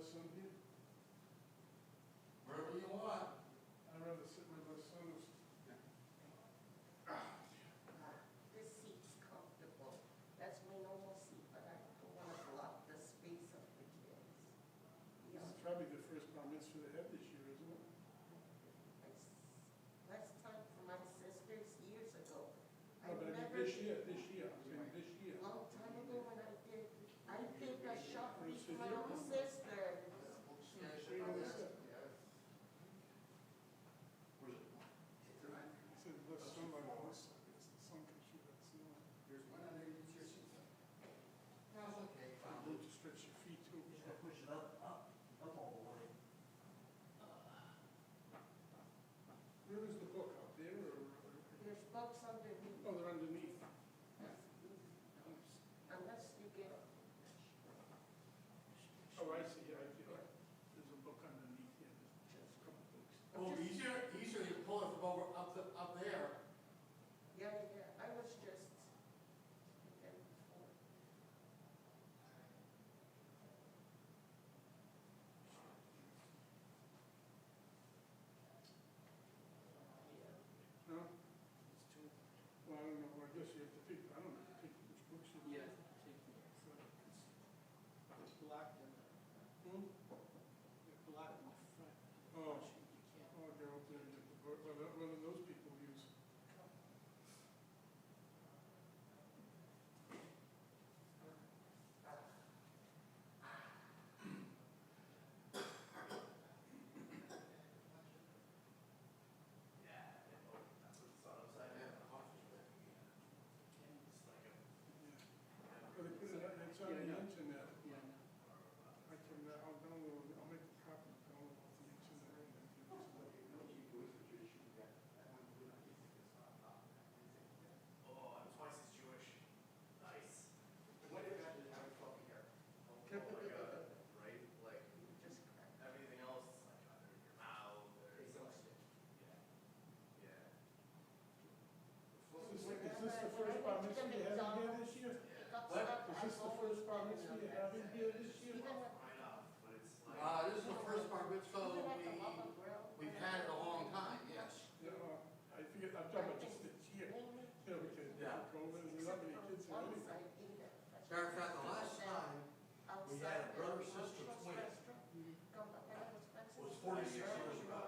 less sun here? Wherever you want. I'd rather sit where the sun is. This seat's comfortable. That's my normal seat, but I don't want to block the space of the kids. This is probably the first bar mitzvah they had this year, isn't it? It's last time for my sisters years ago. No, but I mean this year, I'm saying this year. Long time ago when I did a shot with my own sister. So you know what's that? Where's it? I said less sunlight on this side, because the sun can shoot that snow. Here's one underneath your seat. That's okay, You fine. need to stretch your feet too. Just gotta push it up all the way. Where is the book, out there or? There's books underneath. Oh, they're underneath. Unless you get, Oh, I see, yeah, there's a book underneath, yeah, there's a couple books. Oh, easier you pull it from over, up there. yeah, I was just, there before. No? Well, I don't know, I guess you have to pick, I don't know, pick which books you. Yeah, it's blocked in the, Hmm? they're blocked in the front. Oh. You can't. Oh, they're up there, what do those people use? Well, they put it, it's on the internet. Yeah, no. I can, I'll download, I'll make a copy, download off the internet and then give it to them. Oh, I'm twice as Jewish. Nice. What did that have a fucking hair? Oh my god, right? Like, Just crack. everything else is like under your mouth, or something. Yeah. Is this the first bar mitzvah you have here this year? Pick up What? stuff, Is this the first bar mitzvah you have in here this year? Even at, Why not? But it's like. This is the first bar even at the Lava mitzvah Grill. we've had in a long time, yes. Yeah, I figured, I'm talking about just this year. You know, because Yeah. COVID, there's not many kids here Once anyway. I ate it. Matter of fact, the last time we had a brother-sister twin. Was 46 years ago.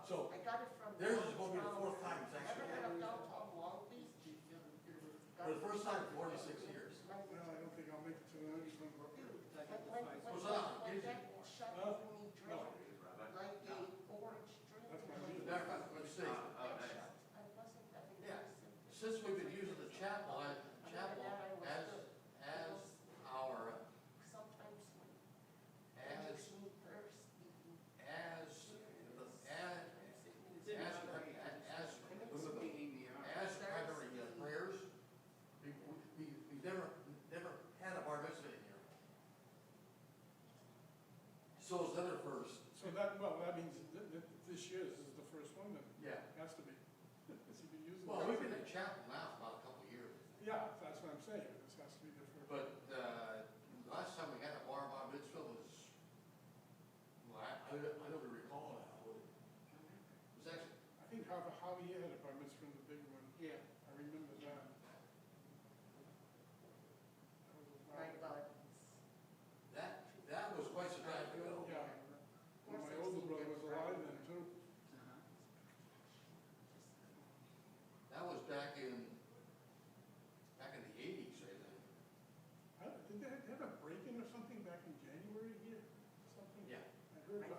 So I got it from. theirs is going to be the fourth time it's actually Ever heard of happened. downtown Long Beach? For the first time in 46 years. Well, I don't think I'll make it to the next one. What's up? When Is it? that shut when he drank like a orange drink. That's my like view. Matter of fact, let's see. that shut, I wasn't having Yeah. this. Since we've been using the chapel as our, Sometimes when it as, makes me thirsty. as primary prayers, we've never had a bar mitzvah in here. So it's another first. So that, well, that means that this year, this is the first one, then? Yeah. Has to be. Because you've been using it. Well, we've been in chapel now for about a couple of years. Yeah, that's what I'm saying, this has to be the first. But, the last time we had a bar mitzvah was, well, I don't recall now. It was actually, I think Javier had a bar mitzvah in the big one. Yeah. I remember that. That was a My while. God. that was quite some time ago. Yeah. Well, my older brother was alive then too. That was back in the 80s, I think. Did they have a break-in or something back in January here? Something? Yeah. I heard, I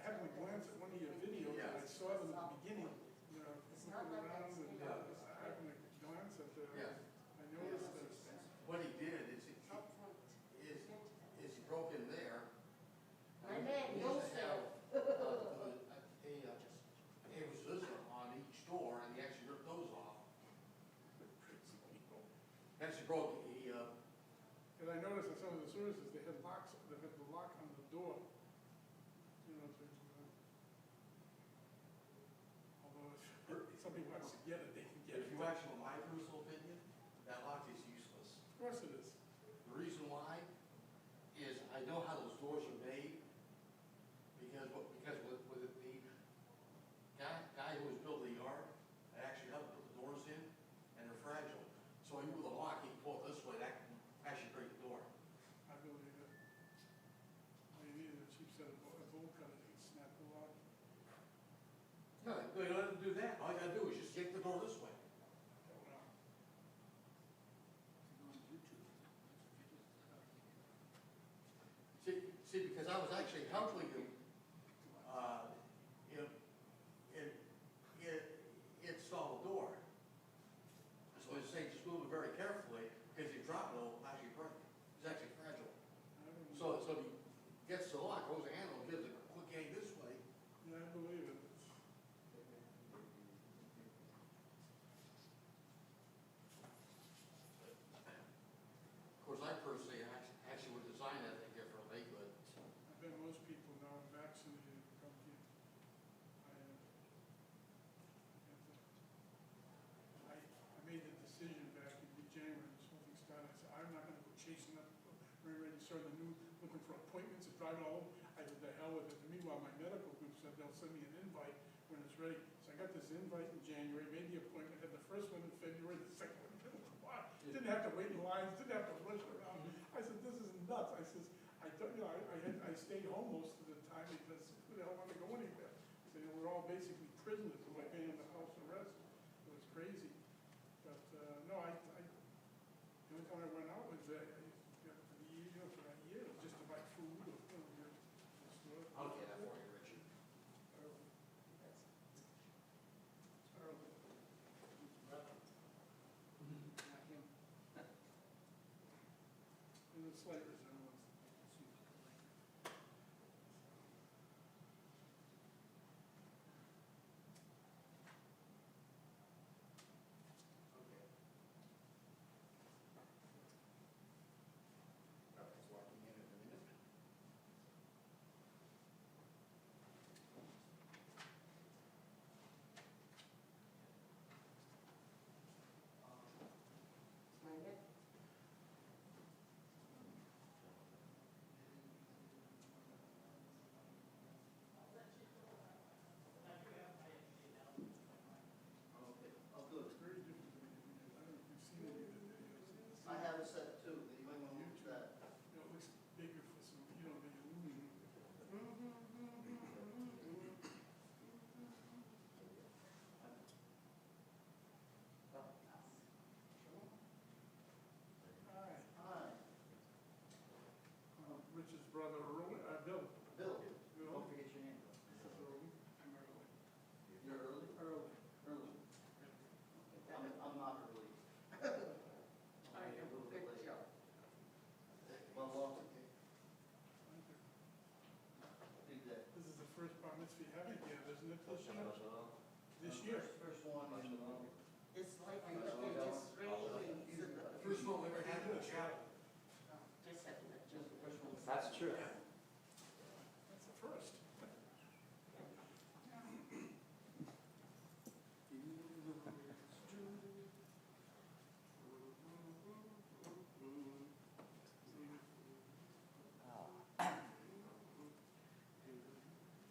happened to glance at one of your videos and I saw them at the beginning, you know, looking around and I happened to glance at the, Yeah. I noticed that. What he did is he broke in there. My man, He you'll used to have a resistor on each door, and he actually ripped those off. Crazy people. Actually broke, And I noticed in some of the services, they had locks, they had the lock on the door. You know, although if somebody wants to get it, they can get it. if you ask for my personal opinion, that lock is useless. Of course it is. The reason why is No, you don't have to do that. All you gotta do is just take the door this way. See, because I was actually helping you, install the door. So I was saying, just move it very carefully, because you drop it, it'll actually break. It's actually fragile. So if he gets the lock, goes the handle, gives it a quick yank this way. Yeah, I believe it. Of course, I personally actually would design that thing differently, but I bet most people now are vaccinated come here. I made the decision back in January, this whole thing started, I said, I'm not gonna go chasing up, ready to start the new, looking for appointments and driving all over. I said, the hell with it. Meanwhile, my medical group said they'll send me an invite when it's ready. So I got this invite in January, made the appointment, had the first one in February, the second one in July. Didn't have to wait in lines, didn't have to rush around. I said, this is nuts. I says, I stayed home most of the time because who the hell want to go anywhere? So, we're all basically prisoners of like being in the house arrest. It was crazy. But, no, the only time I went out was, for that year, was just to buy food or, I'll get that for you, Richard. Terrible. Not him. There's a slight resemblance. Okay. That's walking in a minute. My neck. Oh, good. It's very different than I don't know if you've seen any of the videos. I have a set too, that you might want to use that. It looks bigger for some, the aluminum. Hi. Hi, Richard's brother, Bill. Bill, Bill. don't forget your name. I'm early. You're early? Early. Early. I'm not early. I am, good job. Well, welcome. Big day. This is the first bar mitzvah you have here, isn't it, this year? This year. First one in, It's like they're just raining. First one we ever had in the chapel. Just having a just the first one. That's true. That's the first.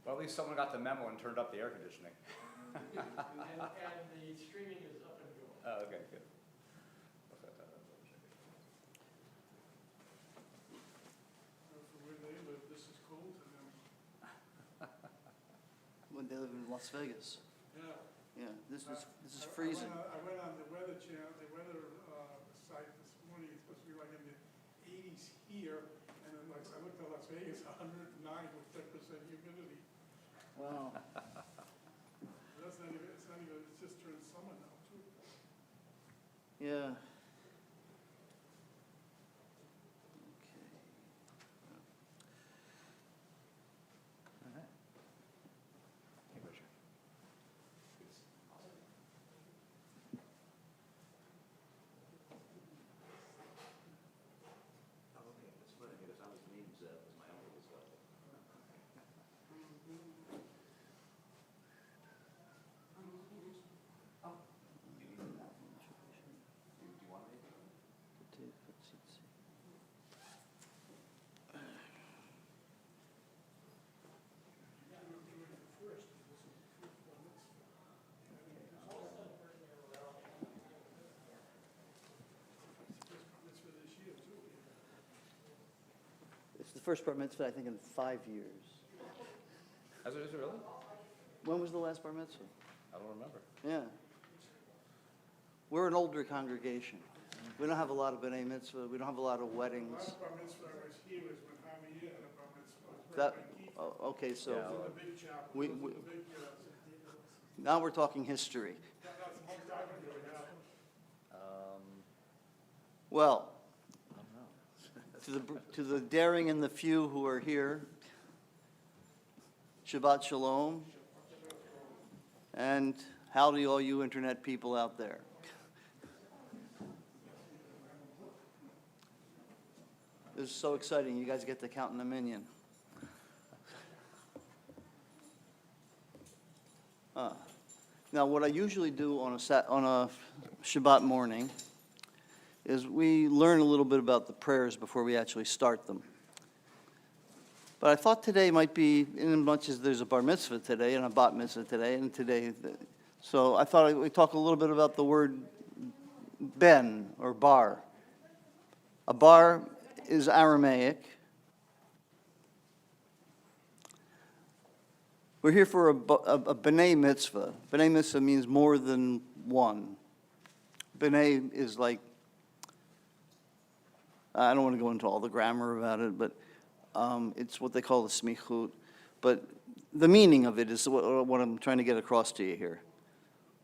Well, at least someone got the memo and turned up the air conditioning. And the streaming is up and going. Oh, okay, good. For where they live, this is cold to them. When they live in Las Vegas. Yeah. Yeah, this is I freezing. I went on the weather channel, the weather site this morning, it's supposed to be like in the 80s here, and then like, I looked at Las Vegas, 109 with 10% humidity. Wow. That's not even, it's just turned summer now, too. Yeah. Hey, Richard. Oh, okay, that's funny, because I was named Zeb, as my uncle was Zeb. Oh. Do you need that? Do you want me? It's the first bar mitzvah, I think, in 5 years. Is it really? When was the last bar mitzvah? I don't remember. Yeah. We're an older congregation. We don't have a lot of b'nai mitzvah. We don't have a lot of weddings. Last bar mitzvah I was here was when Javier had a bar mitzvah. It was That, right by Keith. okay, so It was in the big chapel. we- It was in we- the big, now we're talking history. that's a long time ago, yeah. Well, to the daring and the few who are here, Shabbat Shalom, and howdy all you internet people out there. This is so exciting, you guys get to count in a minion. Now, what I usually do on a Shabbat morning is we learn a little bit about the prayers before we actually start them. But I thought today might be, in as much as there's a bar mitzvah today and a bat mitzvah today, and today, so I thought we'd talk a little bit about the word ben, or bar. A bar is Aramaic. We're here for a b'nai mitzvah. B'nai mitzvah means more than one. B'nai is like, I don't want to go into all the grammar about it, but it's what they call the smichut. But the meaning of it is what I'm trying to get across to you here.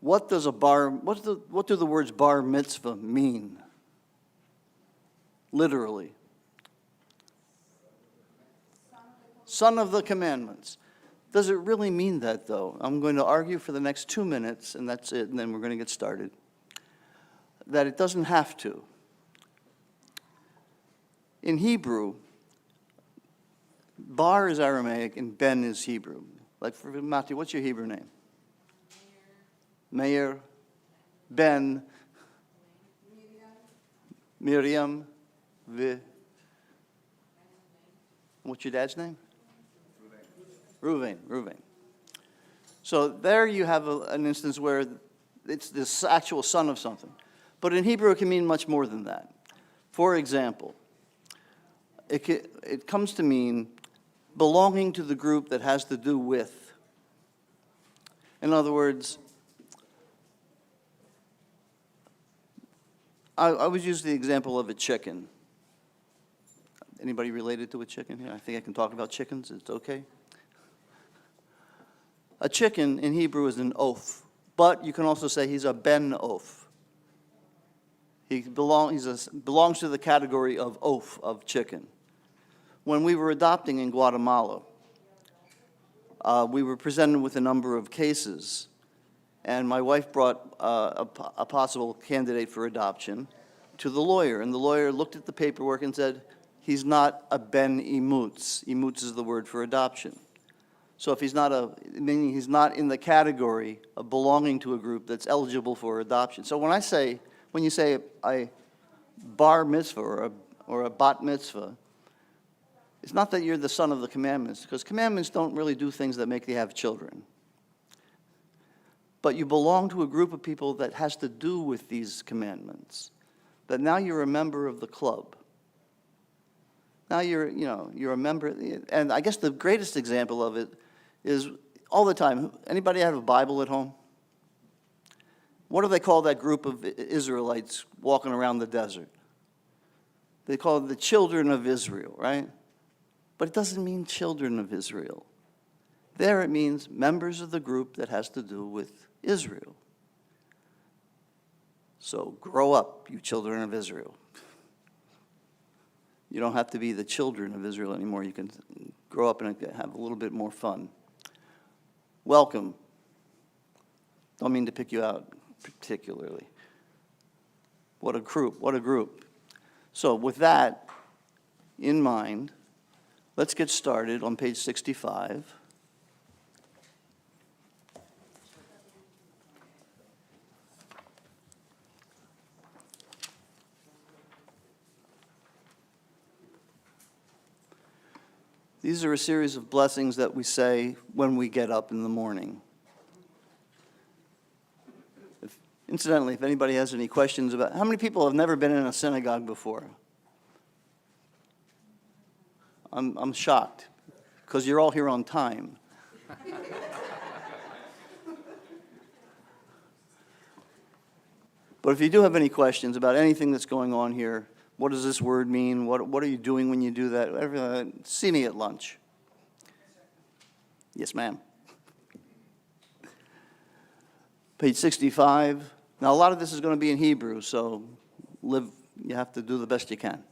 What do the words bar mitzvah mean? Literally. Son of the commandments. Does it really mean that, though? I'm going to argue for the next 2 minutes, and that's it, and then we're going to get started, that it doesn't have to. In Hebrew, bar is Aramaic and ben is Hebrew. Like for Matthew, what's your Hebrew name? Meir. Ben. Miriam. What's your dad's name? Reuven. So there you have an instance where it's this actual son of something. But in Hebrew, it can mean much more than that. For example, it comes to mean belonging to the group that has to do with. In other words, I always use the example of a chicken. Anybody related to a chicken here? I think I can talk about chickens. It's okay. A chicken in Hebrew is an oaf, but you can also say he's a ben oaf. He belongs to the category of oaf, of chicken. When we were adopting in Guatemala, we were presented with a number of cases, and my wife brought a possible candidate for adoption to the lawyer, and the lawyer looked at the paperwork and said, he's not a ben imutz. Imutz is the word for adoption. So if he's not meaning he's not in the category of belonging to a group that's eligible for adoption. So when you say a bar mitzvah or a bat mitzvah, it's not that you're the son of the commandments, because commandments don't really do things that make you have children. But you belong to a group of people that has to do with these commandments, that now you're a member of the club. Now you're a member, and I guess the greatest example of it is all the time. Anybody have a Bible at home? What do they call that group of Israelites walking around the desert? They call it the children of Israel, right? But it doesn't mean children of Israel. There it means members of the group that has to do with Israel. So grow up, you children of Israel. You don't have to be the children of Israel anymore. You can grow up and have a little bit more fun. Welcome. Don't mean to pick you out particularly. What a group. So with that in mind, let's get started on page 65. These are a series of blessings that we say when we get up in the morning. Incidentally, if anybody has any questions about, how many people have never been in a synagogue before? I'm shocked, because you're all here on time. But if you do have any questions about anything that's going on here, what does this word mean? What are you doing when you do that? See me at lunch. Yes, ma'am. Page 65. Now, a lot of this is going to be in Hebrew, so you have to do the best you can.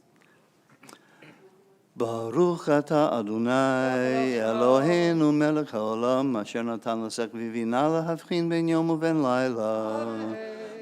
Baruch atah Adonai Eloheinu melech haolam asher natan l'sech v'vina lahavchin ben yom uven laila.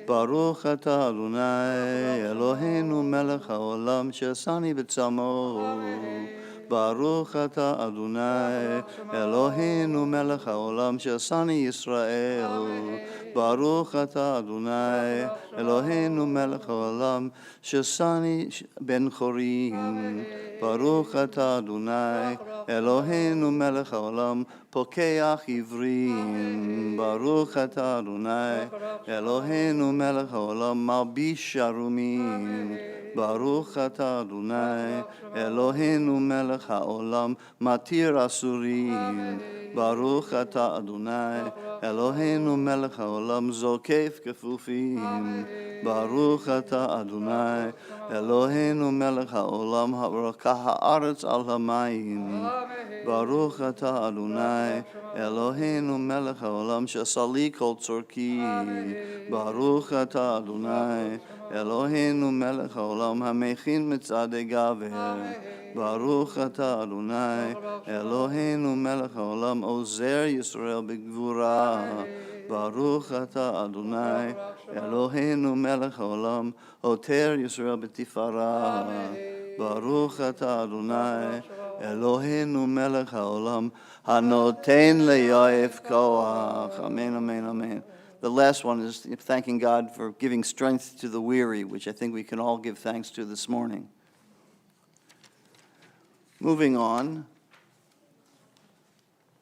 Baruch atah Adonai Eloheinu melech haolam she'asani b'tzamo. Baruch atah Adonai Eloheinu melech haolam she'asani Yisrael. Baruch atah Adonai Eloheinu melech haolam she'asani ben chorim. Baruch atah Adonai Eloheinu melech haolam pokeach ivrim. Baruch atah Adonai Eloheinu melech haolam malbish sharumim. Baruch atah Adonai Eloheinu melech haolam matir asurim. Baruch atah Adonai Eloheinu melech haolam zokef kefufim. Baruch atah Adonai Eloheinu melech haolam harakah haaretz al hamayim. Baruch atah Adonai Eloheinu melech haolam shasali kol tzorki. Baruch atah Adonai Eloheinu melech haolam hamechin mitzadei gaver. Baruch atah Adonai Eloheinu melech haolam ozer Yisrael b'gvura. Baruch atah Adonai Eloheinu melech haolam oter Yisrael b'tifara. Baruch atah Adonai Eloheinu melech haolam hanoten le'yoef koach. Amen, amen, amen. The last one is thanking God for giving strength to the weary, which I think we can all give thanks to this morning. Moving on,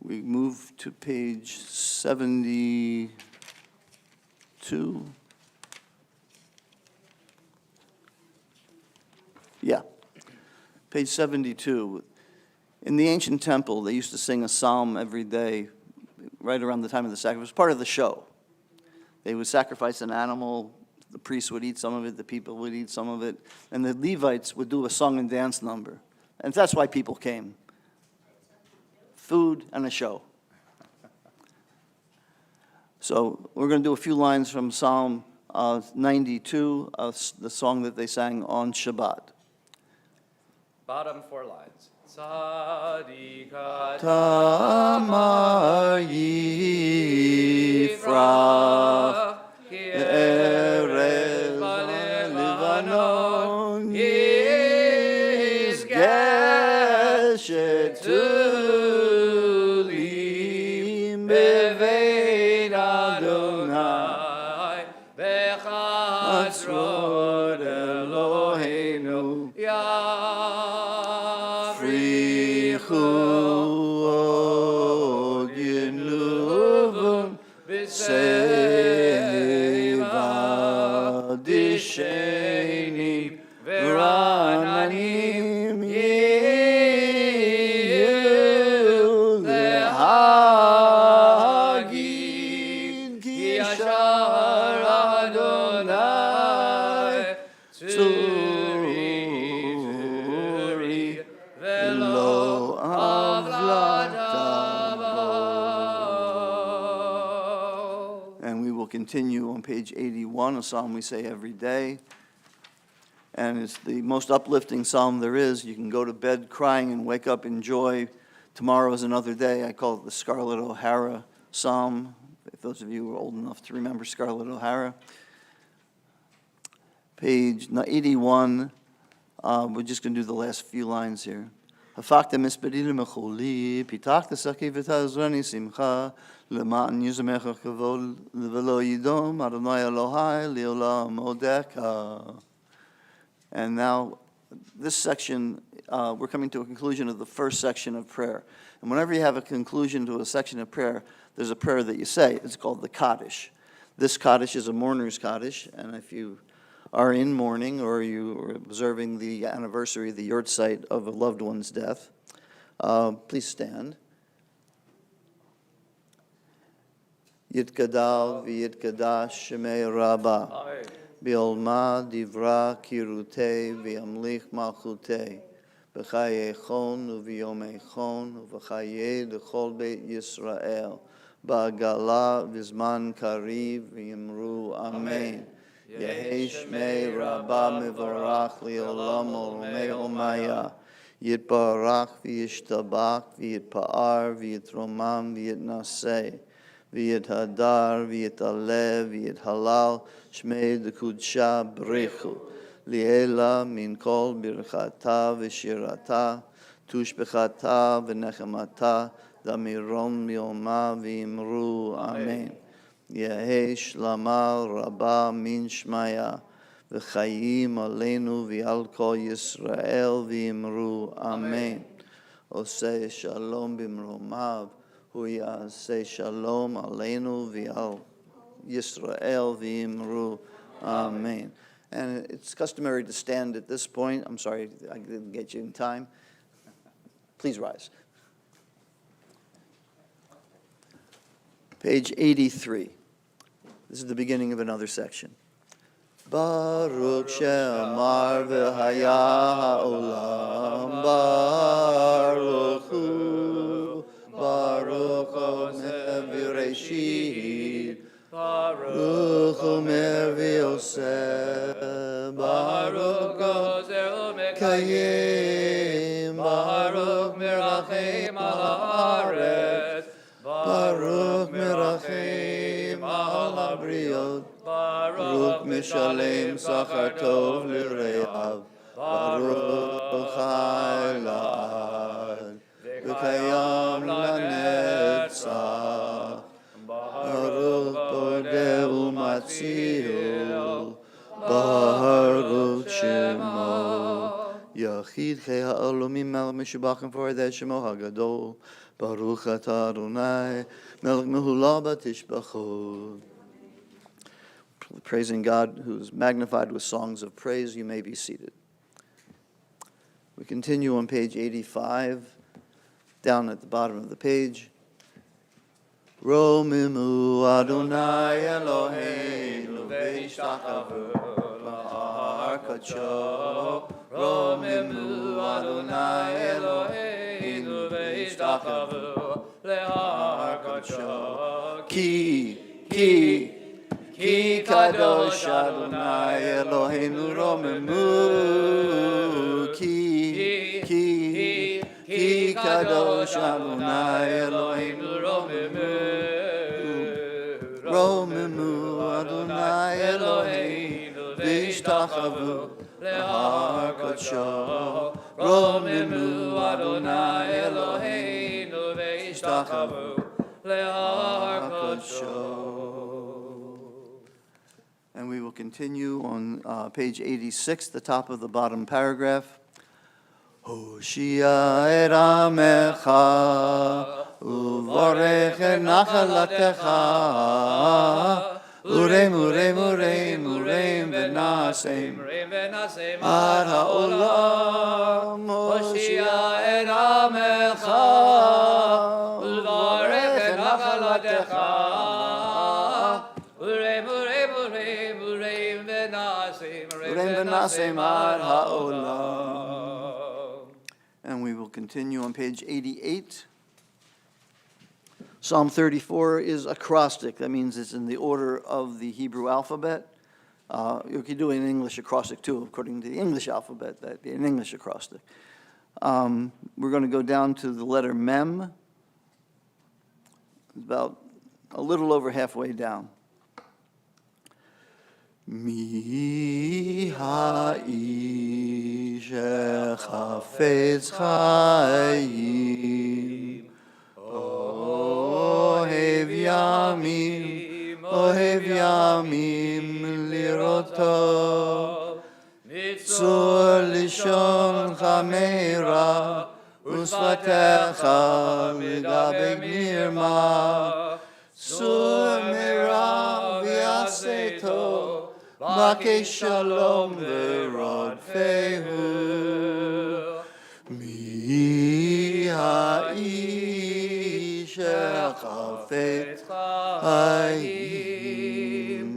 we move to page 72. Yeah, page 72. In the ancient temple, they used to sing a psalm every day, right around the time of the sacrifice. It was part of the show. They would sacrifice an animal, the priests would eat some of it, the people would eat some of it, and the Levites would do a song and dance number. And that's why people came. Food and a show. So we're going to do a few lines from Psalm 92, the song that they sang on Shabbat. Bottom 4 lines. Tzadika Tamar Yifrach Erez Lebanon His Geshet Tulim Beveit Adonai Bechatzrot Eloheinu Frichu Yenuvim B'Seva Disheni V'Rananim Yehu Lehagid Ki Yashar Adonai Tzuri V'lo Avlatavo. And we will continue on page 81, a psalm we say every day. And it's the most uplifting psalm there is. You can go to bed crying and wake up in joy. Tomorrow is another day. I call it the Scarlett O'Hara psalm, if those of you who are old enough to remember Scarlett O'Hara. Page 81, we're just going to do the last few lines here. הפקת מספדי למחולי, פיתחת שקי ותעזרני שמחה, למען יזמך כבוד ולא ידום, אדוני אלוהי לעולם עודך. And now, this section, we're coming to a conclusion of the first section of prayer. And whenever you have a conclusion to a section of prayer, there's a prayer that you say. It's called the Kaddish. This Kaddish is a mourner's Kaddish, and if you are in mourning or you are observing the anniversary, the yahrzeit of a loved one's death, please stand. Yitkadal v'yitkadash shemei Rabbah. בעולמה דברה קירותי וימליך מלכותי. בחיי חון וביומי חון ובחיי לכל בית ישראל. בעגלה וזמן קריב ויאמרו אמן. יהי שמי רבה מבורך לעולם עולמי עולמיה. יתברך וישתבח ויתפאר ויתרומם ויתנשא. ויתהדר ויתעלה ויתהלל שמי דקודשה בריחו. לילה מן כל ברכתה ושירתה, תושבחתה ונחמתה, דמירון מיומה ואמרו אמן. יהי שלמה רבה מן שמיה, וחיים עלינו ועל כל ישראל ואמרו אמן. עושה שלום במרומיו, הוא יעשה שלום עלינו ועל ישראל ואמרו amen. And it's customary to stand at this point. I'm sorry, I didn't get you in time. Please rise. Page 83. This is the beginning of another section. Baruch she'amar v'haya ha'olam baruch hu baruch omer v'reshit baruch omer v'yoseh baruch gozer mekayim baruch merachem al haaretz baruch merachem al habriot Baruch mishalem sachar tov l'reav Baruch chai la'ad v'kayam lanetzach Baruch bodeh u'matzil Baruch shemo Yachid chei ha'olomim melech mishubachim foreh shemo hagadol Baruch atah Adonai melech mehulah batishbachot. Praising God, who is magnified with songs of praise, you may be seated. We continue on page 85, down at the bottom of the page. Romimu Adonai Eloheinu ve'ishtakavu lahar kadsho. Romimu Adonai Eloheinu ve'ishtakavu lahar kadsho. Ki kadosh Adonai Eloheinu romemu. Ki kadosh Adonai Eloheinu romemu. Romemu Adonai Eloheinu v'ishtachavu lehar kadsho. Romemu Adonai Eloheinu v'ishtachavu lehar kadsho. And we will continue on page 86, the top of the bottom paragraph. Hoshia et amecha, uvorech et nachalatecha, urem v'nasem ad ha'olam. Hoshia et amecha, uvorech et nachalatecha, urem v'nasem ad ha'olam. And we will continue on page 88. Psalm 34 is acrostic. That means it's in the order of the Hebrew alphabet. You can do an English acrostic too, according to the English alphabet. That'd be an English acrostic. We're going to go down to the letter Mem. It's about a little over halfway down. Mi ha'ish chafetz chayim ohev yamim liroto mitzur lishon chameira usvatecha midabek mirma sur merav yaseto Bake shalom v'rodfehu Mi ha'ish chafetz chayim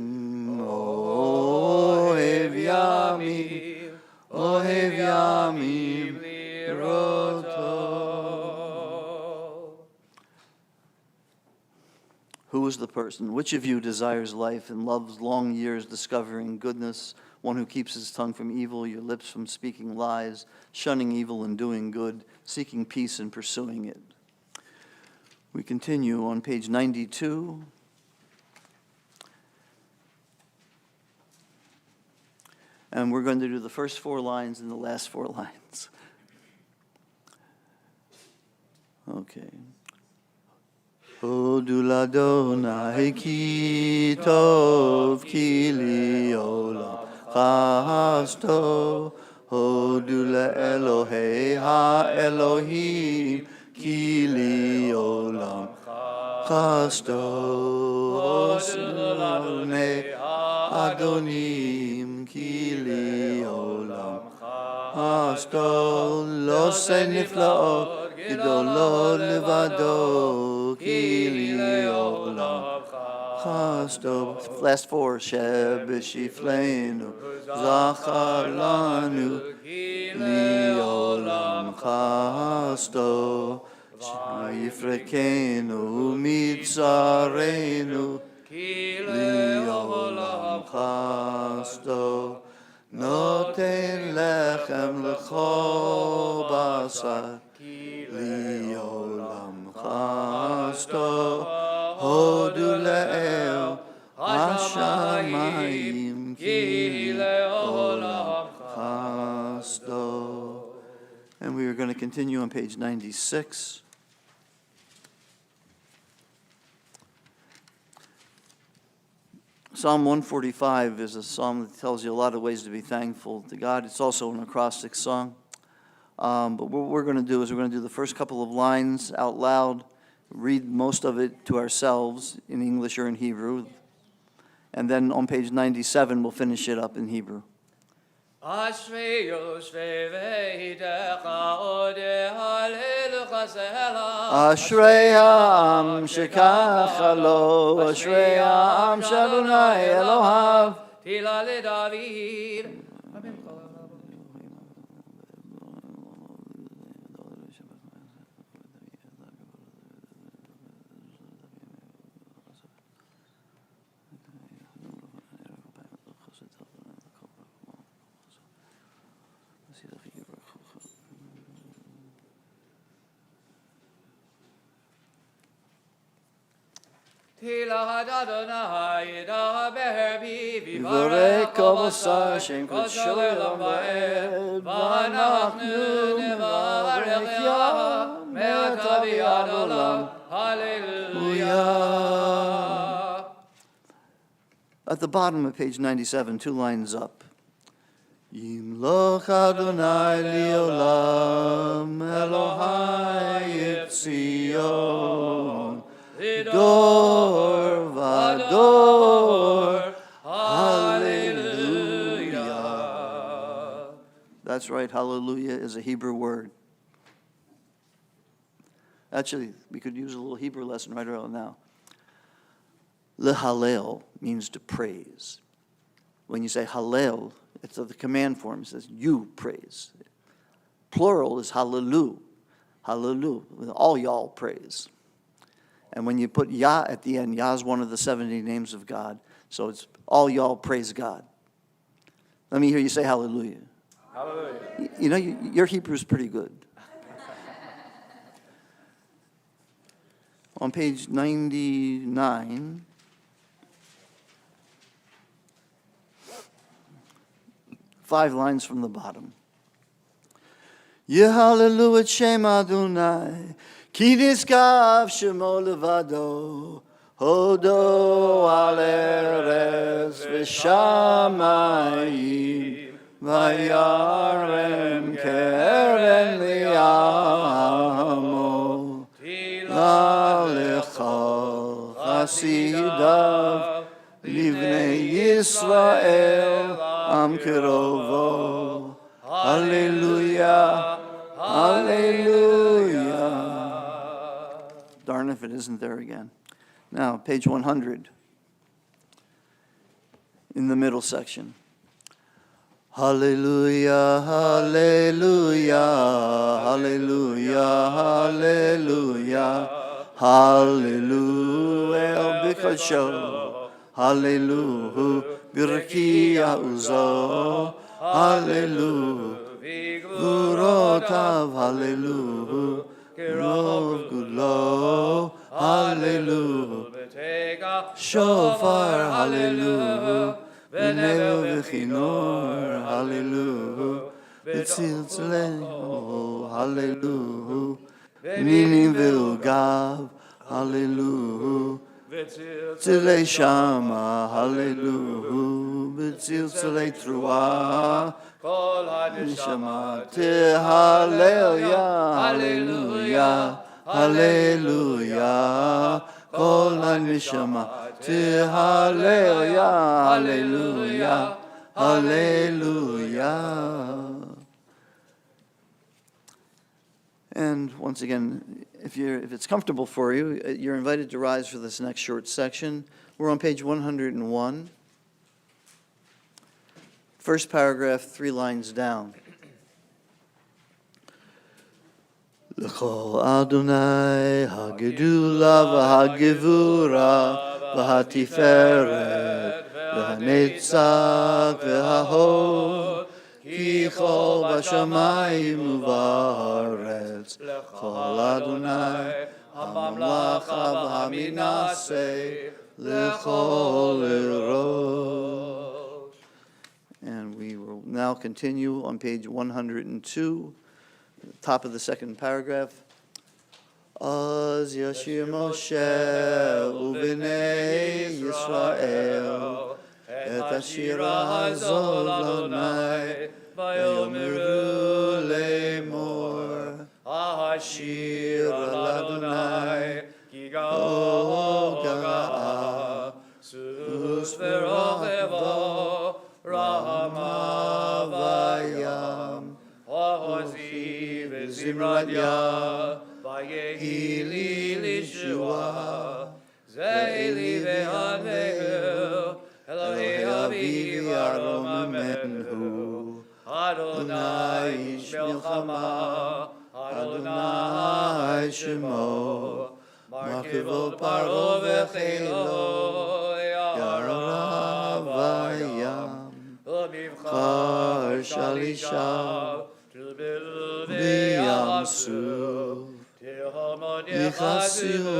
Who is the person? Which of you desires life and loves long years, discovering goodness? One who keeps his tongue from evil, your lips from speaking lies, shunning evil and doing good, seeking peace and pursuing it. We continue on page 92. And we're going to do the first 4 lines and the last 4 lines. Okay. Hodu l'Adonai ki tov ki li olam chasto. Hodu l'Elohei ha'Elohim ki li olam chasto. Hodu l'Adonai Adonim ki li olam chasto. Lo se niflaot גדולות לבדו, כי לי עולם חסדו. Last 4, שבשפלנו זכר לנו, כי לי עולם חסדו. שיפרקנו מצרנו, כי לי עולם חסדו. נותן לחם לכל בשר, לי עולם חסדו. הודו לאל השמיים, כי לעולם חסדו. And we are going to continue on page 96. Psalm 145 is a psalm that tells you a lot of ways to be thankful to God. It's also an acrostic song. But what we're going to do is we're going to do the first couple of lines out loud, read most of it to ourselves in English or in Hebrew, and then on page 97 we'll finish it up in Hebrew. אשרי העם שככה לו, אשרי העם שאדוני אלוהיו. תהילה לדוד. יברך כל בשר שם קודשו לעולם ועד, ואנחנו נברך יה מעתה ועד עולם. Hallelujah. At the bottom of page 97, 2 lines up. ימלוך אדוני לעולם, אלוהי את ציון. Dor vador, hallelujah. That's right, hallelujah is a Hebrew word. Actually, we could use a little Hebrew lesson right around now. Lehalel means to praise. When you say hallel, it's of the command form. It says you praise. Plural is hallelu. Hallelu. All y'all praise. And when you put Yah at the end, Yah is one of the 70 names of God. So it's all y'all praise God. Let me hear you say hallelujah. Hallelujah. You know, your Hebrew is pretty good. On page 99, five lines from the bottom. Yehalelu et Shem Adonai, ki nizkav shemo levado, hodo al eretz v'shamayim, vayarem keren li'amo, la'lecha chasidav, livnei Yisrael, am kerovo. Hallelujah. Hallelujah. Darn if it isn't there again. Now, page 100, in the middle section. Hallelujah, hallelujah, hallelujah, hallelujah, Hallelujah, El Bikasho. Hallelujah, Birkia Uzo. Hallelujah, Urotav. Hallelujah, Rov Gulo. Hallelujah, Shofar. Hallelujah, Benelo Vichinor. Hallelujah, Betzil Tzleho. Hallelujah, Ninim Vilgav. Hallelujah, Tzilei Shama. Hallelujah, Betzil Tzilei Trua. Kol Neshama Hallelujah, Hallelujah, Hallelujah. Kol Neshama Hallelujah, Hallelujah, Hallelujah. And once again, if it's comfortable for you, you're invited to rise for this next short section. We're on page 101. First paragraph, 3 lines down. L'chol Adonai hagedula v'hagevura v'hatiferet v'hanetzach v'hahod ki chol b'shamayim u'ba'aretz l'chol Adonai hamamlacha v'haminaseh l'chol erosh. And we will now continue on page 102, top of the second paragraph. Az Yashir Moshe u'bnei Yisrael et hashira hazol l'Adonai v'yomeru lemor hashir l'Adonai ki ga'a sus v'rochevo Rama vayam, Ozi v'zimradya, Vayehi lishua, Zeili ve'advehu, Elohei aviv arom menhu, Adonai ish milchama, Adonai shemo, Markivo paro v'chelo, Yara vayam. Char shalishav b'yam suf yichasihu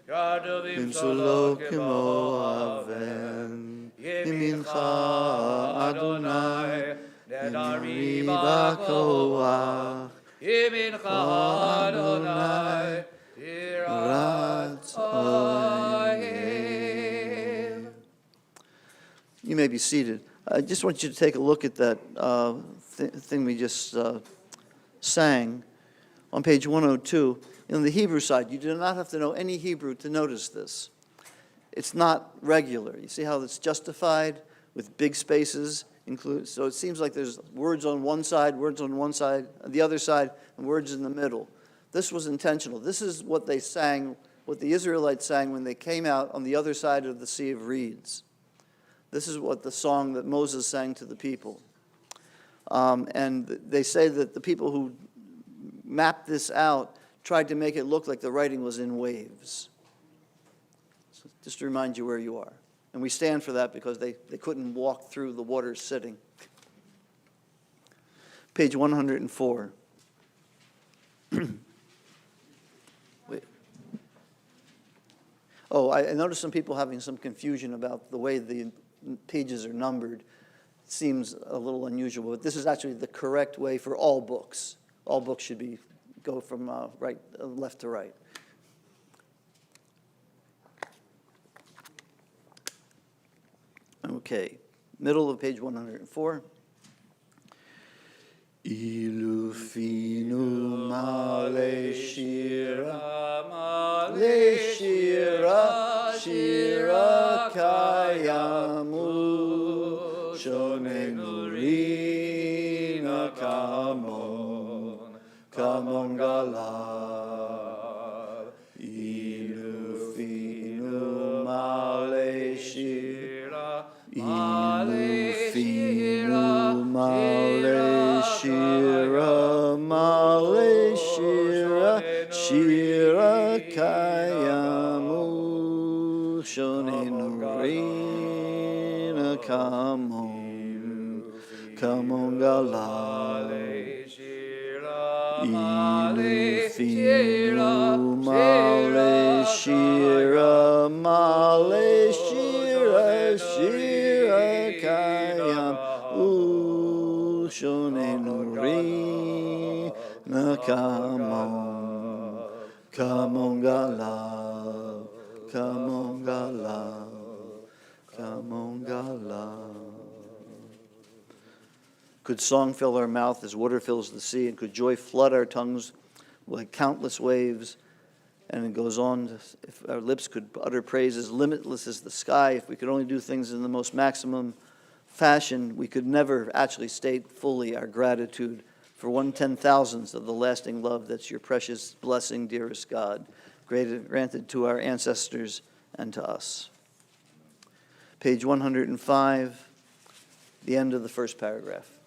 b'msolo kemo aven yimincha Adonai nedari b'koach yimincha Adonai tirat oyeh. You may be seated. I just want you to take a look at that thing we just sang on page 102. On the Hebrew side, you do not have to know any Hebrew to notice this. It's not regular. You see how it's justified with big spaces included? So it seems like there's words on one side, the other side, and words in the middle. This was intentional. This is what they sang, what the Israelites sang when they came out on the other side of the Sea of Reeds. This is what the song that Moses sang to the people. And they say that the people who mapped this out tried to make it look like the writing was in waves. So just to remind you where you are. And we stand for that because they couldn't walk through the waters sitting. Page 104. Wait. Oh, I noticed some people having some confusion about the way the pages are numbered. It seems a little unusual, but this is actually the correct way for all books. All books should go from left to right. Okay, middle of page 104. Ilufinu male shira, shira kayamu, shonenu rina kamon galad. Ilufinu male shira, Ilufinu male shira, shira kayamu. Shonenu Rina, come on, Gala. Ilu Filu Male Shira, Male Shira, Shira Kayam, Shonenu Rina, come on, Gala, come on, Gala, come on, Gala. Could song fill our mouth as water fills the sea, and could joy flood our tongues like countless waves? And it goes on, if our lips could utter praises limitless as the sky, if we could only do things in the most maximum fashion, we could never actually state fully our gratitude for 1/10,000th of the lasting love that's your precious blessing, dearest God, granted to our ancestors and to us. Page 105, the end of the first paragraph.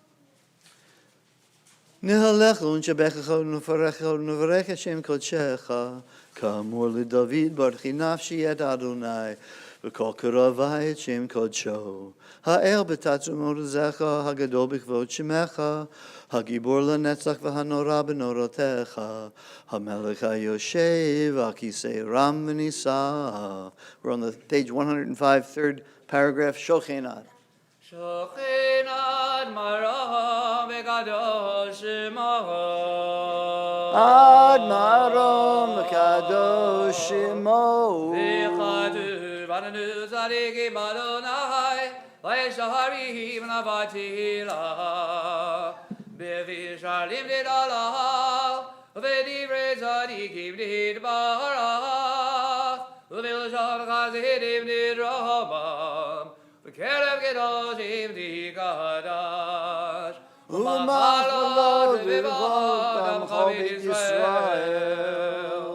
Nehalechu nshebechach u'nefarecha u'nevarech Hashem kodshecha k'amor leDavid barchi nafshi et Adonai v'kol karavai Hashem kodsho ha'er b'tatzum orezecha hagadol b'kvod shemecha hagibor lenetzach v'hanora b'norotecha hamelech hayoshev akisei ram v'nisa. We're on the page 105, third paragraph, Shochenad. Shochenad mara v'kadosh shemo. Ad marom kadosh shemo. V'chadu v'nanu tzadikim Adonai v'yesharim navatila b'vishalim nidala v'divrei tzadikim nidbarach v'vilsham chazidim nidramam v'kerev kedoshim nikadash U'machalot v'vod Chavit Yisrael.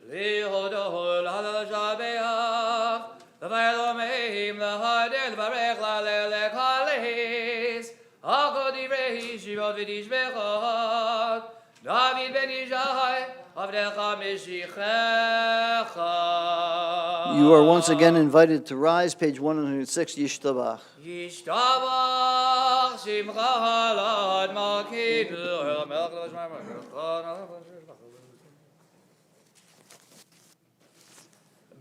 Lihodol halashabeach v'elomeim lahadel v'arech lalel ekalis hakol divrei shivot v'tishbechot David ben Yishai avdecha meshichecha. You are once again invited to rise, page 106, Yishtabach. Yishtabach shimcha lad malkidu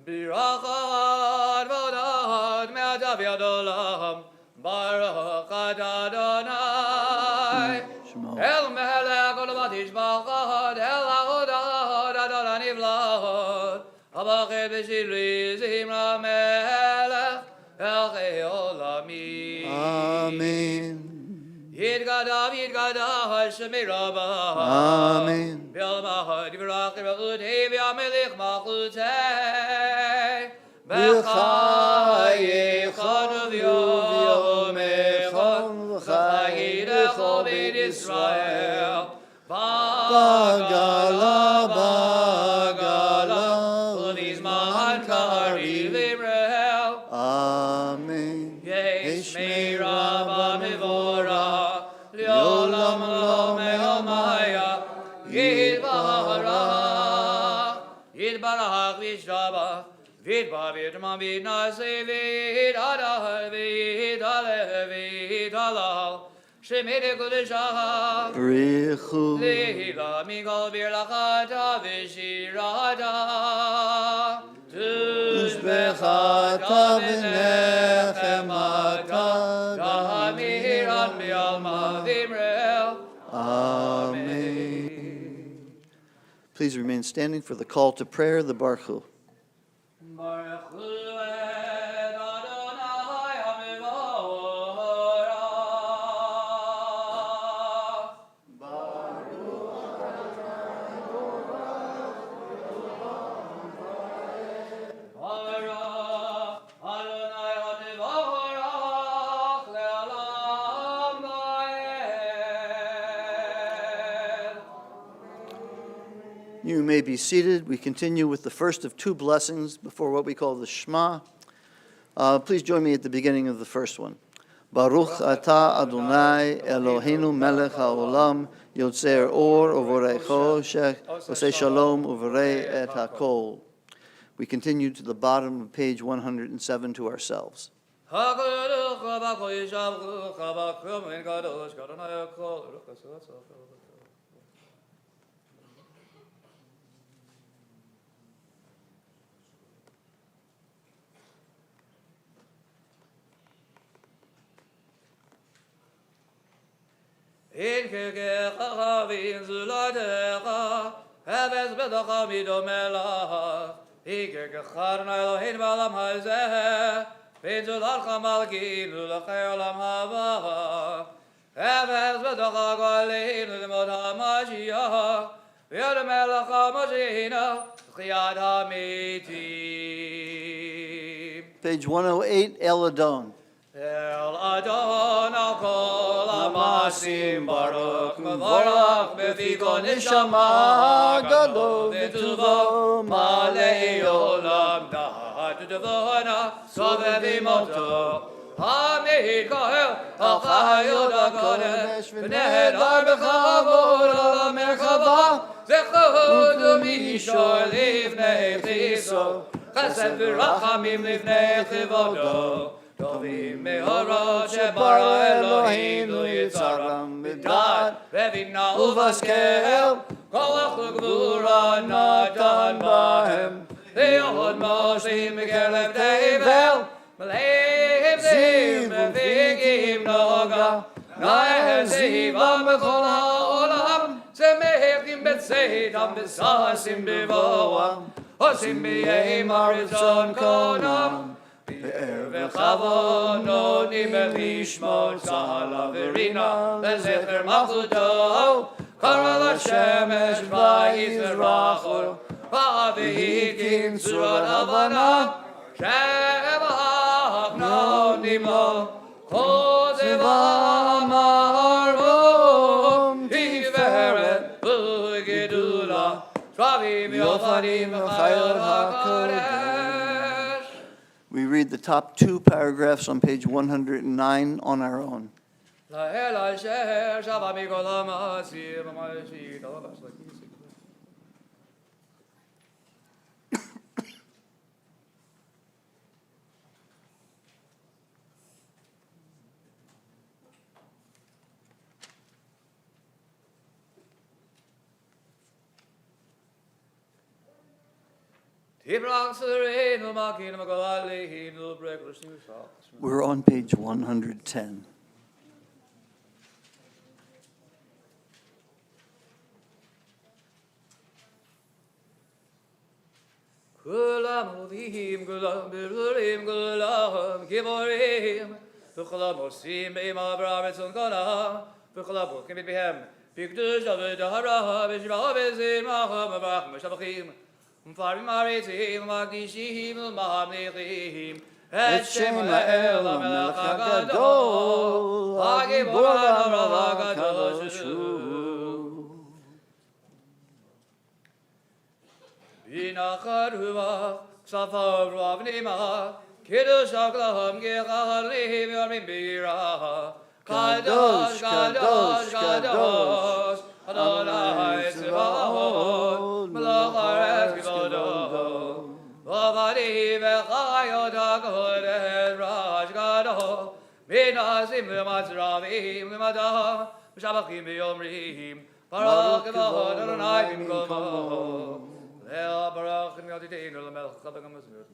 Birachad vodad me'adav yadolam Baruch Adonai El melech olam tishbachad El ahodad Adonai nivlad Abachet b'shiri zimra melech El chei olamim Amen. Yidgadav Shemei Rabbah Amen. B'yalmah divrach v'chutei v'yamelech malchutei V'chayechon v'yomechon v'chayidecho b'eit Yisrael Bagala, bagala, v'vizman kariv l'Imrel Amen. Shemei Rabbah mevorach Le'olam lo me'omaya Yitbarach Yitbarach v'yishtabach V'yitbar v'yitman v'yitnaseh v'yitadal v'yithalel v'yithalal Shemei dekodeshach Brichu. Leila mikol birlachata v'shirata Ushbechata v'nechemata Da'amiran bi'alma v'imrel Amen. Please remain standing for the call to prayer, the Baruch. Baruch Hu et Adonai HaMevorach. Baruch Adonai HaMevorach le'olam va'ed. You may be seated. We continue with the first of two blessings before what we call the Shema. Please join me at the beginning of the first one. Baruch atah Adonai Eloheinu melech haolam, yotzer or uvorei choshech, osei shalom uvorei et hakol. We continue to the bottom of page 107 to ourselves. In kegecha v'in zulatecha, heves bedocha midomelach. In kegecha Adonai Eloheinu b'olam hazeh, v'in zulatcha malkeinu l'chei olam haba. Heves bedocha goleinu l'mod ha'mashiach, v'yod melech ha'mashiachinu l'chiyad ha'metim. Page 108, Eladon. El Adon al kol amasim baruch mevarach befiko neshama gadol v'tuvo malei olam da'at devona sovev imoto Hamid kahel achayot hakodesh v'nehedar b'chavod al merkava zechod mishor livnei chiso chesed v'rachamim livnei chivodo Tovim me'orot shebara Eloheinu yitzaram b'dad v'vina uvaskel kolach l'gvura natan bahem v'yod Moshe b'kerlev tevel Meleim ziv v'figim noga Nahem zivam b'chol ha'olam Zemechim b'tzeitam b'sasim b'voam Osim b'yeim haritzon konam Be'er v'chavon nodim v'ishmot tzala v'rina v'zecher malchuto Kara l'shemesh v'yizrachor v'avihikim tzurot havana Shevach nodim lo chozev ha'marvom Tiveret v'gedula Shvavim v'yofanim v'chayot ha'kodesh. We read the top two paragraphs on page 109 on our own. We're on page 110. Kulam uvim kulam birurim kulam giborim v'kulam osim be'im Avraham etzon konam v'kulam bokim et bihem b'kdush v'dahara v'shivah v'zim macham v'vrachim v'shavachim v'farim haritzim v'makdishim v'mahamlichim et shem ha'el ha'melech ha'gadol ha'gibor ha'narav ha'kadosh Inachar huva, safav ravnima, kiddush aklaham gechalim yormim bira. Kadosh, kadosh, kadosh, Adonai Tzvaot, melech haaretz kvodo. Vavadi v'chayot hakodesh raj gadol, v'nasim v'matzravim v'madam, v'shabachim v'yomrim, baruch kavod Adonai b'mkomo. Lea barach and yaditein ul melech chavagam azmir.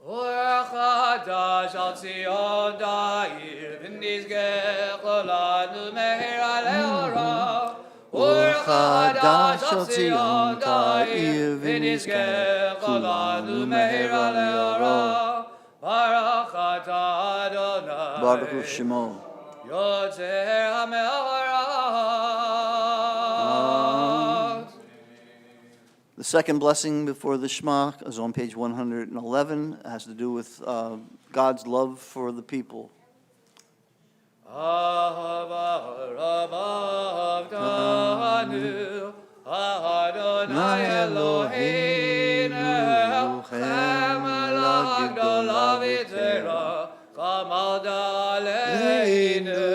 Or chadash al Zion da'ir v'nizgech l'olad meir aleora. Or chadash al Zion da'ir v'nizgech l'olad meir aleora. Baruch atah Adonai Baruch Shemo. Yotzer HaMe'orat. The second blessing before the Shema is on page 111. It has to do with God's love for the people. Ahava Rabbav Tanu Ahad Adonai Eloheinu, Chem L'Gdola V'Tera, Chamal Daleinu,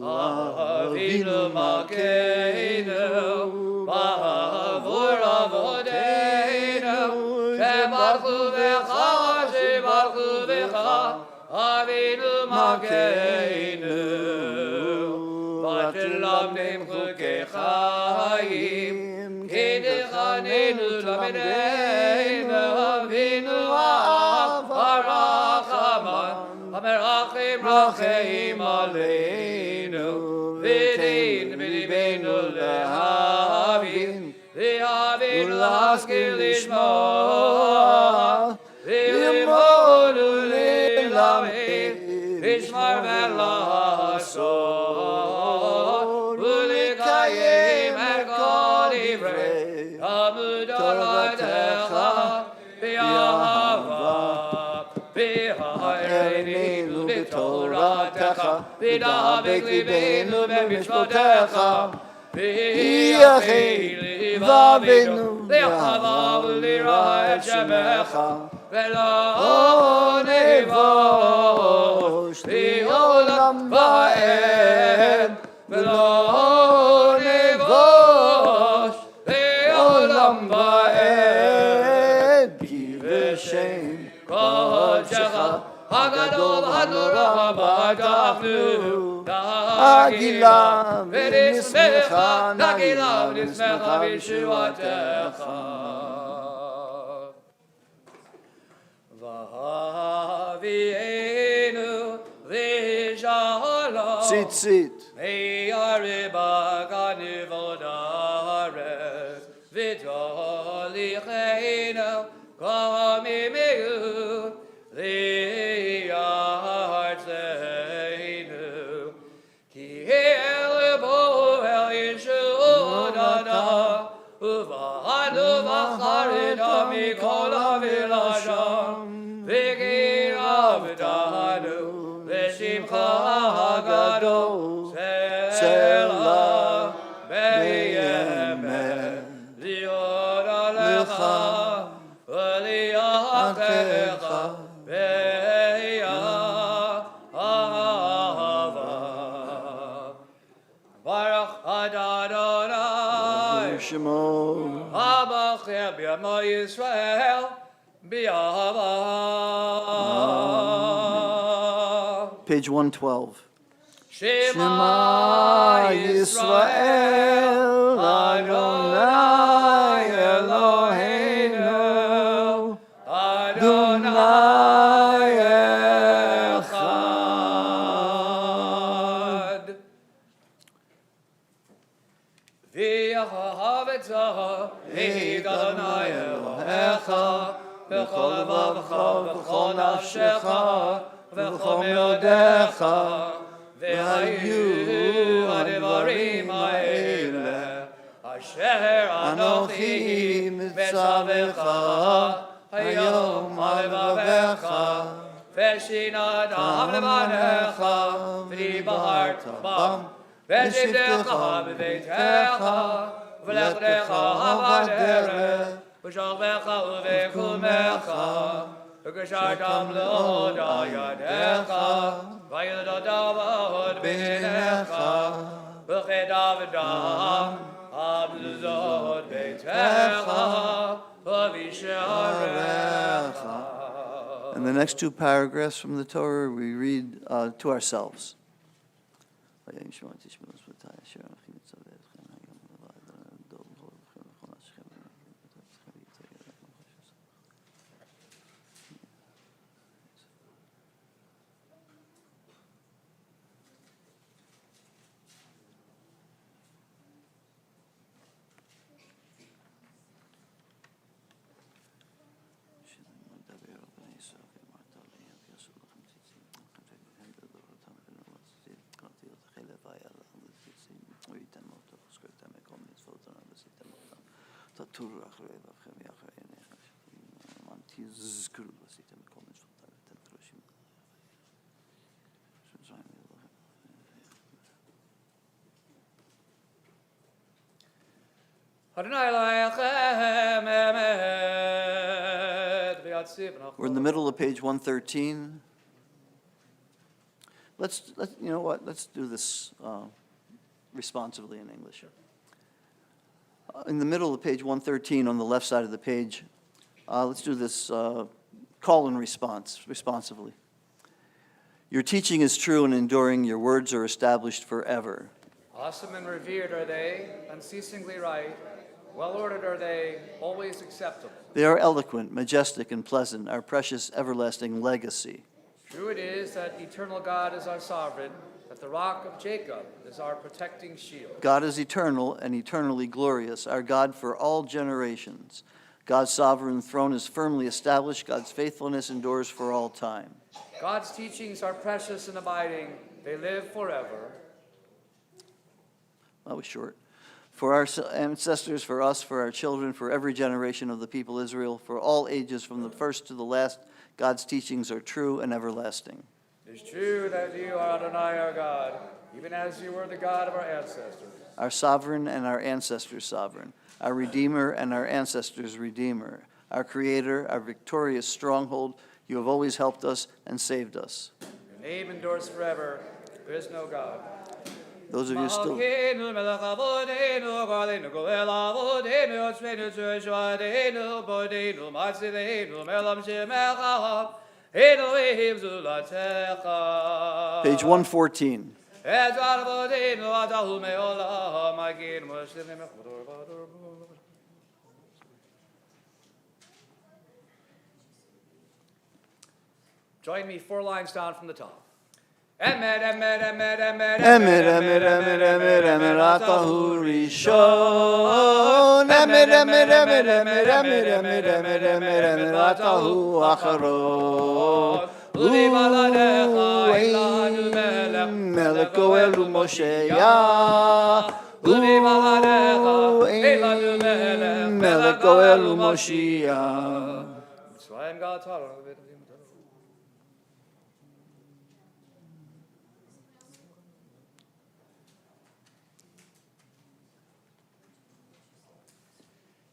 Avinu Malkeinu, Ba'avur Avodeinu, Shebarchu V'cha, Shebarchu V'cha, Avinu Malkeinu, V'tilamdim Chukei Chaim, K'dechanenu Lamedeinu, Avinu Ha'av HaRachaman, HaMerachim Rachem Aleinu, V'din b'libenu lehavin, V'havin l'haskil lishma, V'limonu lilamed, V'shmar v'lasot, V'likayim et kol divrei Talmud Torah B'ahava, B'ha'ereinu b'Toratecha, V'dabek libenu b'mishpotecha, V'yachei livavenu V'chava v'lira et shemecha, V'lo nevosh V'olam va'ed, V'lo nevosh V'olam va'ed, Ki v'shem Kodecha Hagadol Hanora B'adachnu Nagila V'nismecha Nagila V'nismecha V'yeshuatecha V'havienu V'shalom Tzitzit. Me'ariba Ganivod Haaretz V'tolicheinu Kamimeu Li'artzeinu Ki el bo el Yeshudana Uva'anu v'charita mikol ha'vilasham V'gir avdanu V'shimcha ha'gadol Selah Beth Emet Li'od alecha V'li'achecha Be'ahava Baruch Adonai Shemo. Habachim B'yamo Yisrael B'ahava. Page 112. Shema Yisrael Adonai Eloheinu Adonai Echad V'yahavetza Adonai Elohecha V'chol levavecha v'chol nafshecha V'chol meodecha V'hayu ha'devarim ha'ele Asher anochi mitzavecha Hayom ha'levavecha V'shinat ha'levanecha V'dibarta bam V'shivtecha b'beitecha V'lechtecha ha'baderet V'shalvecha u'v'kumecha V'gashartam le'od al yadecha V'yildodav od b'necha V'chedav Abzot beitecha V'visharecha. And the next two paragraphs from the Torah we read to ourselves. Adonai Elohechem Emet v'yatzib We're in the middle of page 113. You know what, let's do this responsively in English. In the middle of page 113, on the left side of the page, let's do this call and response, responsively. Your teaching is true and enduring, your words are established forever. Awesome and revered are they, unceasingly right. Well-ordered are they, always acceptable. They are eloquent, majestic, and pleasant, our precious everlasting legacy. True it is that eternal God is our sovereign, that the rock of Jacob is our protecting shield. God is eternal and eternally glorious, our God for all generations. God's sovereign throne is firmly established. God's faithfulness endures for all time. God's teachings are precious and abiding. They live forever. That was short. For our ancestors, for us, for our children, for every generation of the people Israel, for all ages from the first to the last, God's teachings are true and everlasting. It is true that you are Adonai our God, even as you were the God of our ancestors. Our sovereign and our ancestors' sovereign, our Redeemer and our ancestors' Redeemer, our Creator, our victorious stronghold, you have always helped us and saved us. Your name endures forever. There is no God. Those of you still... Page 114. Join me 4 lines down from the top. Emet, emet, emet, emet, Emet, emet, emet, emet, emet, atahu rishon. Emet, emet, emet, emet, emet, emet, emet, emet, emet, atahu acharon. U'ein melech goel u'Mosheach. U'ein melech goel u'Moshiach. Mitzrayim God's heart.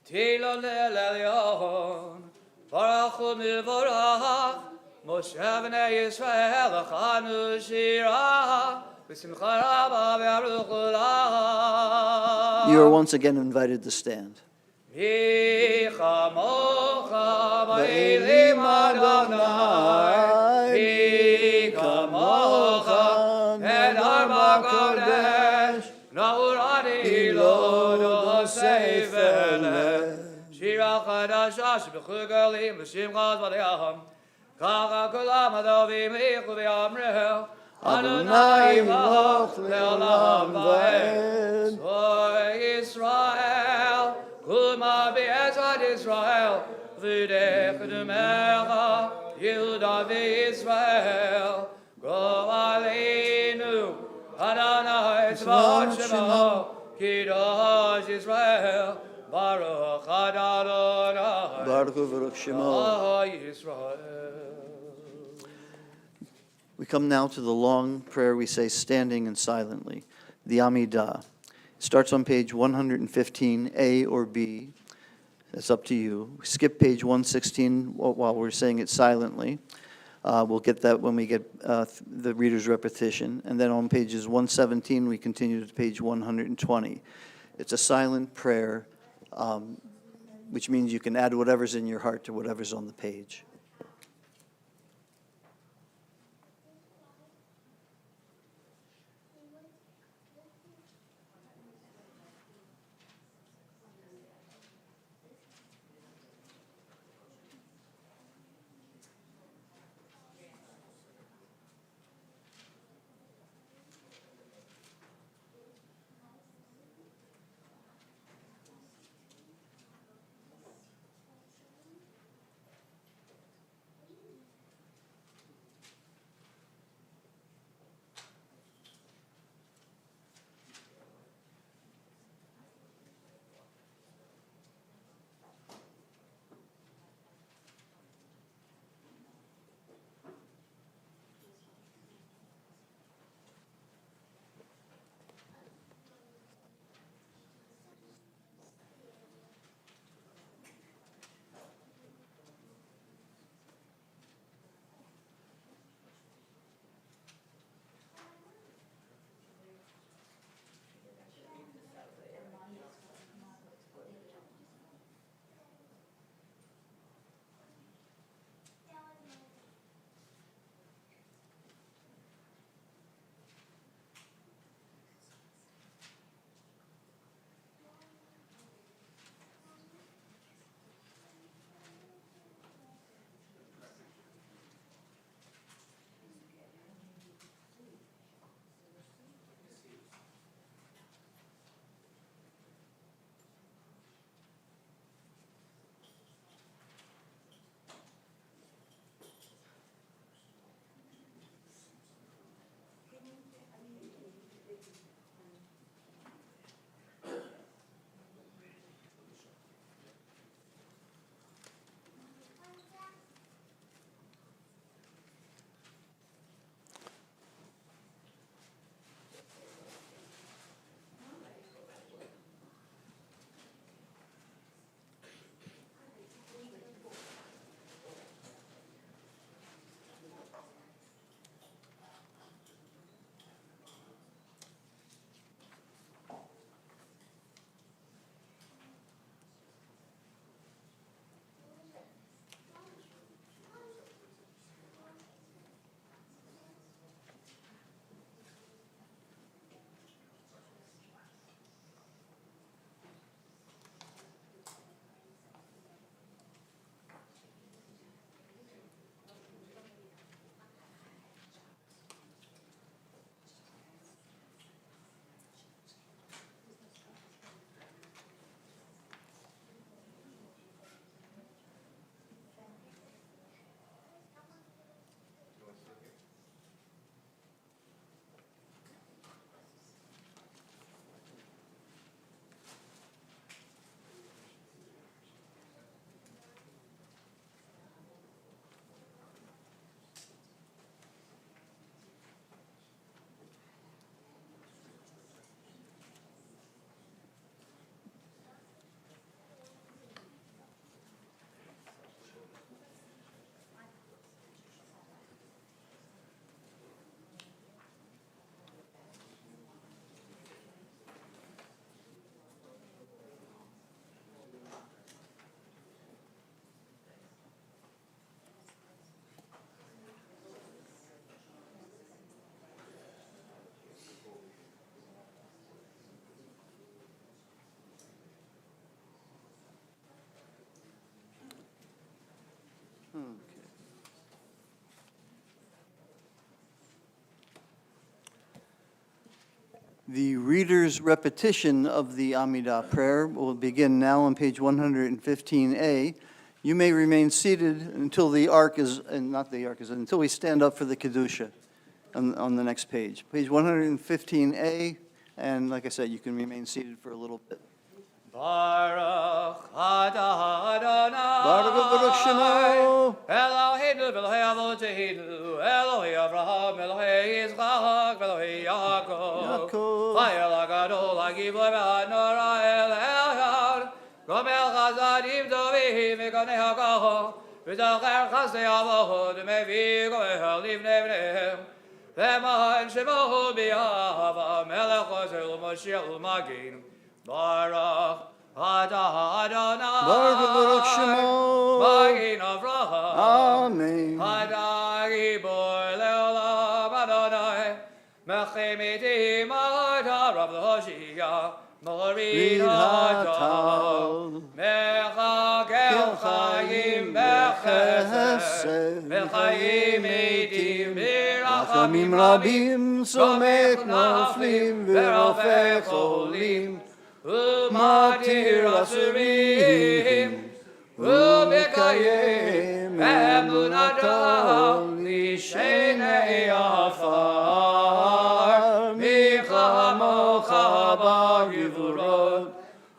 Tilo le'elion, Baruch hu mivorach, Moshe b'nei Yisrael achanu shira, B'simcha rabba v'aruch ulah. You are once again invited to stand. Mi chamocha ba'elim Adonai, Mi chamocha en arba kodesh, Na'urani lo dosei velech, Shira chadasha sheb'chu galim v'shimchas v'deyaham, Kacha kulam adovim ichu v'yamreu, Adonai Yimloch le'olam va'ed. Zoy Yisrael, Kulma be'ezad Yisrael, V'dech d'mecha, Yehuda v'Yisrael, Go aleinu, Adonai tzvot shemo, Kidosh Yisrael, Baruch Adonai, Baruch hu Baruch Shemo. Yisrael. We come now to the long prayer we say standing and silently, the Amidah. It starts on page 115, A or B. It's up to you. Skip page 116 while we're saying it silently. We'll get that when we get the reader's repetition. And then on pages 117, we continue to page 120. It's a silent prayer, which means you can add whatever's in your heart to whatever's on the page. The reader's repetition of the Amidah prayer will begin now on page 115A. You may remain seated until the ark is, until we stand up for the Kedusha on the next page. Page 115A, and like I said, you can remain seated for a little bit. Baruch atah Adonai. Baruch Shemo. Eloheinu v'Elohei Avoteinu, Elohei Avraham, Elohei Yitzchak, Elohei Yaakov. Yaakov. Hayel HaGadol, HaGiboy v'Hanora, El Elyon. Gomel Chazadim Tovim v'Gonei HaKol. V'Zocher Chasdei Avod, Mevi Goel Livnei Bneim. V'Man Shemo B'Yahava, Melech Ozer U'Moshiach U'Magin. Baruch atah Adonai. Baruch Shemo. Magin Avraham. Amen. Adonai Boy Leolam Adonai. Mechemiti Mahata Rav Hoshia. Morid Hatal. Mechagel Chaim Bechesed. Mechayim Eidim Rachamim Birachamim Rabim, Somech Noflim, V'Rofei Cholim, Umatir Asurim, Umekayim Emunato Lishenei Afar, Michamocha B'Givurot,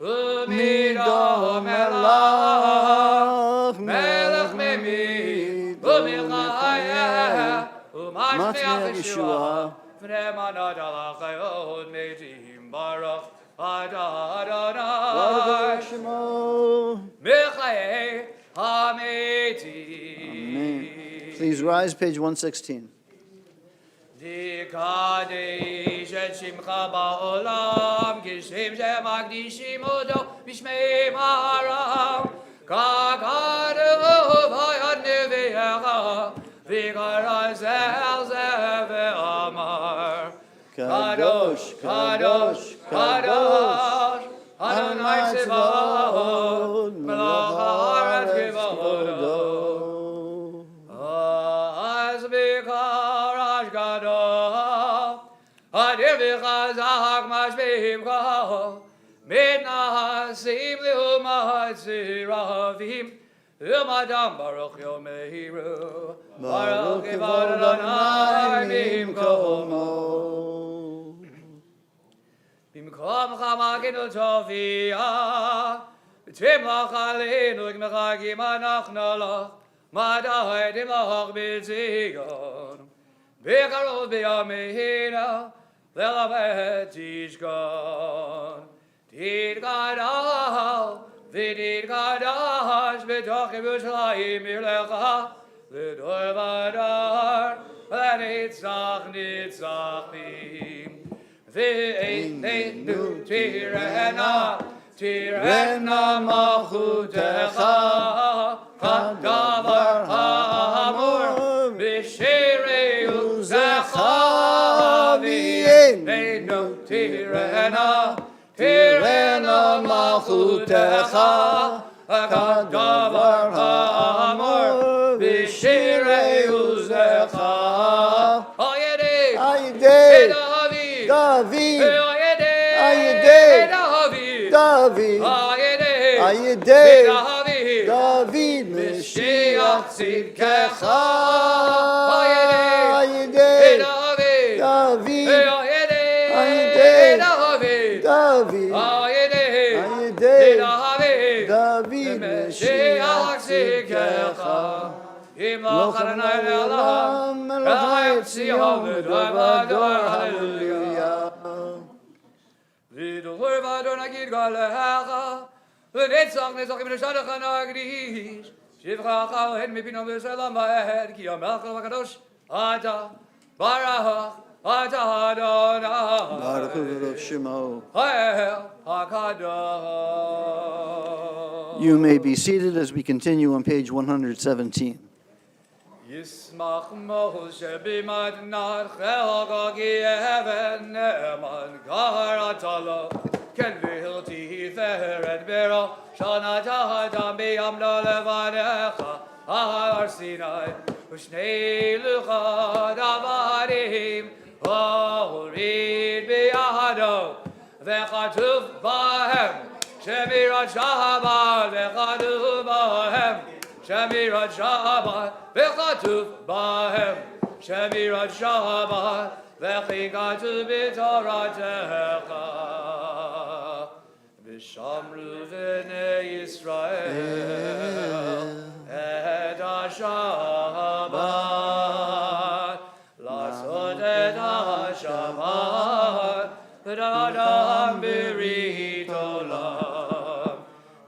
Umido Melach, Melech Memid, Umilchayah, Umatmeach Yeshua, V'nemanad Alachayot Meitim Baruch Adonai, Baruch Shemo. Mechayeh HaMeitim. Amen. Please rise, page 116. Dikadesh et Shimcha ba'olam, Kishem shemakdishim oto b'shmei haram, Kakadu v'yad nevi'echa, V'karazel zeh ve'amar. Kadosh, Kadosh, Kadosh, Adonai Tzevaot, Melech haaretz k'vodo. Az b'karash gadol, Adir v'chazak mashbimcha, Mitnasim li'umatzirafim, Umadam Baruch Yomehiru, Baruch Kivod Adonai Bimkomo. Bimkom Chamaginu Tovia, B'timlach Aleinu G'mechagim Anachna Lach, Madahaidim Lach B'Tzion, B'Karov B'Yamehina, L'Lavet Tishkon, Tidgadal, V'Tidgadash B'toch Yerushalayim Mirlecha, L'Dor Vadar, L'Nitzach Nitzachim. V'einenu tirena, tirena malchutecha, Chadavar ha'amur, b'shirei uzecha. V'einenu tirena, tirena malchutecha, Chadavar ha'amur, b'shirei uzecha. Ayedei, Ayedei, David, Ayedei, David, Ayedei, David, Mashiach Tzidkecha. Ayedei, David, Ayedei, David, Ayedei, David, Mashiach Tzidkecha. Imloch Adonai le'olam, Melech Tzion v'dor v'ador, hallelujah. V'dor v'ador nagid galecha, v'netzach netzachim v'neshadecha nagdish, shivchacha v'hen mipino v'selam v'ed, ki hamelech v'kadosh, ata, Baruch, ata Adonai. Baruch Shemo. Hayel HaKadosh. You may be seated as we continue on page 117. Yismach Moshe b'madnat chelgogi even ne'eman garatala ken v'hilti theret bero shanata hadam b'yamna levanecha ahar Sinai v'shnei luchad avadim horid b'yadam וכתוב בהם שמירת שבת, וכתוב בהם שמירת שבת, וכתוב בהם שמירת שבת, וכי כתוב בתורתך ושמרו בני ישראל את השבת, לעשות את השבת ודתם ברית עולם.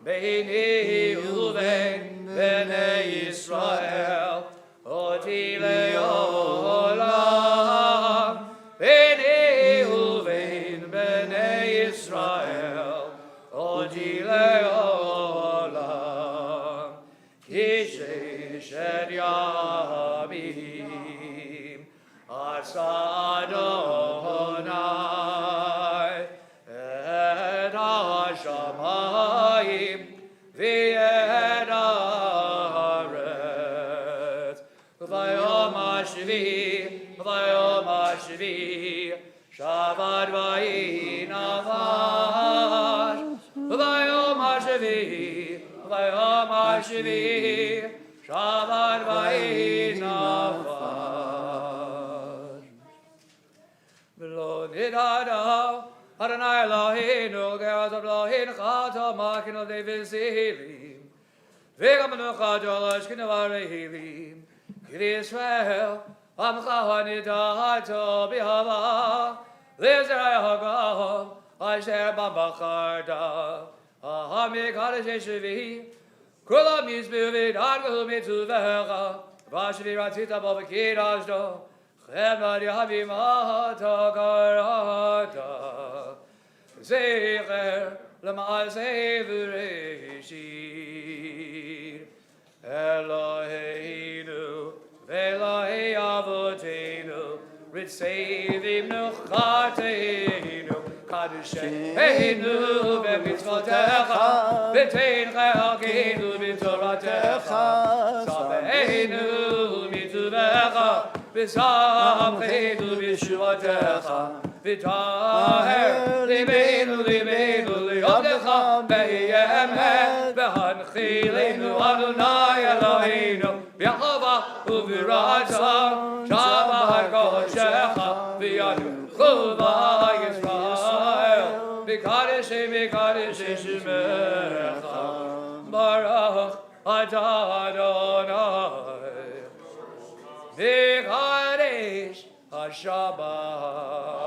ביני ובין בני ישראל אותי לעולם. ביני ובין בני ישראל אותי לעולם. כי ששת ימים עשה אדוני את השמיים ואת הארץ, וביום השביעי שבת ויהי נפש, וביום השביעי שבת ויהי נפש. ולא נדענו Adonai Eloheinu, Ge'azav Eloheinu, Chata Makinu Devizilim, V'gamanu Chadol Ashkinu Varehilim, Kiri Yisrael, Amcha Hanidato B'Hava, L'Yisrael Hagam, Asher B'Bacharda, Ahami Kadosh Yeshuvi, Kulam Yizbu V'Dadgahu Mitzuvecha, V'Ashvi Ratzita Bo V'Kidashdo, Chemad Yahavimata Karata, Zecher L'Maaseh V'Reshit, Eloheinu V'Elahei Avoteinu, Ritzei V'Mnuchateinu, Kadesheinu B'Mitzvotecha, V'Tein Chelkeinu B'Toratecha, Sameinu Mitzuvecha, V'Samcheinu B'Shuvatecha, V'Taher Limeinu Li'Yomdecha, Beth Emet, V'Hanchilenu Adonai Eloheinu, B'Yahava U'V'Ratzah, Shabbat Kodeshecha, V'Yanuchu V'Yisrael, V'Kadesh Shemecha, Baruch Atah Adonai, V'Kadesh HaShabbat.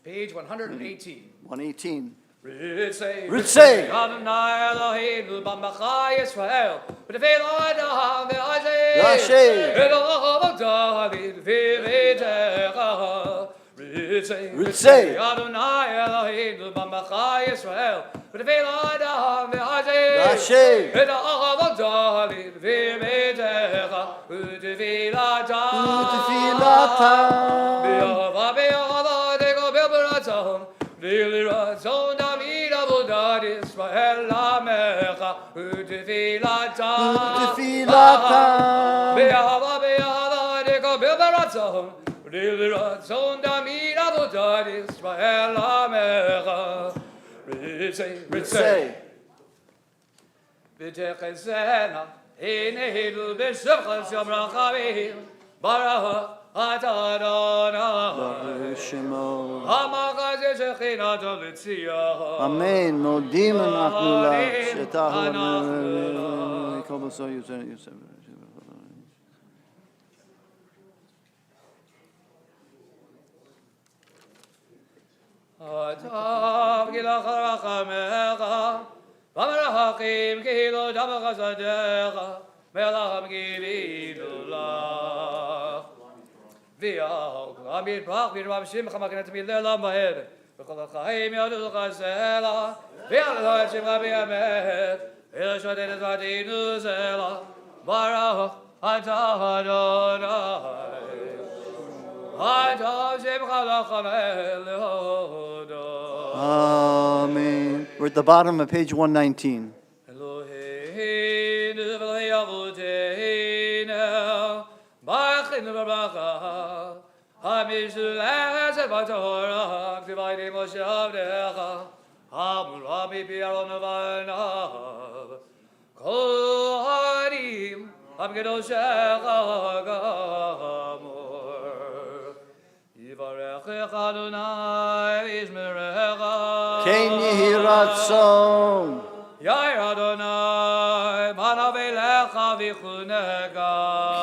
Page 118. 118. Ritzei Adonai Eloheinu b'Amcha Yisrael b'Tefei Adam v'Asher Elohim David v'Veitecha. Ritzei Adonai Eloheinu b'Amcha Yisrael b'Tefei Adam v'Asher Elohim David v'Veitecha. U'Tefilatam B'Yahava Dego B'Baratzahom V'Liratzon David Avodat Yisrael Lamecha U'Tefilatam B'Yahava Dego B'Baratzahom V'Liratzon David Avodat Yisrael Lamecha. Ritzei V'Techezena Hineilu B'Shevchas Yom Rachavim Baruch Atah Adonai Hamachaz Shechinato L'Tzion. Amen. מודים אנחנו לך שתחו כל בשר יוסף. Atav Gilach Rachamecha V'Merachim Kilo Dama Chasadecha Melacham Givinu Lach V'Yahog Amid Brach V'Ram Shimcha Makinet Milela Mahed V'Chol HaChaim Yadu Chazela V'Yalad Hashem Rabbi Emet V'El Shodet Ezvatinu Zela Baruch Atah Adonai Amen. We're at the bottom of page 119. Eloheinu v'Elahei Avoteinu, Baruch Inu V'Bracha, המשולש בתורה, כתיבתי משה עבדך, אמורה מפי אהרון ובניו, כהנים, הקדושך גמור. יברכך אדוני וישמרך. כן יהי רצון. יאיר אדוני, פניו אליך ויחונך.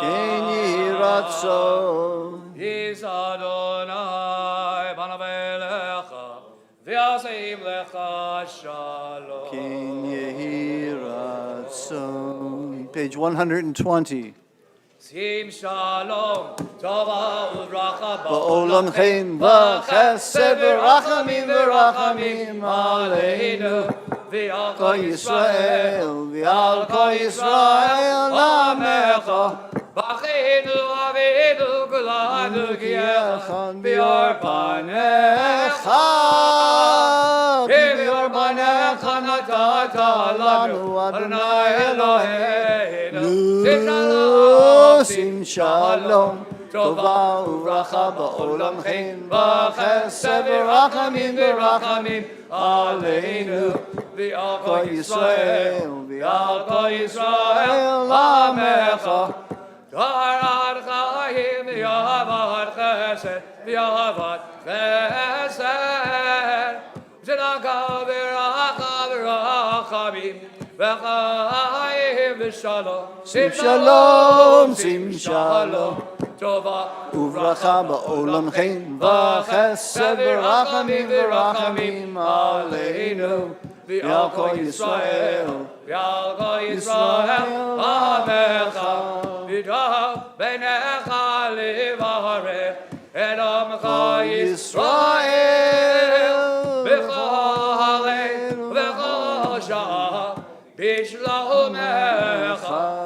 כן יהי רצון. יישא אדוני פניו אליך, וישים לך שלום. כן יהי רצון. Page 120. שים שלום, טובה וברכה בעולמכם וחסד ורחמים ורחמים עלינו ועל כל ישראל ועל כל ישראל עמך בכינו אבינו כולנו יחד ביור ביור פניך. פניך ביור פניך נתת לנו אדוני אלוהינו שים שלום טובה וברכה בעולמכם וחסד ורחמים ורחמים עלינו ועל כל ישראל ועל כל ישראל עמך דארת חיים ויאהבת חסד ויאהבת חסד צדקה וברכה ורחמים וחיים ושלום. שים שלום, שים שלום טובה וברכה בעולמכם וחסד ורחמים ורחמים עלינו ועל כל ישראל ועל כל ישראל עמך ודב ביניך לברך את עמך ישראל בכל עת ובכל שעה בשלומך.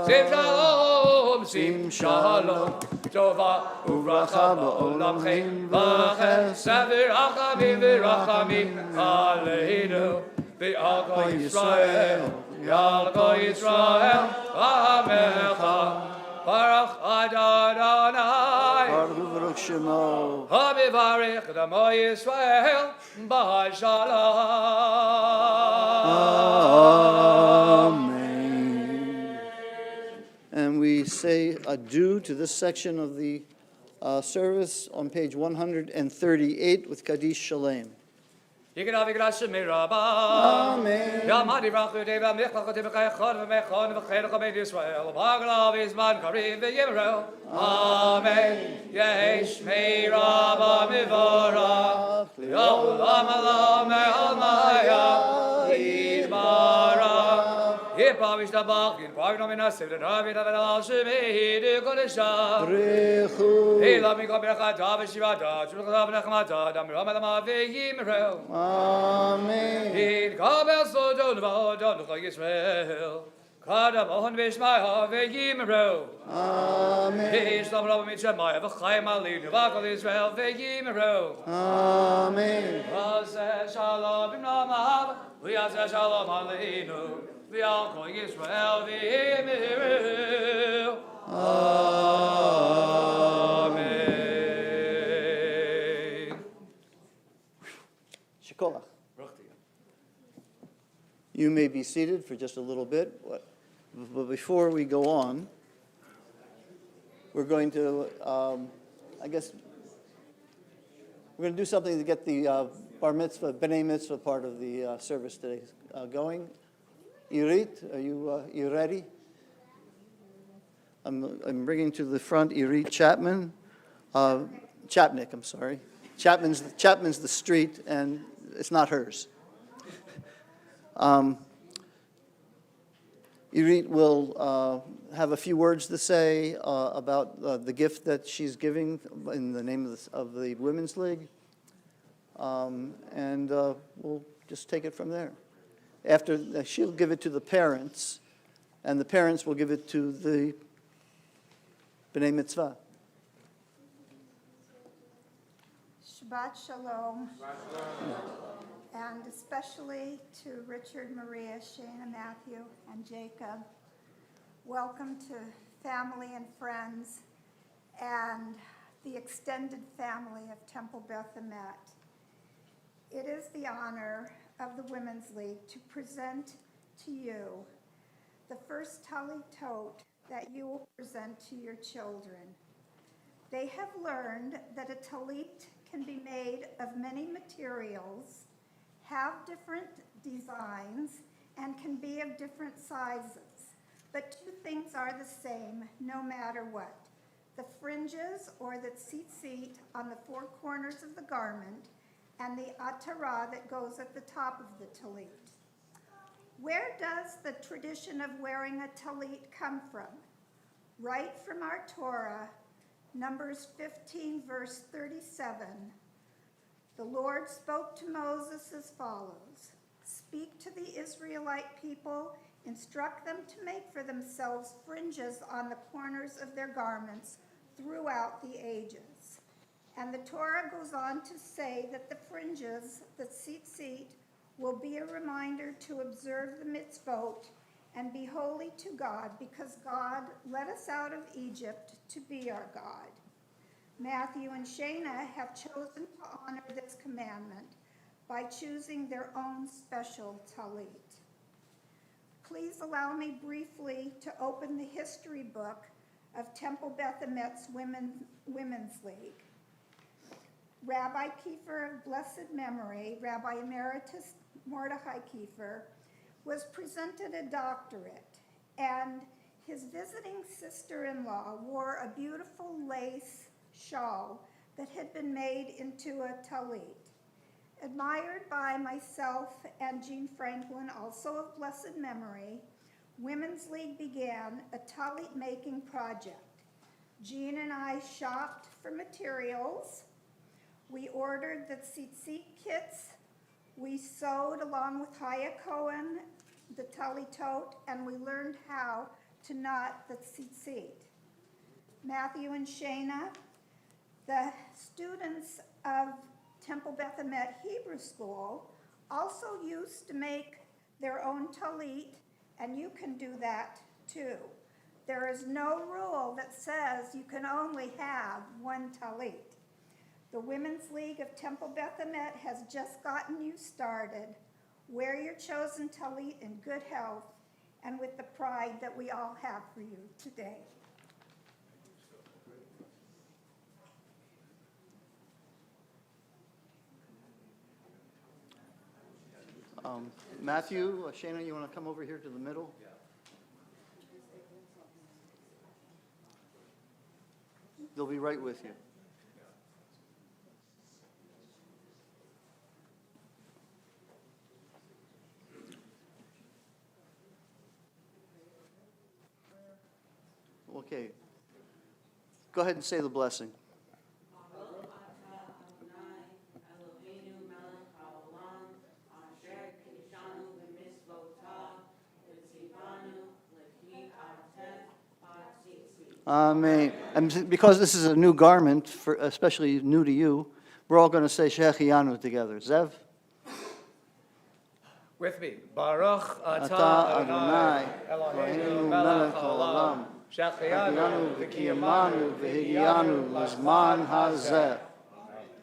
שים שלום, שים שלום טובה וברכה בעולמכם וחסד ורחמים ורחמים עלינו ועל כל ישראל ועל כל ישראל עמך. ברוך אדוני ברוך וברוך שמו המברך את עמו ישראל בשלום. Amen. And we say adieu to this section of the service on page 138 with Kaddish Shalem. יקרא וגרש מרבה. Amen. יעמד יברך וידע ומלכלכותי בחייכון ומכון וחילך בית ישראל ובגלה בזמן קריב וימרו. אמן. יש מרבה מבורך לעולם עולם מעלמיה יתברך. יפע וישתבח ינפגנו מן הסבל ונביא תבן על שמי דקודשה. ברכו. הילה מכל ברכתה ושיבתה שולחתה ונחמתה דמרה מלמה וימרו. Amen. יתקבל סודו ועודו לך ישראל קדמון ושמיה וימרו. Amen. ישלום רב משמיה וחיים עלינו וכל ישראל וימרו. Amen. ועשה שלום במלמיו ויעשה שלום עלינו ועל כל ישראל וימרו. Amen. Shikolach. You may be seated for just a little bit, but before we go on, we're going to, I guess, we're going to do something to get the bar mitzvah, b'nai mitzvah part of the service today going. Irit, are you ready? I'm bringing to the front Irit Chapman, Chapnick, I'm sorry. Chapman's the street, and it's not hers. Irit will have a few words to say about the gift that she's giving in the name of the Women's League, and we'll just take it from there. After, she'll give it to the parents, and the parents will give it to the B'nai Mitzvah. Shabbat Shalom. And especially to Richard, Maria, Shana, Matthew, and Jacob. Welcome to family and friends. And the extended family of Temple Beth Emet, it is the honor of the Women's League to present to you the first talit tote that you will present to your children. They have learned that a talit can be made of many materials, have different designs, and can be of different sizes. But two things are the same no matter what: the fringes or the tzitzit on the four corners of the garment and the atara that goes at the top of the talit. Where does the tradition of wearing a talit come from? Right from our Torah, Numbers 15, verse 37. The Lord spoke to Moses as follows: "Speak to the Israelite people, instruct them to make for themselves fringes on the corners of their garments throughout the ages." And the Torah goes on to say that the fringes, the tzitzit, will be a reminder to observe the mitzvot and be holy to God, because God led us out of Egypt to be our God. Matthew and Shana have chosen to honor this commandment by choosing their own special talit. Please allow me briefly to open the history book of Temple Beth Emet's Women's League. Rabbi Kiefer of blessed memory, Rabbi Emeritus Mordechai Kiefer, was presented a doctorate, and his visiting sister-in-law wore a beautiful lace shawl that had been made into a talit. Admired by myself and Jean Franklin, also of blessed memory, Women's League began a talit making project. Jean and I shopped for materials. We ordered the tzitzit kits. We sewed along with Haya Cohen the talitot, and we learned how to knot the tzitzit. Matthew and Shana, the students of Temple Beth Emet Hebrew School, also used to make their own talit, and you can do that too. There is no rule that says you can only have one talit. The Women's League of Temple Beth Emet has just gotten you started. Wear your chosen talit in good health and with the pride that we all have for you today. Matthew, Shana, you want to come over here to the middle? They'll be right with you. Okay. Go ahead and say the blessing. Amen. And because this is a new garment, especially new to you, we're all going to say Shechianu together. Zev? With me. Baruch Ata atah Adonai, Eloheinu melech haolam, Shechianu v'kiyamanu v'higianu l'zman hazeh.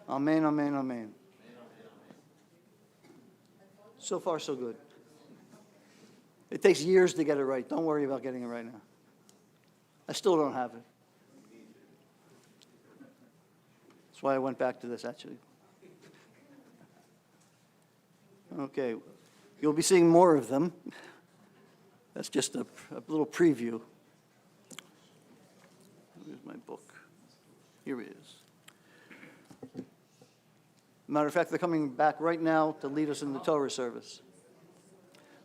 Amen, amen, amen. So far, so good. It takes years to get it right. Don't worry about getting it right now. I still don't have it. That's why I went back to this, actually. Okay. You'll be seeing more of them. That's just a little preview. Here's my book. Here it is. Matter of fact, they're coming back right now to lead us in the Torah service.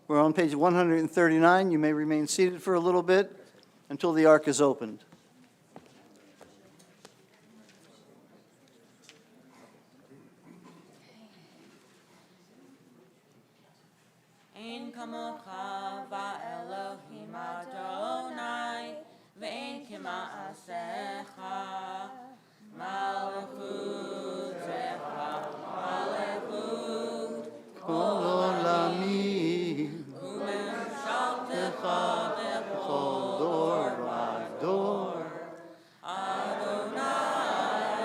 We're on page 139. You may remain seated for a little bit until the ark is opened. Ein kamocha va'elohim Adonai, ve'ein k'ma'asecha, malchutecha, malchut, Kol olamim, u'memshaltecha b'chol dor v'dor. Adonai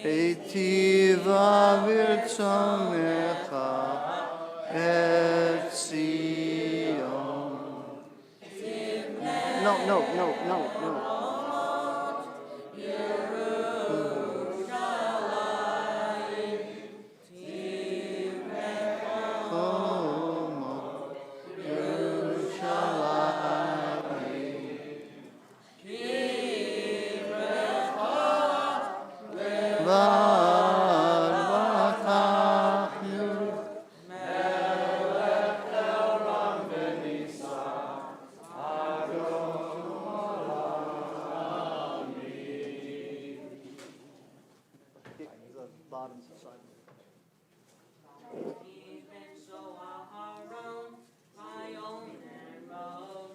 היטיבה ברצונך את ציון. No, no, no, no, no. חומות ירושלים. Even so, Aharon, my own and Moses.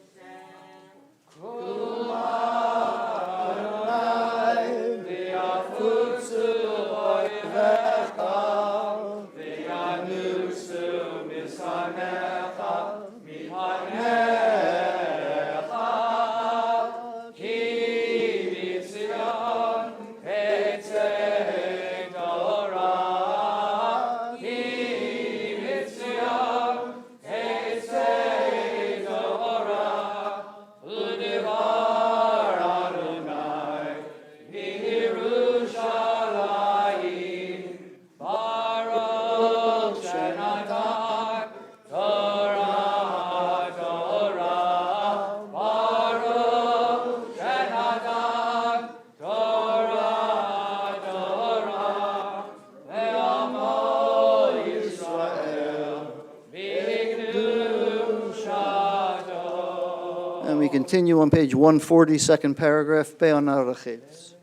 And we continue on page 140, second paragraph, Be'anarachetz.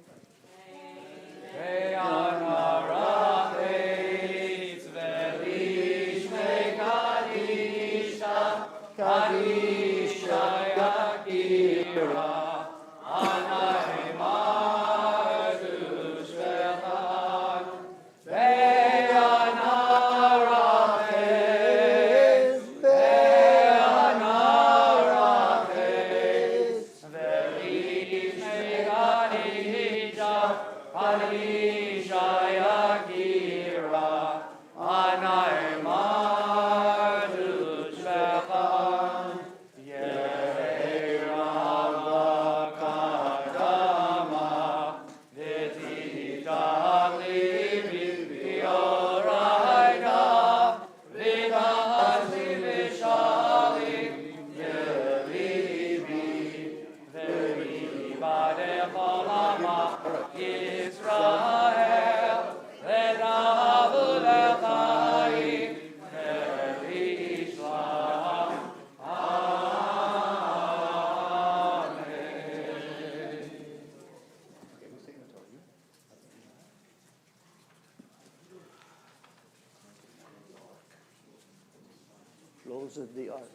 Close of the ark.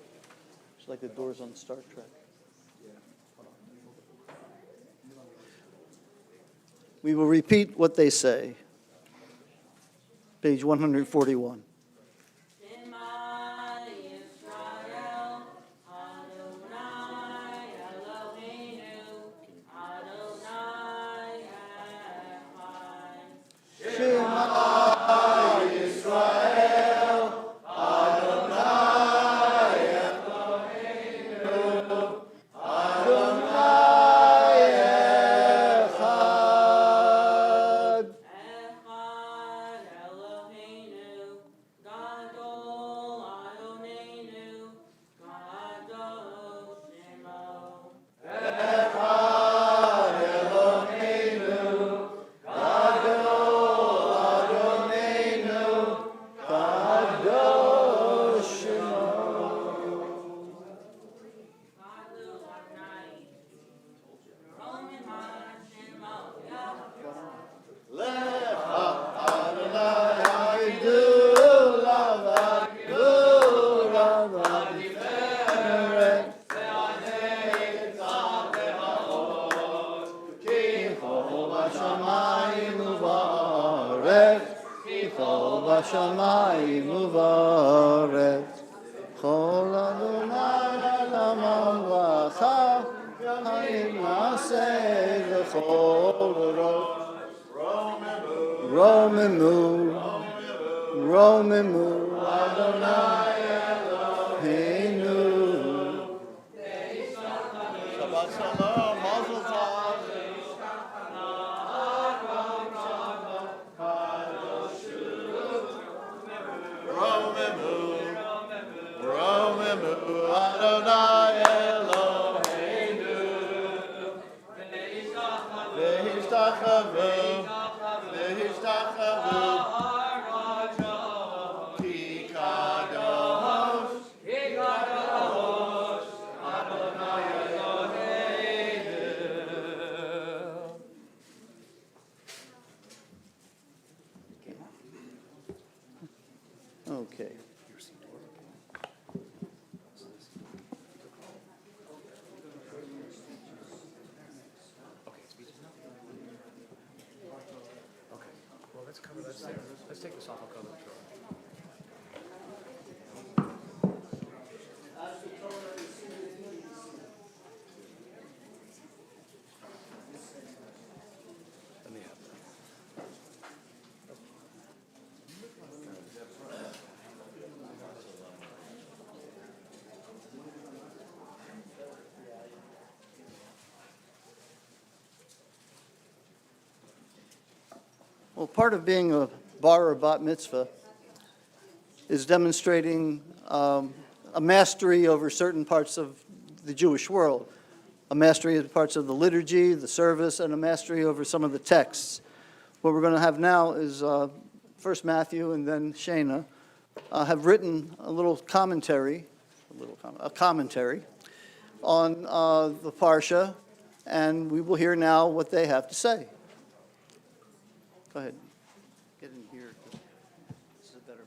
It's like the doors on Star Trek. We will repeat what they say. Page 141. Shema Yisrael, Adonai Eloheinu, Adonai Echad. Shema Yisrael, Echad Eloheinu, Gadol Adonenu, Kadosh Shemo. Gadol Adonai, Roman Shemo, Yahweh. בשמיים ובארץ, כל אדוני לממלכה, נעשה Romemu, Romemu, Adonai Eloheinu. Shabbat shalom, mazel tov. Romemu, Romemu, Adonai Eloheinu. V'hishtachaveu, v'hishtachaveu, ki kadosh, Adonai Eloheinu. Okay. Okay, well, let's cover this there. Let's take this off, I'll cover the drawer. Let me have that. Well, part of being a bar or bat mitzvah is demonstrating a mastery over certain parts of the Jewish world, a mastery of parts of the liturgy, the service, and a mastery over some of the texts. What we're going to have now is first Matthew and then Shana have written a little commentary, a commentary on the Parsha, and we will hear now what they have to say. Go ahead. Get in here. This is a better.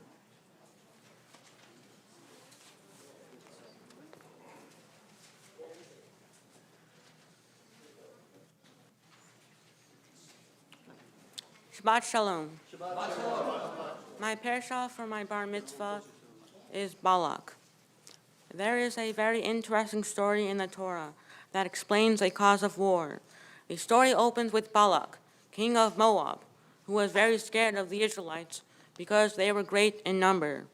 Shabbat Shalom. My parashah for my bar mitzvah is Balak. There is a very interesting story in the Torah that explains a cause of war. The story opens with Balak, king of Moab, who was very scared of the Israelites because they were great in number.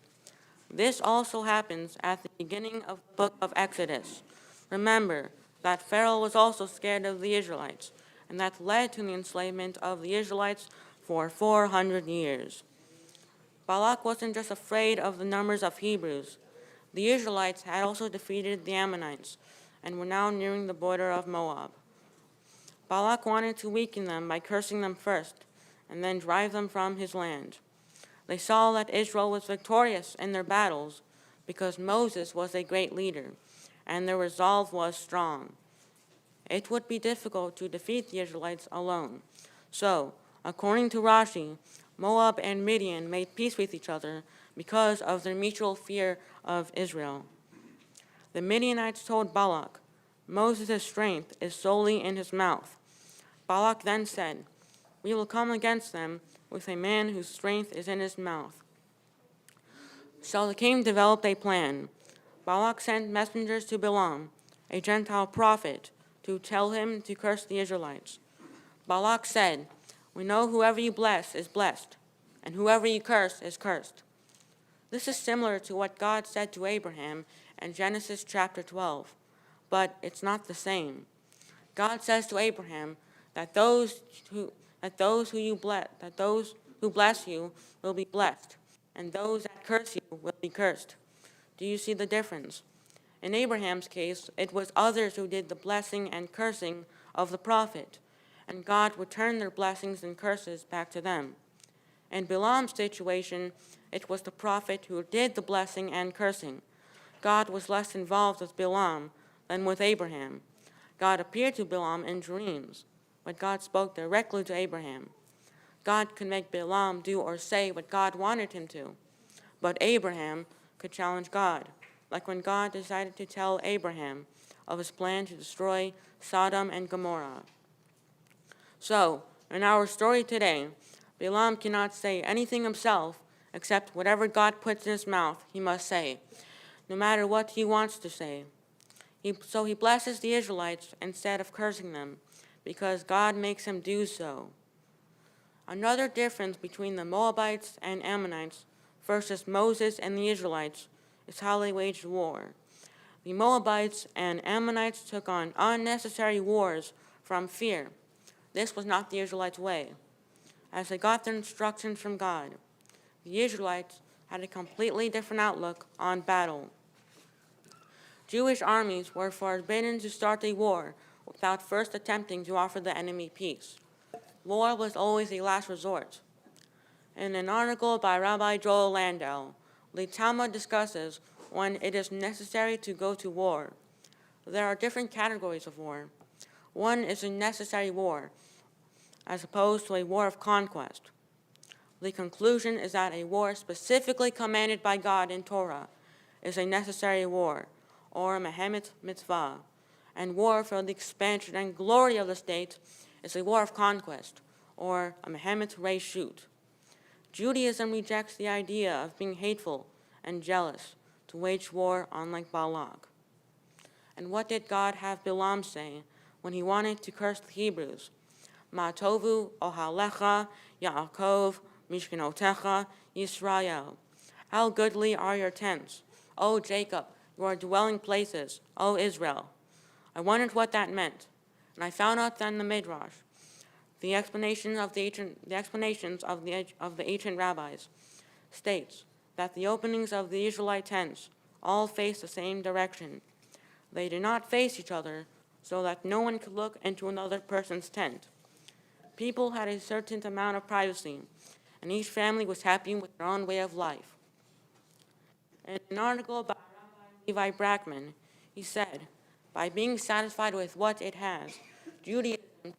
This also happens at the beginning of the book of Exodus. Remember that Pharaoh was also scared of the Israelites, and that led to the enslavement of the Israelites for 400 years. Balak wasn't just afraid of the numbers of Hebrews. The Israelites had also defeated the Ammonites and were now nearing the border of Moab. Balak wanted to weaken them by cursing them first and then drive them from his land. They saw that Israel was victorious in their battles because Moses was a great leader and their resolve was strong. It would be difficult to defeat the Israelites alone. So, according to Rashi, Moab and Midian made peace with each other because of their mutual fear of Israel. The Midianites told Balak, "Moses' strength is solely in his mouth." Balak then said, "We will come against them with a man whose strength is in his mouth." So the king developed a plan. Balak sent messengers to Balaam, a Gentile prophet, to tell him to curse the Israelites. Balak said, "We know whoever you bless is blessed, and whoever you curse is cursed." This is similar to what God said to Abraham in Genesis chapter 12, but it's not the same. God says to Abraham that those who bless you will be blessed, and those that curse you will be cursed. Do you see the difference? In Abraham's case, it was others who did the blessing and cursing of the prophet, and God returned their blessings and curses back to them. In Balaam's situation, it was the prophet who did the blessing and cursing. God was less involved with Balaam than with Abraham. God appeared to Balaam in dreams, but God spoke directly to Abraham. God could make Balaam do or say what God wanted him to, but Abraham could challenge God, like when God decided to tell Abraham of his plan to destroy Sodom and Gomorrah. So, in our story today, Balaam cannot say anything himself except whatever God puts in his mouth, he must say, no matter what he wants to say. So he blesses the Israelites instead of cursing them, because God makes him do so. Another difference between the Moabites and Ammonites versus Moses and the Israelites is how they waged war. The Moabites and Ammonites took on unnecessary wars from fear. This was not the Israelites' way, as they got their instructions from God. The Israelites had a completely different outlook on battle. Jewish armies were forbidden to start a war without first attempting to offer the enemy peace. War was always a last resort. In an article by Rabbi Joel Landau, the Talmud discusses when it is necessary to go to war. There are different categories of war. One is a necessary war, as opposed to a war of conquest. The conclusion is that a war specifically commanded by God in Torah is a necessary war, or a mehemet mitzvah, and war for the expansion and glory of the state is a war of conquest, or a mehemet reshut. Judaism rejects the idea of being hateful and jealous to wage war unlike Balak. And what did God have Bilam say when he wanted to curse the Hebrews? Ma tovu ohalecha Yaakov mishkenotecha Yisrael. How goodly are your tents, O Jacob, your dwelling places, O Israel. I wondered what that meant, and I found out that in the Midrash, the explanations of the ancient rabbis states that the openings of the Israelite tents all face the same direction. They did not face each other so that no one could look into another person's tent. People had a certain amount of privacy, and each family was happy with their own way of life. In an article by Rabbi Levi Brackman, he said, by being satisfied with what it has, Judaism leaves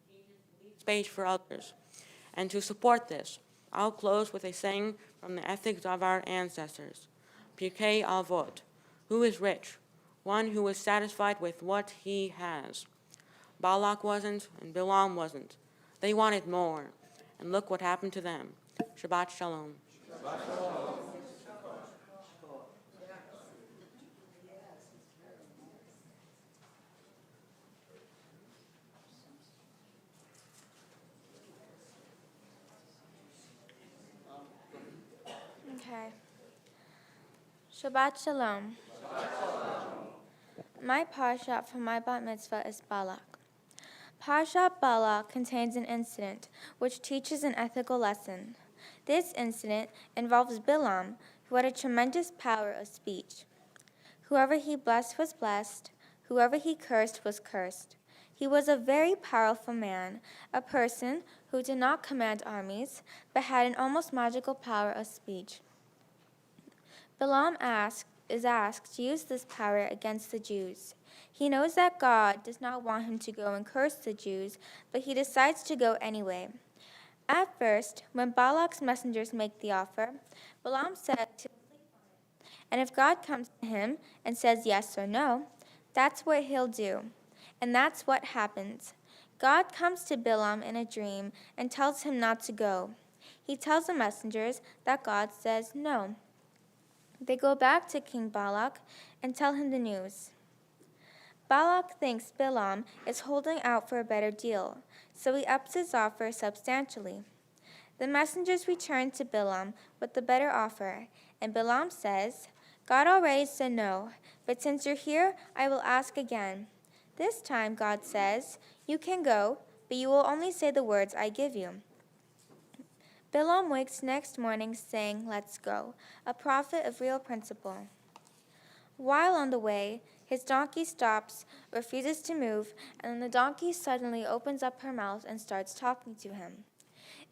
space for others. And to support this, I'll close with a saying from the ethics of our ancestors. Pirkei Avot, who is rich? One who is satisfied with what he has. Balak wasn't, and Bilam wasn't. They wanted more, and look what happened to them. Shabbat Shalom. Shabbat Shalom. Okay. Shabbat Shalom. My parsha for my bat mitzvah is Balak. Parshat Balak contains an incident which teaches an ethical lesson. This incident involves Bilam, who had a tremendous power of speech. Whoever he blessed was blessed, whoever he cursed was cursed. He was a very powerful man, a person who did not command armies, but had an almost magical power of speech. Bilam is asked to use this power against the Jews. He knows that God does not want him to go and curse the Jews, but he decides to go anyway. At first, when Balak's messengers make the offer, Bilam said to sleep on it. And if God comes to him and says yes or no, that's what he'll do. And that's what happens. God comes to Bilam in a dream and tells him not to go. He tells the messengers that God says no. They go back to King Balak and tell him the news. Balak thinks Bilam is holding out for a better deal, so he ups his offer substantially. The messengers return to Bilam with the better offer, and Bilam says, God already said no, but since you're here, I will ask again. This time, God says, you can go, but you will only say the words I give you. Bilam wakes next morning saying, let's go, a prophet of real principle. While on the way, his donkey stops, refuses to move, and then the donkey suddenly opens up her mouth and starts talking to him.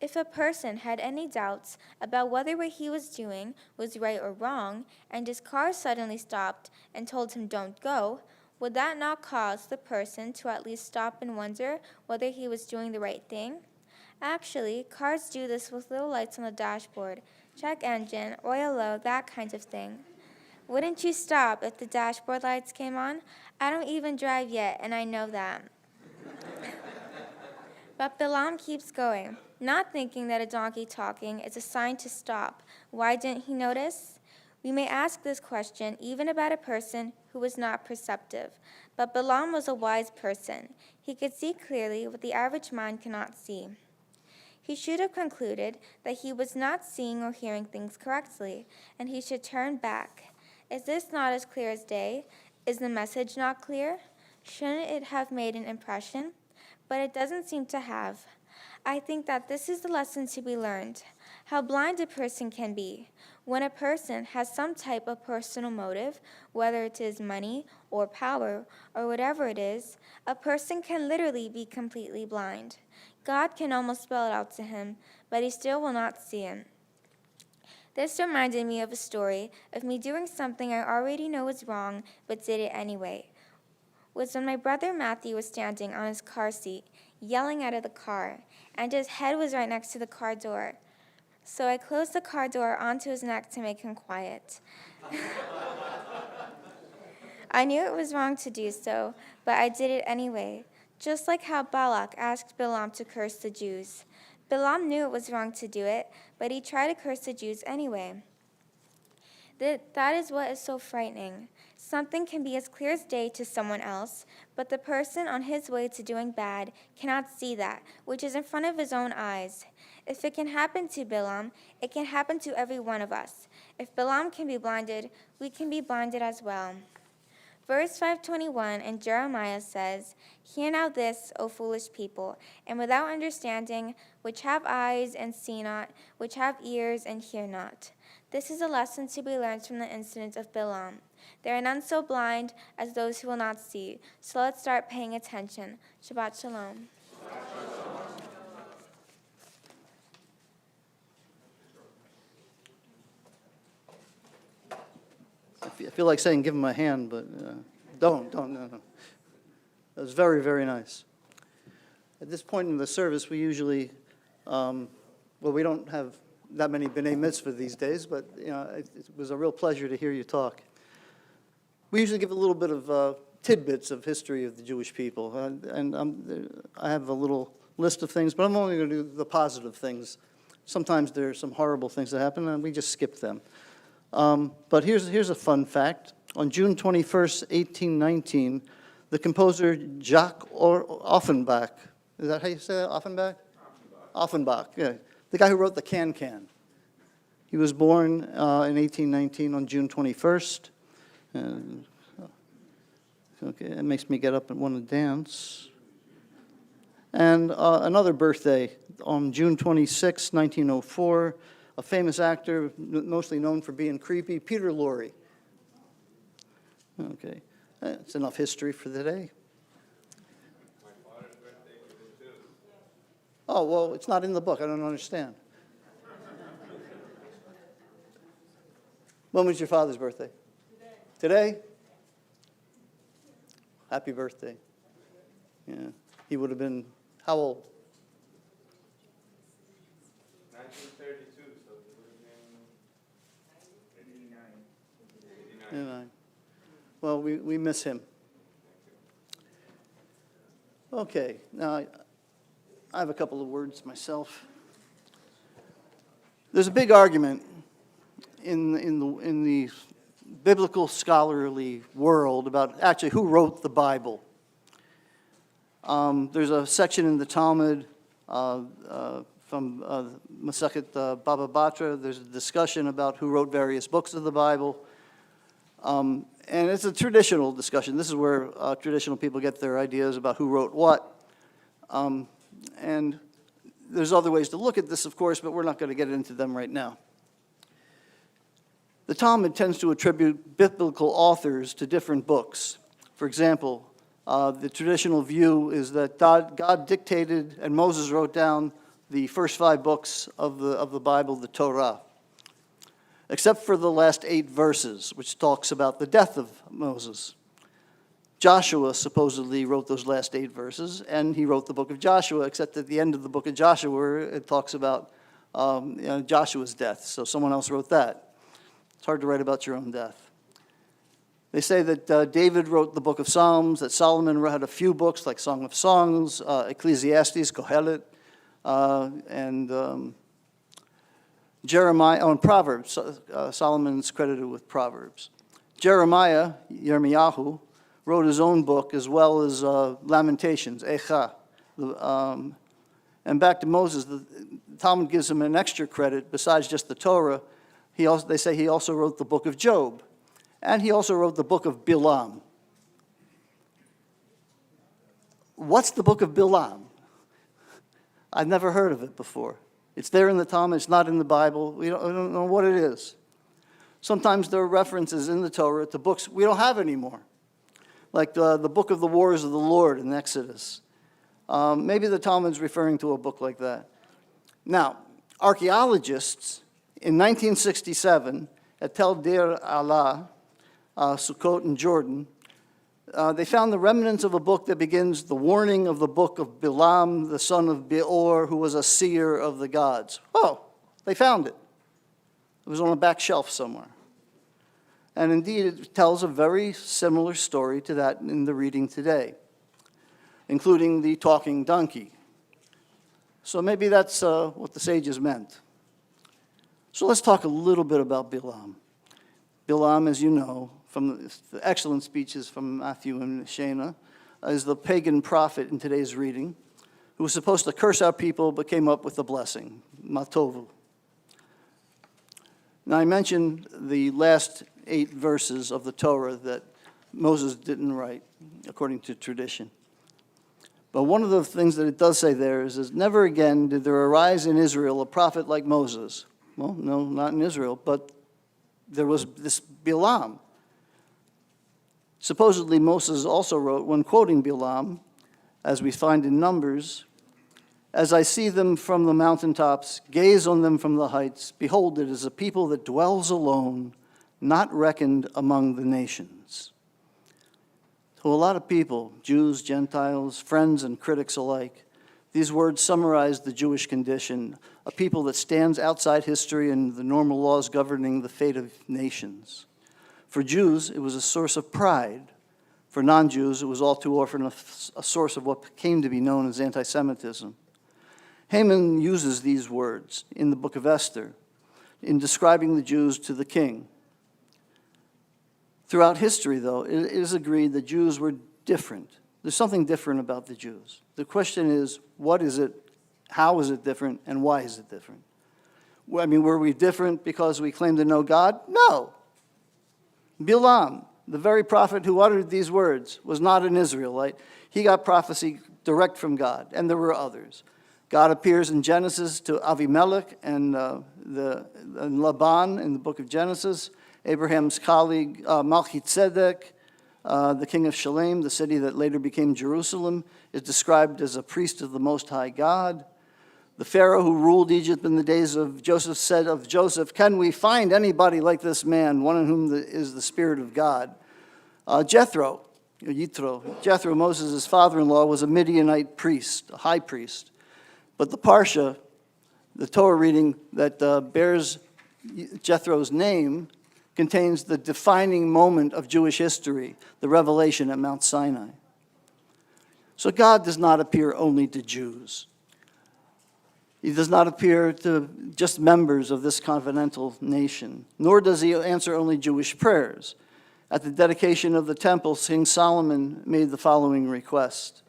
If a person had any doubts about whether what he was doing was right or wrong, and his car suddenly stopped and told him don't go, would that not cause the person to at least stop and wonder whether he was doing the right thing? Actually, cars do this with little lights on the dashboard. Check engine, oil low, that kind of thing. Wouldn't you stop if the dashboard lights came on? I don't even drive yet, and I know that. But Bilam keeps going, not thinking that a donkey talking is a sign to stop. Why didn't he notice? We may ask this question even about a person who was not perceptive. But Bilam was a wise person. He could see clearly what the average mind cannot see. He should have concluded that he was not seeing or hearing things correctly, and he should turn back. Is this not as clear as day? Is the message not clear? Shouldn't it have made an impression? But it doesn't seem to have. I think that this is the lesson to be learned, how blind a person can be. When a person has some type of personal motive, whether it is money or power or whatever it is, a person can literally be completely blind. God can almost spell it out to him, but he still will not see him. This reminded me of a story of me doing something I already know is wrong, but did it anyway. Was when my brother Matthew was standing on his car seat, yelling out of the car, and his head was right next to the car door. So I closed the car door onto his neck to make him quiet. I knew it was wrong to do so, but I did it anyway, just like how Balak asked Balaam to curse the Jews. Balaam knew it was wrong to do it, but he tried to curse the Jews anyway. That is what is so frightening. Something can be as clear as day to someone else, but the person on his way to doing bad cannot see that, which is in front of his own eyes. If it can happen to Balaam, it can happen to every one of us. If Balaam can be blinded, we can be blinded as well. Verse 5:21 in Jeremiah says, "Hear now this, O foolish people, and without understanding, which have eyes and see not, which have ears and hear not." This is a lesson to be learned from the incident of Balaam. There are none so blind as those who will not see, so let's start paying attention. Shabbat Shalom. I feel like saying give him a hand, but don't, no. That was very, very nice. At this point in the service, we usually, we don't have that many B'nai Mitzvah these days, but it was a real pleasure to hear you talk. We usually give a little bit of tidbits of history of the Jewish people, and I have a little list of things, but I'm only going to do the positive things. Sometimes there are some horrible things that happen, and we just skip them. But here's a fun fact. On June 21st, 1819, the composer Jacques Offenbach, is that how you say that, Offenbach? Offenbach, yeah. The guy who wrote the Can-Can. He was born in 1819 on June 21st. Okay, it makes me get up and want to dance. And another birthday on June 26, 1904, a famous actor, mostly known for being creepy, Peter Lorre. Okay, that's enough history for today. My father's birthday was too. Oh, well, it's not in the book. I don't understand. When was your father's birthday? Today? Happy birthday. Yeah, he would have been, how old? 1932, so it would have been 89. 89. Well, we miss him. Okay, now I have a couple of words myself. There's a big argument in the biblical scholarly world about actually who wrote the Bible. There's a section in the Talmud from Masechet Baba Batra. There's a discussion about who wrote various books of the Bible. And it's a traditional discussion. This is where traditional people get their ideas about who wrote what. And there's other ways to look at this, of course, but we're not going to get into them right now. The Talmud tends to attribute biblical authors to different books. For example, the traditional view is that God dictated and Moses wrote down the first 5 books of the Bible, the Torah, except for the last 8 verses, which talks about the death of Moses. Joshua supposedly wrote those last 8 verses, and he wrote the book of Joshua, except at the end of the book of Joshua, it talks about Joshua's death, so someone else wrote that. It's hard to write about your own death. They say that David wrote the book of Psalms, that Solomon had a few books like Song of Songs, Ecclesiastes, Kohelet, and Jeremiah, and Proverbs. Solomon's credited with Proverbs. Jeremiah, Yirmiyahu, wrote his own book as well as Lamentations, Echa. And back to Moses, the Talmud gives him an extra credit besides just the Torah. They say he also wrote the book of Job, and he also wrote the book of Bilam. What's the book of Bilam? I've never heard of it before. It's there in the Talmud, it's not in the Bible. We don't know what it is. Sometimes there are references in the Torah to books we don't have anymore, like the book of the wars of the Lord in Exodus. Maybe the Talmud's referring to a book like that. Now, archaeologists in 1967 at Tel Deir Allah, Sukkot in Jordan, they found the remnants of a book that begins the warning of the book of Bilam, the son of Beor, who was a seer of the gods. Oh, they found it. It was on a back shelf somewhere. And indeed, it tells a very similar story to that in the reading today, including the talking donkey. So maybe that's what the sages meant. So let's talk a little bit about Bilam. Bilam, as you know, from the excellent speeches from Matthew and Shana, is the pagan prophet in today's reading, who was supposed to curse out people but came up with a blessing, Matovu. Now I mentioned the last 8 verses of the Torah that Moses didn't write, according to tradition. But one of the things that it does say there is never again did there arise in Israel a prophet like Moses. Well, no, not in Israel, but there was this Bilam. Supposedly Moses also wrote, when quoting Bilam, as we find in Numbers, "As I see them from the mountaintops, gaze on them from the heights, behold, it is a people that dwells alone, not reckoned among the nations." To a lot of people, Jews, Gentiles, friends, and critics alike, these words summarize the Jewish condition, a people that stands outside history and the normal laws governing the fate of nations. For Jews, it was a source of pride. For non-Jews, it was all too often a source of what came to be known as anti-Semitism. Haman uses these words in the book of Esther in describing the Jews to the king. Throughout history, though, it is agreed that Jews were different. There's something different about the Jews. The question is, what is it, how is it different, and why is it different? I mean, were we different because we claim to know God? No. Bilam, the very prophet who uttered these words, was not an Israelite. He got prophecy direct from God, and there were others. God appears in Genesis to Avimelech and Laban in the book of Genesis, Abraham's colleague Melchizedek, the king of Shalem, the city that later became Jerusalem, is described as a priest of the Most High God. The Pharaoh who ruled Egypt in the days of Joseph said of Joseph, "Can we find anybody like this man, one in whom is the Spirit of God?" Jethro, Moses' father-in-law, was a Midianite priest, a high priest. But the Parsha, the Torah reading that bears Jethro's name, contains the defining moment of Jewish history, the revelation at Mount Sinai. So God does not appear only to Jews. He does not appear to just members of this continental nation, nor does he answer only Jewish prayers. At the dedication of the temple, King Solomon made the following request.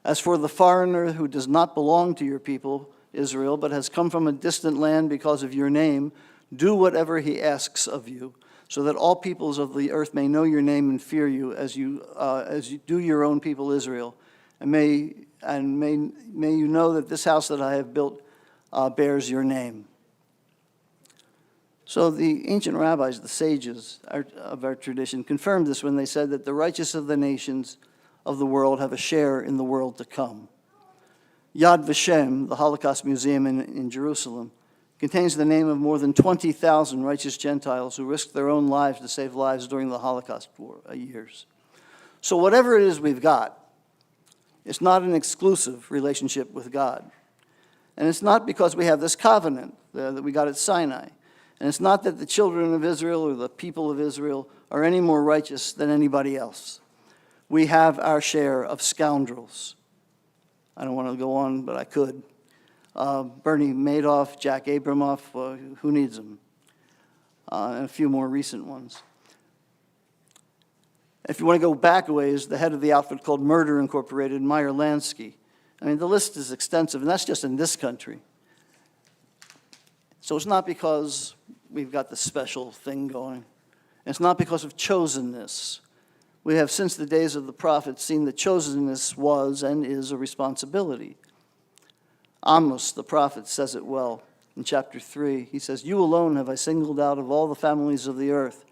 "As for the foreigner who does not belong to your people, Israel, but has come from a distant land because of your name, do whatever he asks of you, so that all peoples of the earth may know your name and fear you as you do your own people Israel. And may you know that this house that I have built bears your name." So the ancient rabbis, the sages of our tradition, confirmed this when they said that the righteous of the nations of the world have a share in the world to come. Yad Vashem, the Holocaust Museum in Jerusalem, contains the name of more than 20,000 righteous Gentiles who risked their own lives to save lives during the Holocaust years. So whatever it is we've got, it's not an exclusive relationship with God. And it's not because we have this covenant that we got at Sinai. And it's not that the children of Israel or the people of Israel are any more righteous than anybody else. We have our share of scoundrels. I don't want to go on, but I could. Bernie Madoff, Jack Abramoff, who needs them? And a few more recent ones. If you want to go back a ways, the head of the outfit called Murder Incorporated, Meyer Lansky. I mean, the list is extensive, and that's just in this country. So it's not because we've got this special thing going. It's not because of chosenness. We have, since the days of the prophets, seen that chosenness was and is a responsibility. Amos, the prophet, says it well in chapter 3. He says, "You alone have I singled out of all the families of the earth,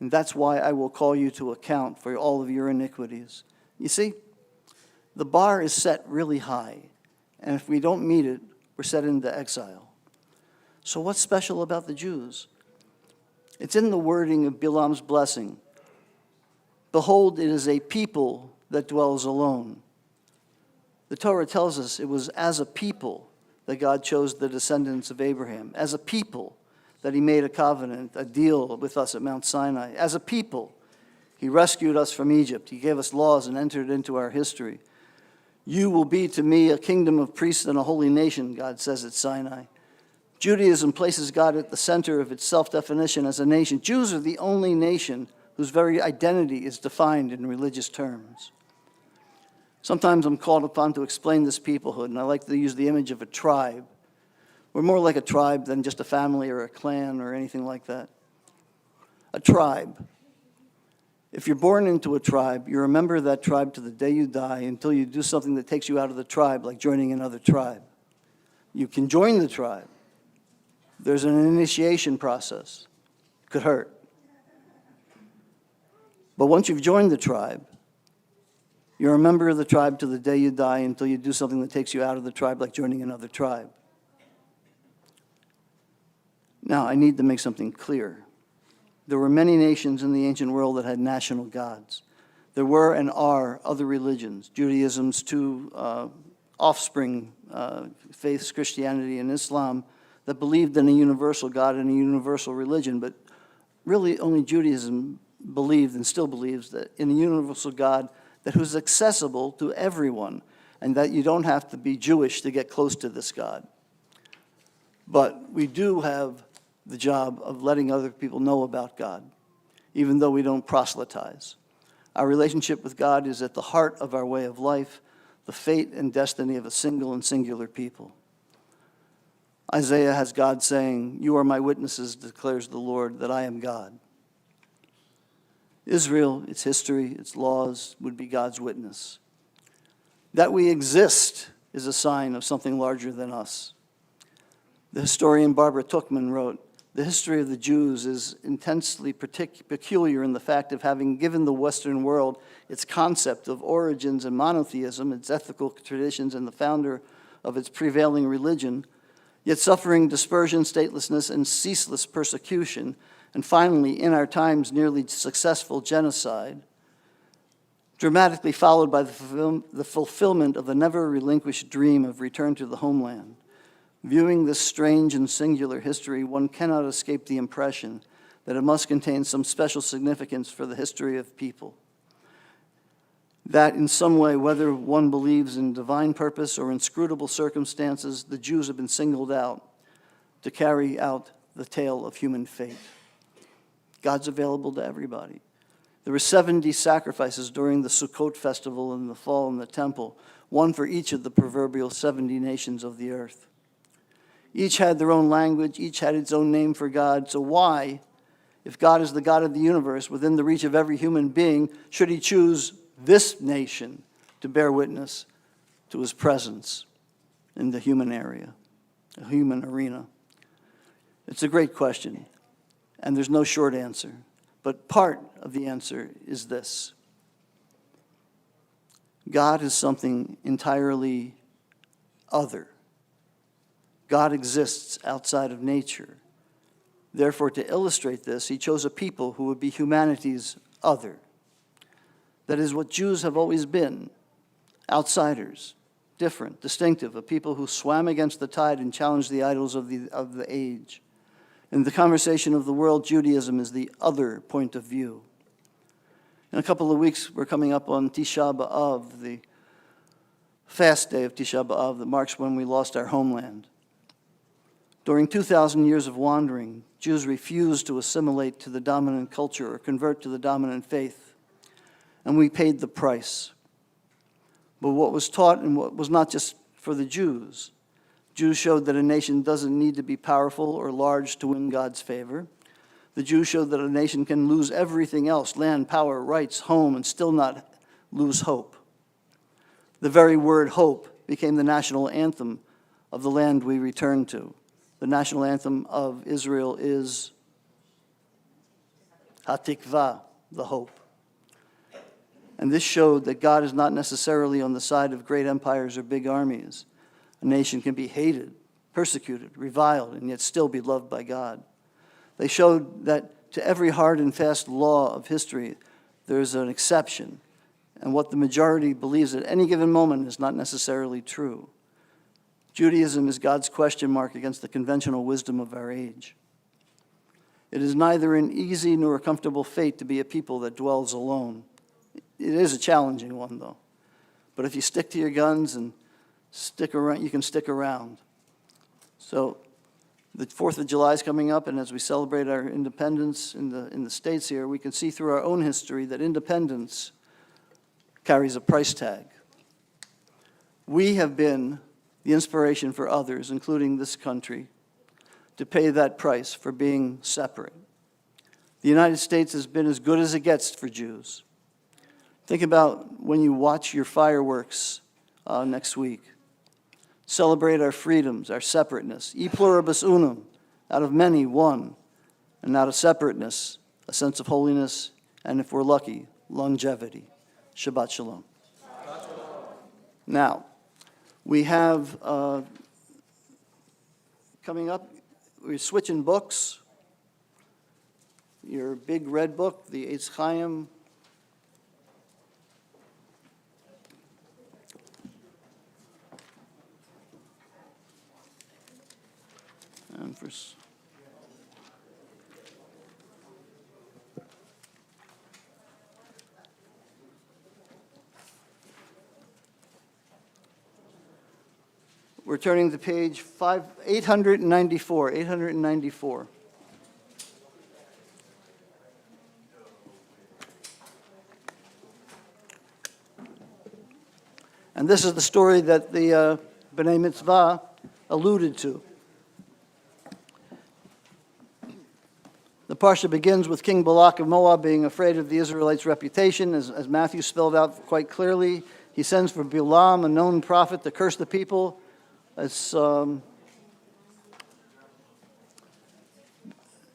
and that's why I will call you to account for all of your iniquities." You see, the bar is set really high, and if we don't meet it, we're set into exile. So what's special about the Jews? It's in the wording of Bilam's blessing. "Behold, it is a people that dwells alone." The Torah tells us it was as a people that God chose the descendants of Abraham, as a people that he made a covenant, a deal with us at Mount Sinai. As a people, he rescued us from Egypt. He gave us laws and entered into our history. "You will be to me a kingdom of priests and a holy nation," God says at Sinai. Judaism places God at the center of its self-definition as a nation. Jews are the only nation whose very identity is defined in religious terms. Sometimes I'm called upon to explain this peoplehood, and I like to use the image of a tribe. We're more like a tribe than just a family or a clan or anything like that. A tribe. If you're born into a tribe, you're a member of that tribe to the day you die until you do something that takes you out of the tribe, like joining another tribe. You can join the tribe. There's an initiation process. It could hurt. But once you've joined the tribe, you're a member of the tribe to the day you die until you do something that takes you out of the tribe, like joining another tribe. Now, I need to make something clear. There were many nations in the ancient world that had national gods. There were and are other religions, Judaism's two offspring faiths, Christianity and Islam, that believed in a universal God and a universal religion, but really only Judaism believed and still believes that in a universal God that was accessible to everyone, and that you don't have to be Jewish to get close to this God. But we do have the job of letting other people know about God, even though we don't proselytize. Our relationship with God is at the heart of our way of life, the fate and destiny of a single and singular people. Isaiah has God saying, "You are my witnesses, declares the Lord, that I am God." Israel, its history, its laws, would be God's witness. That we exist is a sign of something larger than us. The historian Barbara Tuchman wrote, "The history of the Jews is intensely peculiar in the fact of having given the Western world its concept of origins and monotheism, its ethical traditions, and the founder of its prevailing religion, yet suffering dispersion, statelessness, and ceaseless persecution, and finally, in our times, nearly successful genocide, dramatically followed by the fulfillment of the never-relinquished dream of return to the homeland. Viewing this strange and singular history, one cannot escape the impression that it must contain some special significance for the history of people. That in some way, whether one believes in divine purpose or inscrutable circumstances, the Jews have been singled out to carry out the tale of human fate. God's available to everybody. There were 70 sacrifices during the Sukkot festival in the fall in the temple, one for each of the proverbial 70 nations of the earth. Each had their own language, each had its own name for God. So why, if God is the God of the universe, within the reach of every human being, should he choose this nation to bear witness to his presence in the human area, the human arena? It's a great question, and there's no short answer. But part of the answer is this. God is something entirely other. God exists outside of nature. Therefore, to illustrate this, he chose a people who would be humanity's other. That is what Jews have always been, outsiders, different, distinctive, a people who swam against the tide and challenged the idols of the age. In the conversation of the world, Judaism is the other point of view. In a couple of weeks, we're coming up on Tisha B'Av, the fast day of Tisha B'Av that marks when we lost our homeland. During 2,000 years of wandering, Jews refused to assimilate to the dominant culture or convert to the dominant faith. and we paid the price. But what was taught and what was not just for the Jews. Jews showed that a nation doesn't need to be powerful or large to win God's favor. The Jews showed that a nation can lose everything else, land, power, rights, home, and still not lose hope. The very word hope became the national anthem of the land we return to. The national anthem of Israel is Hatikva, the hope. And this showed that God is not necessarily on the side of great empires or big armies. A nation can be hated, persecuted, reviled, and yet still be loved by God. They showed that to every hard and fast law of history, there's an exception, and what the majority believes at any given moment is not necessarily true. Judaism is God's question mark against the conventional wisdom of our age. It is neither an easy nor a comfortable fate to be a people that dwells alone. It is a challenging one, though. But if you stick to your guns and stick around, you can stick around. So the 4th of July is coming up, and as we celebrate our independence in the States here, we can see through our own history that independence carries a price tag. We have been the inspiration for others, including this country, to pay that price for being separate. The United States has been as good as it gets for Jews. Think about when you watch your fireworks next week. Celebrate our freedoms, our separateness. E pluribus unum, out of many, one. And out of separateness, a sense of holiness, and if we're lucky, longevity. Shabbat shalom. Now, we have, coming up, we're switching books. Your big red book, the Eitz Chaim. And for we're turning to page 894. And this is the story that the B'nai Mitzvah alluded to. The parsha begins with King Balak of Moab being afraid of the Israelites' reputation, as Matthew spelled out quite clearly. He sends for Balaam, a known prophet, to curse the people.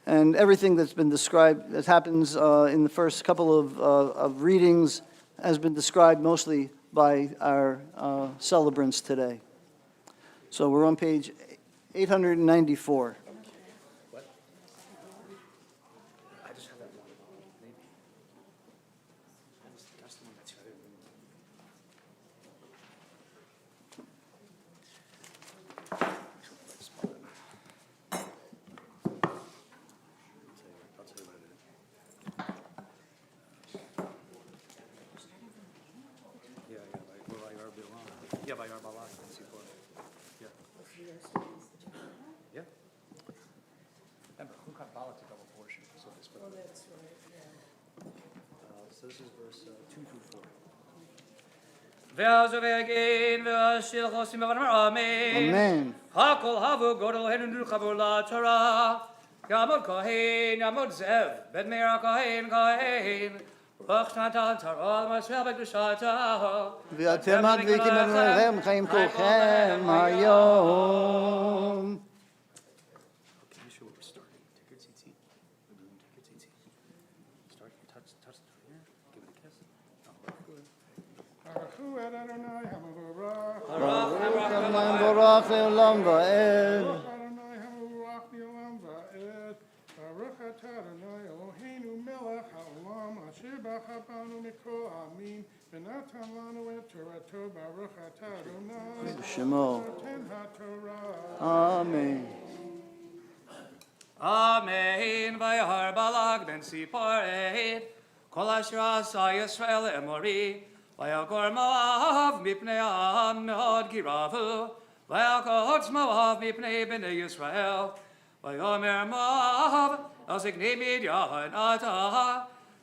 And everything that's been described, that happens in the first couple of readings, has been described mostly by our celebrants today. So we're on page 894. Yeah, by our Balak. Yeah. Yeah. Remember, who got Balak to double portion? So this. Oh, that's right. Yeah. So this is verse 2 through 4. ואז ובגין והשיר חוסים ואמר אמן. Amen. הכל הבו גודל הנו חבור לתורה. יעמוד כהן, יעמוד זאב, בן מאיר הכהן, כהן. רוח נתן תורה למסמך בקדושתה. ואתם הדביקים את מלכם חיים כולכם היום. Can you show where we're starting? Take your tzitzit. Take your tzitzit. Start, touch here. Give it a kiss. Baruch Adonai HaMevorach. Baruch Adonai Baruch Le'olam Va'ed. Baruch Adonai HaMevorach Le'olam Va'ed. Baruch atah Adonai Eloheinu melech ha'olam asher bacha banu mikol amin v'natan lanu et torato. Baruch atah Adonai Shemo. noten haTorah. Amen. Amen. ויהר בלק בן ציפור עד, כל אשר עשה ישראל לאמורי, ויגור מואב מפני העם מאוד גירבו, ויקוץ מואב מפני בני ישראל, ויאמר מואב, אל זקני מדיין עתה,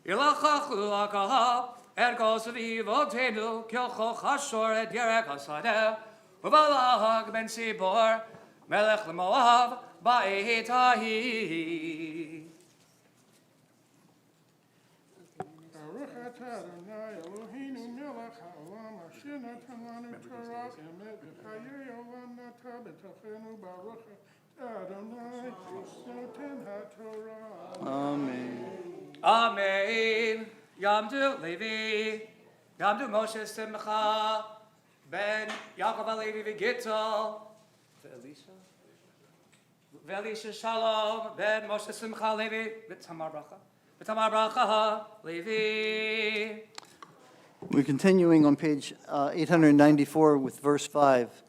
ילחכו הקהל, Ergo Svivotenu, Kilcho Chashor, et Yerek Hasadeh, Ubalach ben Sibor, Melech Moav, Ba'etahi. Baruch atah Adonai Eloheinu melech haolam asher natan lanu Torah emet v'chayei olam nata b'tochenu baruch atah Adonai noten haTorah. Amen. Amen. Yamdu Levi, Yamdu Moshe Simcha, Ben Yaakov Alevi V'Gittel, Velisha Shalom, Ben Moshe Simcha Levi, V'Tamar Bracha, Levi. We're continuing on page 894 with verse 5.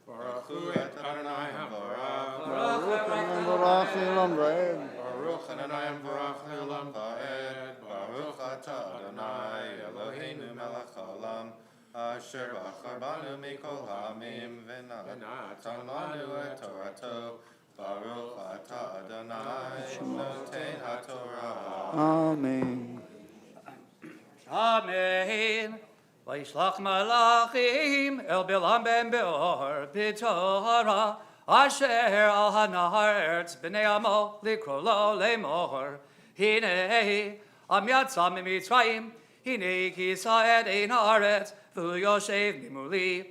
Baruch hu et Adonai havarach. Baruch Elam Va'ed. Baruch Adonai havarach le'olam va'ed. Baruch atah Adonai Eloheinu melech haolam. Asher bachar banu mikol ha'amim v'natan lanu et Torato. Baruch atah Adonai noten haTorah. Amen. Amen. Vayishlach malachim el Bilam ben Beor b'Torah asher al hanahar eretz b'nei amo likrolo lemor hinei am yatzam mimitzrayim hinei kisa et ein haaretz v'yoshev mimuli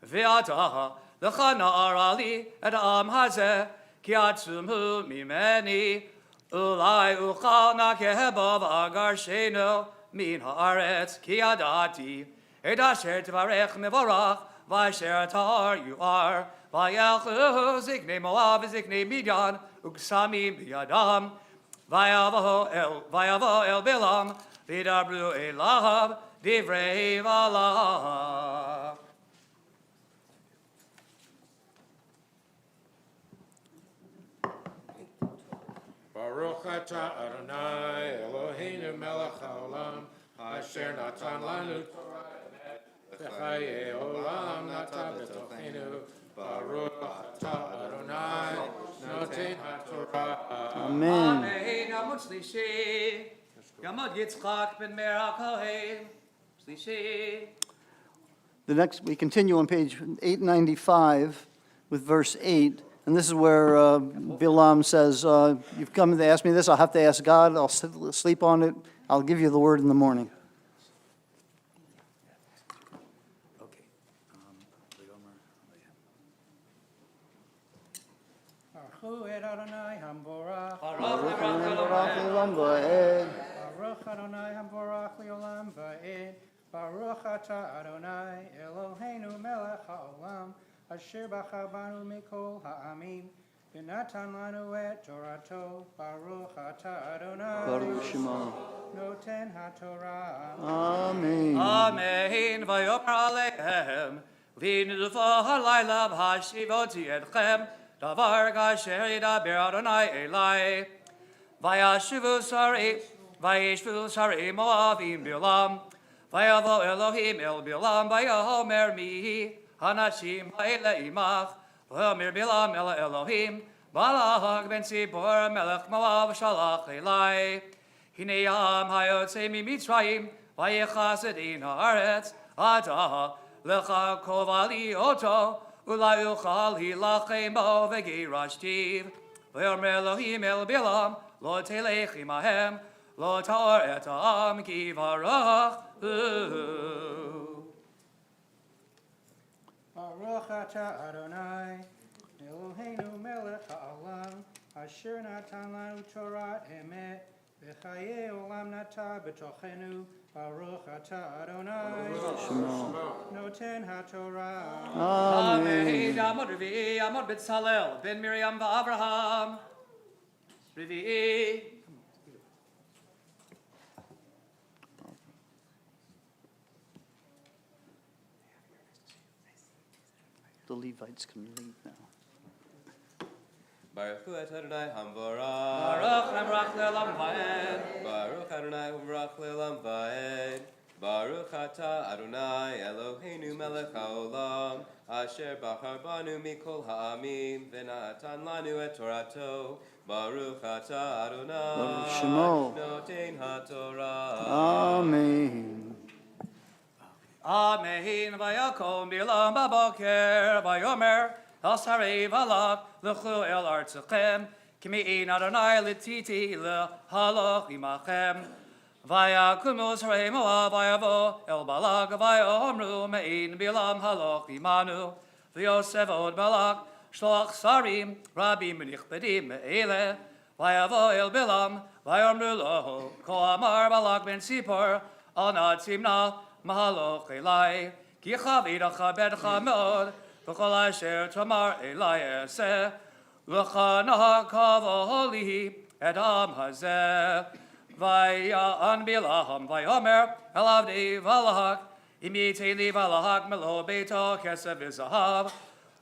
v'ata lecha na'ar ali et am hazeh ki atzumhu mimeni ulai uchal nakeheba v'agar sheno min haaretz ki adati et asher tvarech mevorach v'asher tar you are v'yelchu ziknei Moab v'ziknei Midian uksamim b'yadam v'yavo el Bilam v'dabru elav divrei valach. Baruch atah Adonai Eloheinu melech haolam asher natan lanu Torah emet v'chayei olam nata b'tochenu. Baruch atah Adonai noten haTorah. Amen. Amen. Yamud Shlishi. Yamud Yitzchak ben Meir Kohen. Shlishi. The next, we continue on page 895 with verse 8, and this is where Bilam says, you've come to ask me this, I'll have to ask God, I'll sleep on it, I'll give you the word in the morning. Okay. Baruch et Adonai hamborach. Baruch Baruch Elam Va'ed. Baruch Adonai hamborach le'olam va'ed. Baruch atah Adonai Eloheinu melech haolam asher bachar banu mikol ha'amim v'natan lanu et Torato. Baruch atah Adonai Baruch Shema. noten haTorah. Amen. Amen. Vayomer aleichem. V'nufa halayla v'hashivoti etchem. Davar kasher yidaber Adonai elai. Vayashivu sari Moavim Bilam. Vayavo Elohim el Bilam. Vayahomer mihi hanashim ha'ele imach. Vayomer Bilam el Elohim. Balak ben Sibor melech Moav shalach elai. Hinei am hayotze mimitzrayim. Vayechas et ein haaretz. Ata lecha kovali oto. Ulai uchal hilachemo v'girashtiv. Vayomer Elohim el Bilam. Lo telech imahem. Lo tor et am ki varach hu. Baruch atah Adonai Eloheinu melech ha'olam asher natan lanu Torah emet v'chayei olam nata b'tochenu. Baruch atah Adonai noten haTorah. Amen. Amod Revi'i, Amod B'Tzalel, Ben Miriam v'Avraham. Revi'i. The Levites can leave now. Baruch hu et Adonai hamvorach. Baruch Namrach Le'olam Va'ed. Baruch Adonai hamvorach le'olam va'ed. Baruch atah Adonai Eloheinu melech haolam, asher bachar banu mikol ha'amim, v'natan lanu et Torato. Baruch atah Adonai, Baruch Shemo. noten haTorah. Amen. Amen. Vayakom bilam baboker vayomer el sarei valak lechu el artzachem k'mi'in Adonai letiti lehalach imachem. Vayakumu sarei moav vayavo el balak vayomru me'in bilam halach imanu v'yosef od balak shlach sarim rabim nichbedim me'ele vayavo el bilam vayomru lo ko amar balak ben sipor anad simna Mahaloch Elai, ki chavidacha bedcha meod, v'chol asher tamar Elai eseh, l'chana kavoli et am hazeh, v'yan bilaham v'yomer el avdi v'alahak, imite li v'alahak melo beito kesef v'zahav,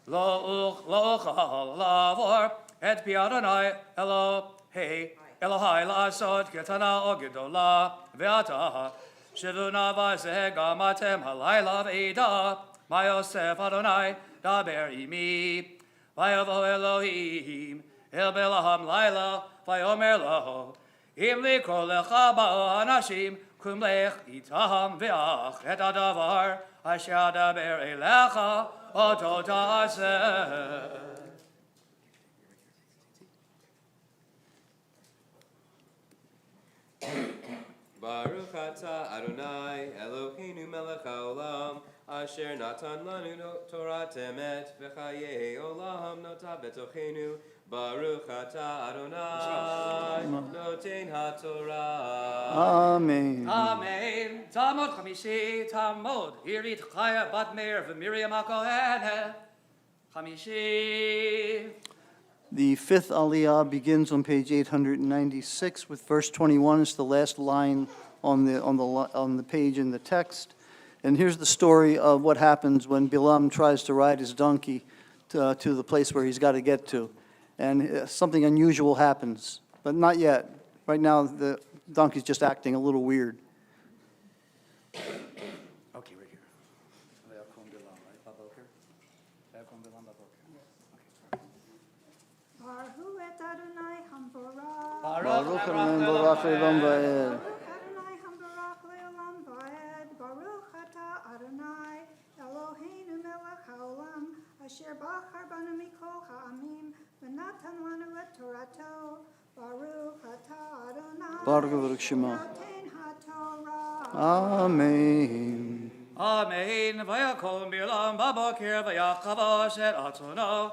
lo uchal lavor et pi Adonai Elohai la'asot ketana o gedola v'ata Shivuna v'aseh gamatem halayla v'eda V'yosef Adonai daber imi V'yavo Elohim el belaham layla V'yomer lo Im likro lecha ba'o anashim Kum lech itaham v'ach et adavar Asher adaber elecha oto ta'aseh. Baruch atah Adonai Eloheinu melech haolam, asher natan lanu Torat emet v'chayei olam nota betochenu. Baruch atah Adonai noten haTorah. Amen. Amen. Talmud Chamishi, Talmud. Irit Chaya Bat Meir v'Miriam HaKohenet. Chamishi. The fifth aliyah begins on page 896 with verse 21. It's the last line on the page in the text. And here's the story of what happens when Bilam tries to ride his donkey to the place where he's got to get to. And something unusual happens, but not yet. Right now, the donkey's just acting a little weird. Okay, right here. Vayakom bilam, right? Baboker? Vayakom bilam baboker. Baruch et Adonai hamborach. Baruch Adonai Baruch Le'olam va'ed. Baruch Adonai hamborach le'olam va'ed. Baruch atah Adonai Eloheinu melech haolam asher bachar banu mikol ha'amim v'natan lanu et Torato. Baruch atah Adonai Baruch Shema. noten haTorah. Amen. Amen. Vayakom bilam baboker vayachavash et atzono.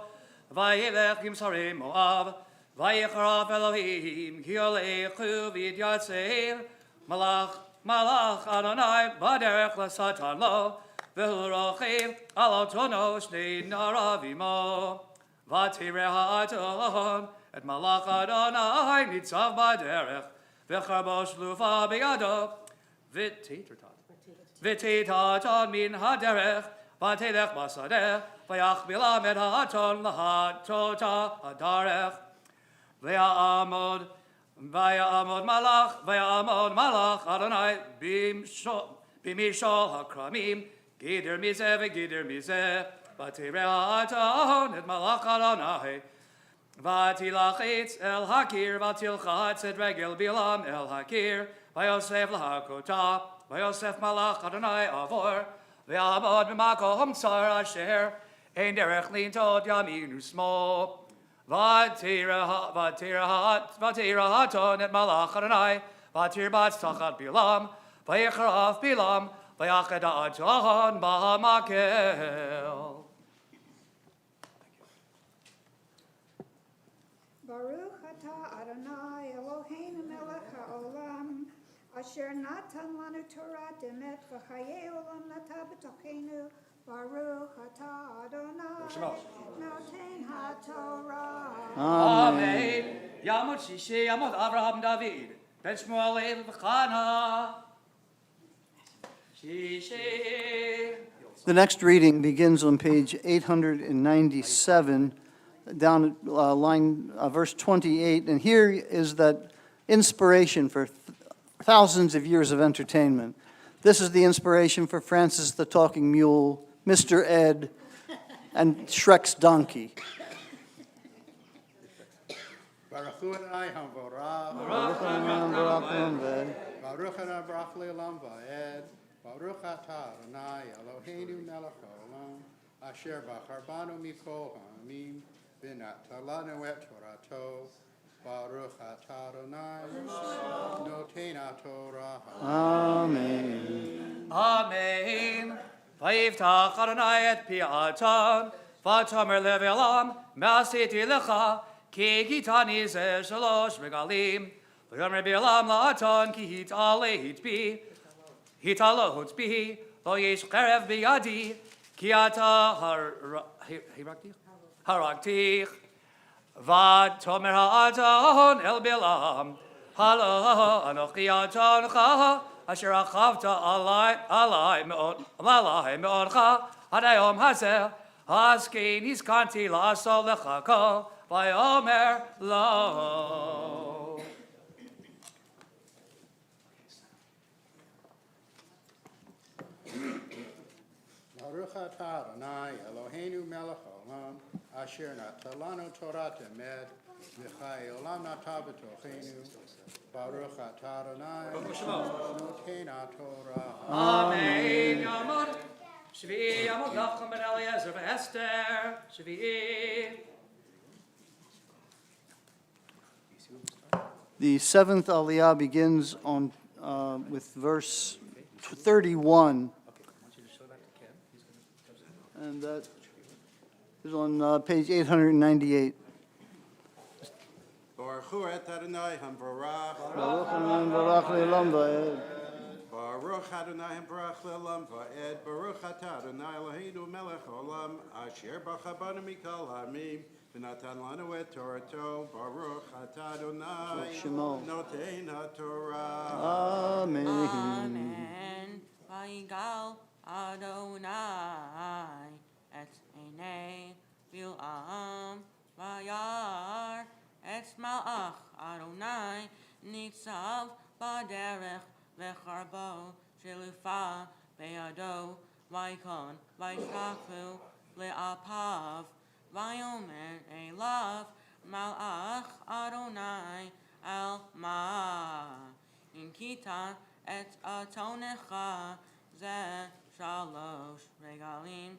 Vayelech im sarei Moav. Vayichraf Elohim ki olechu v'yidyatzeil. Malach Adonai baderech l'satan lo. V'hu rochiv al otono shnei narav imo. V'tireh ha'aton et malach Adonai nitzav baderech. V'charbo shlufa biyado. V'titaton min haderech. V'telech basadeh. V'yachbilam et ha'aton l'hatota hadarech. V'ya'amod malach Adonai b'mishol ha'kramim. Gider mizeh v'gider mizeh. V'tireh ha'aton et malach Adonai. V'tilachitz el hakir v'tilchatz et regel bilam el hakir. V'yosef l'hakota. V'yosef malach Adonai avor. V'yamod b'makom tsar asher. Ein derech lintod yamin usmo. V'tira haton et malach Adonai. V'tir bat tachat bilam. V'yichraf bilam. V'yached ha'aton b'hamakel. Baruch atah Adonai Eloheinu melech haolam asher natan lanu Torat emet v'chayei olam nata b'tochenu. Baruch atah Adonai noten haTorah. Amen. Yamot Shishi, Yamot Avraham David. Ben Shmuel Lev Chana. Shishi. The next reading begins on page 897, down at verse 28. And here is that inspiration for thousands of years of entertainment. This is the inspiration for Francis the Talking Mule, Mr. Ed, and Shrek's donkey. Baruch hu Adonai hamvorach. Baruch Adonai brach le'olam va'ed. Baruch atah Adonai Eloheinu melech haolam. Asher bachar banu mikol ha'amim. V'natan lanu et Torato. Baruch atah Adonai noten haTorah. Amen. Amen. Vayivtach Adonai et pi'atam, v'tomer le've'olam, ma'asiti lecha, ki gitani ze shalosh regalim, v'yomer bi'olam la'atan ki hitaleit bi, hitalot bi, lo yesh cherev biyadi, ki ata haraktich, v'tomer ha'atan el bi'olam, halo anochi atancha, asher achavta alai me'odcha, adayom hazeh, haskein hiskanti la'asol lecha vayomer lo. Baruch atah Adonai Eloheinu melech haolam. Asher natan lanu Torah temed. V'chai olam natah b'tocheinu. Baruch atah Adonai noten haTorah. Amen. Yamod Shvi Yamod Nachum ben Eliezer v'Esther Shvi. The seventh Aliyah begins on, with verse 31. And that is on page 898. Baruch hu et Adonai hamvorach. Baruch Adonai Baruch le'olam va'ed. Baruch Adonai hamvorach le'olam va'ed. Baruch atah Adonai Eloheinu melech haolam. Asher bachar banu mikol ha'amim. V'natan lanu et Torato. Baruch atah Adonai Shemo. noten haTorah. Amen. Amen. Vayigal Adonai et einei Bil'am vayar et malach Adonai nitzav baderech vecharbo shelufa be'ado vayikon vayishachu le'apav vayomer elav malach Adonai al ma inkita et atonecha ze shalosh regalim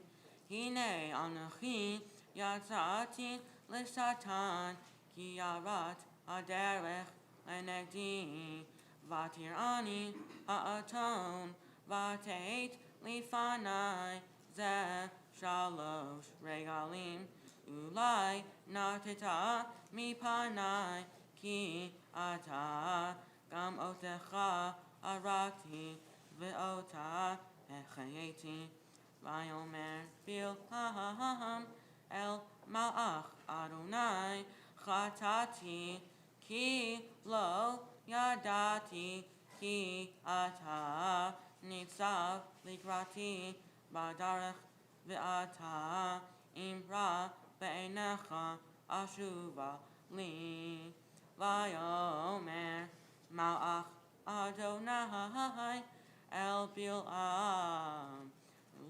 hine anochi yatzati lesatan ki yarat haderech lenegdi vatirani ha'aton vateit lifanai ze shalosh regalim ulai nateta mipanai ki ata gam otecha arati ve'ota echayeti vayomer bilham el malach Adonai chatati ki lo yadati ki ata nitzav likrati badarech ve'ata imra be'enecha ashuva li vayomer malach Adonai el Bil'am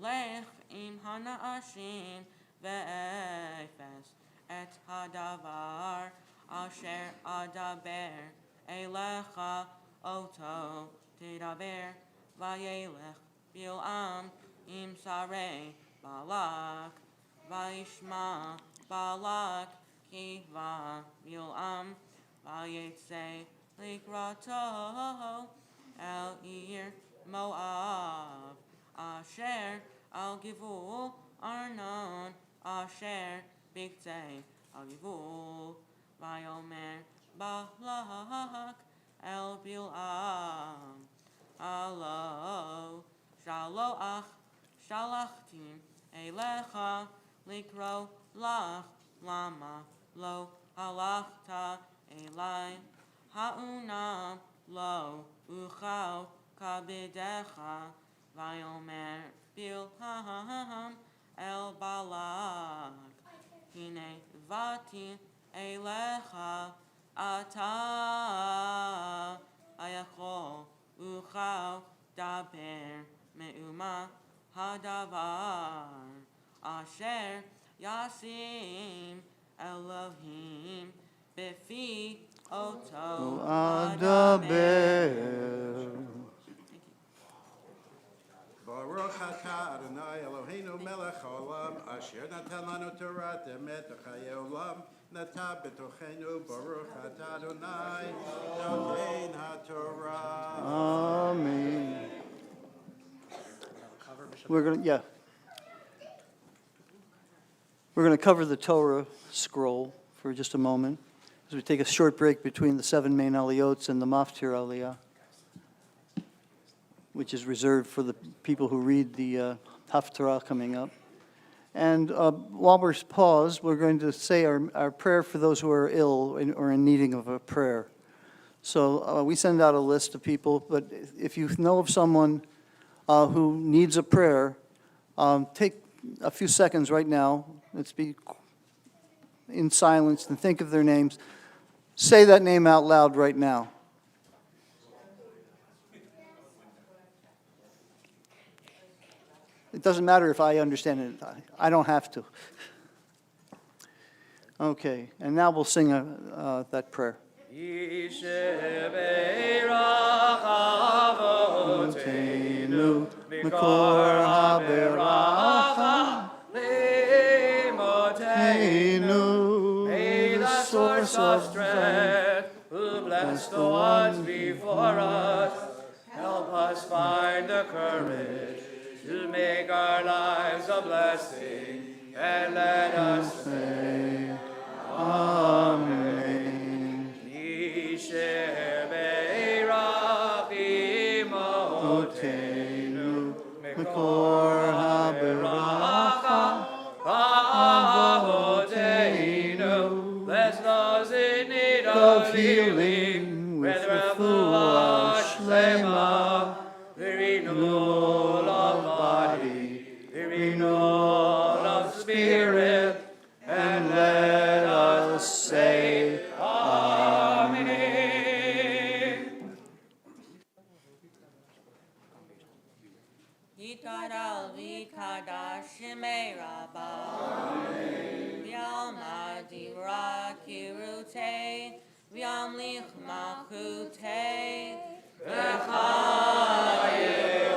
lech im hana'ashim ve'efes et hadavar asher adaber elecha oto tidaber vayelech Bil'am im sarei Balak vayishma Balak kiva Bil'am vayetze likrato el ir Moab asher al givul Arnon asher bigtei al givul vayomer Balak el Bil'am alo shaloach shalachtim elecha likro lach lama lo halachta elai ha'unam lo uchau kabidecha vayomer Bilham el Balak hine vati elecha ata ayachol uchau medaber me'uma hadavar asher yasim Elohim befi oto adaber. Baruch atah Adonai Eloheinu melech haolam, asher natan lanu Torah emet v'chayei olam, natan b'tochenu. Baruch atah Adonai noten haTorah. Amen. We're going to, We're going to cover the Torah scroll for just a moment as we take a short break between the 7 main aliyot and the Maftir aliyah, which is reserved for the people who read the Haftarah coming up. And while we're paused, we're going to say our prayer for those who are ill or in needing of a prayer. So we send out a list of people, but if you know of someone who needs a prayer, take a few seconds right now. Let's be in silence and think of their names. Say that name out loud right now. It doesn't matter if I understand it. I don't have to. Okay, and now we'll sing that prayer. Mikor haBeracha leimoteinu. May the source of strength, who bless the ones before us, help us find the courage to make our lives a blessing, and let us say, Amen. Yisher beirach imotenu, mikor haBeracha avotenu. Bless those in need of healing, with refuah shlema, the renewal of body, the renewal of spirit, and let us say, Amen. Yitadal v'kadash shemei rabba, v'yalma divra kirutei, v'yamlich malchutei, v'chayim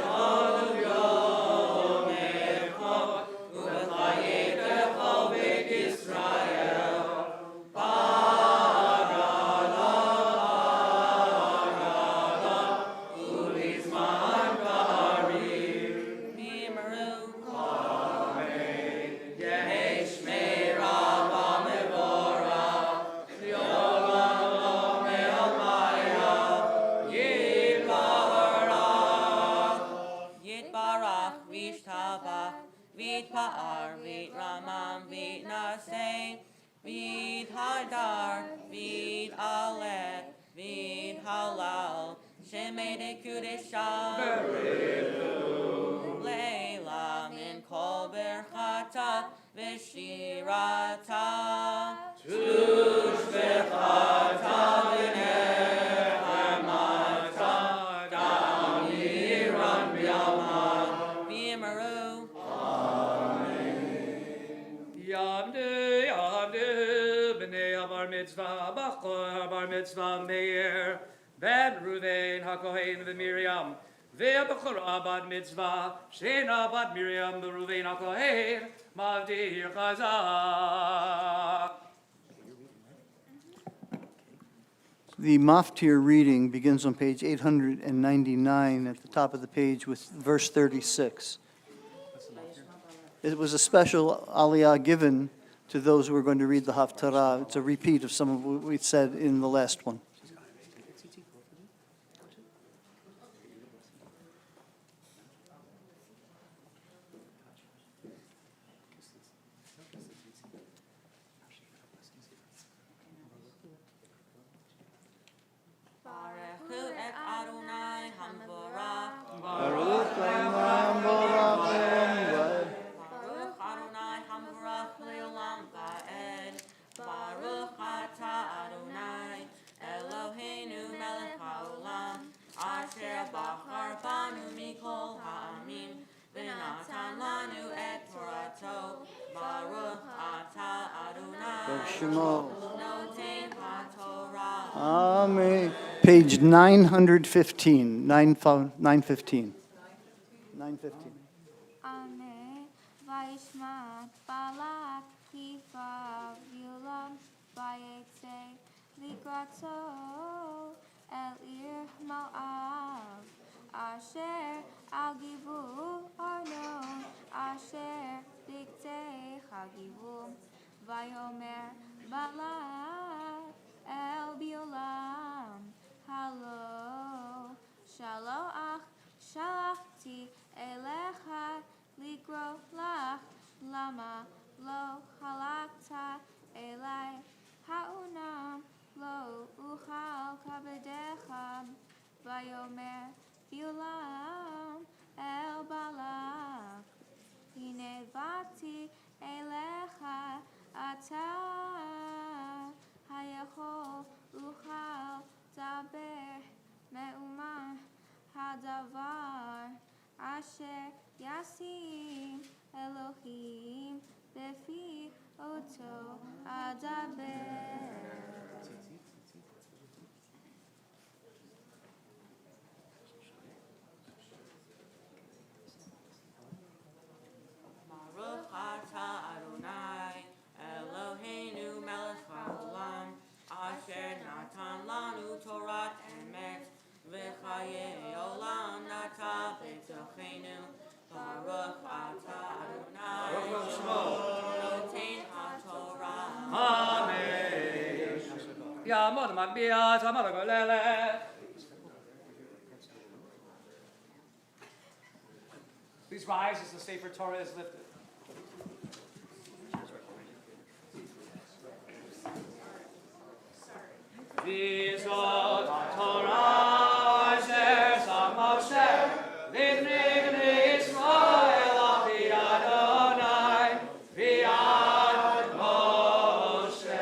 od yom echad, u'v'chayim echad beit Yisrael, b'agala, u'lizman karim, v'imru, Amen. Yehi shmei rabba mevorach, v'yolam lo me'almaya, Yitbarach, v'ishtabach, v'itpa'ar, v'itramam, v'itnaseh, v'ithadar, v'it'aleh, v'ithalal, shemei dekudesha, leila min kol berchata, v'shirata, tushbechata v'nehemata, damiran b'yaman, v'yimaru, Yavdu, Yavdu, b'nei bar mitzvah, b'chor bar mitzvah meir, ben Ruven hakohen v'Miriam, ve'b'chora bat mitzvah, shena bat Miriam v'Ruven hakohen, mavdir chazak. The Maftir reading begins on page 899 at the top of the page with verse 36. It was a special aliyah given to those who are going to read the Haftarah. It's a repeat of some of what we said in the last one. Baruchu et Adonai hamvorach, Baruch Adonai Baruch Baruch Adonai hamvorach le'olam va'ed, Baruch atah Adonai Shemo. Noten HaTorah. Amen. Page 915, 915. 915. Amen. Vaishma Balak Kifa Vilam Vayetze Likrato El Ir Moab Asher Al Givul Arnon Asher Dikte Hagivul Vayomer Balak El Biolam Halo Shaloach Shalachti Elecha Ligro Lach Lama Lo Halakta Elai Haunam Lo Uchal Kabedecha Vayomer Biulam El Balak Hine Vati Elecha Ata Hayachol Uchal Daber Me'uma Hadavar Asher Yasim Elohim Befi Oto Adaber. Baruch atah Adonai, Eloheinu melech haolam, asher natan lanu Torat emet, v'chayei olam nata b'tochenu. Baruch atah Adonai, noten HaTorah. Amen. Yamod Mabia, Tamaragolele. Please rise as the Sefer Torah is lifted. V'zot HaTorah asher sam Moshe livnei bnei Yisrael al pi Adonai v'yad Moshe.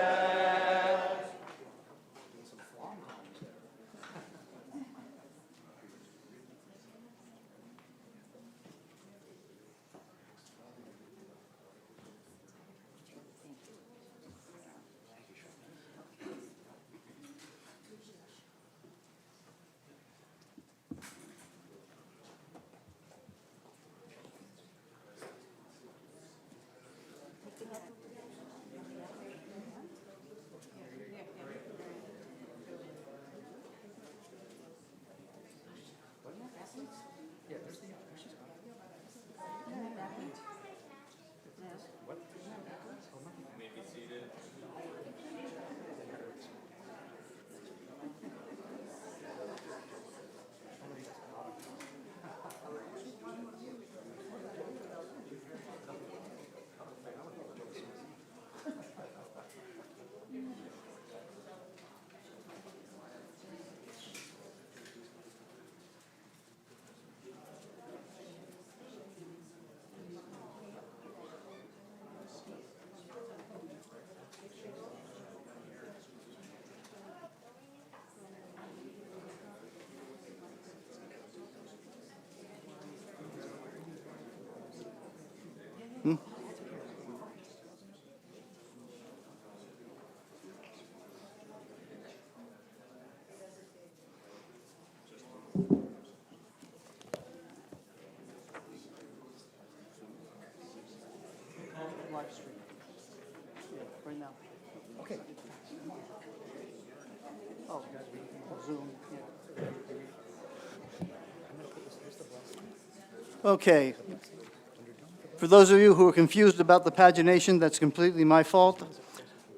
Live stream. Yeah, right now. Okay. Oh, Zoom, yeah. Okay. For those of you who are confused about the pagination, that's completely my fault.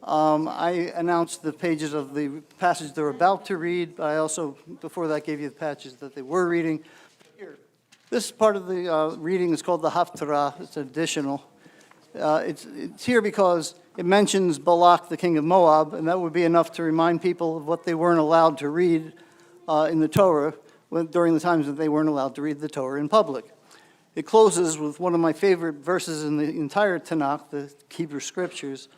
I announced the pages of the passage they're about to read, but I also, before that, gave you the passages that they were reading. This part of the reading is called the Haftarah. It's additional. It's here because it mentions Balak, the king of Moab, and that would be enough to remind people of what they weren't allowed to read in the Torah during the times that they weren't allowed to read the Torah in public. It closes with one of my favorite verses in the entire Tanakh, the Hebrew Scriptures.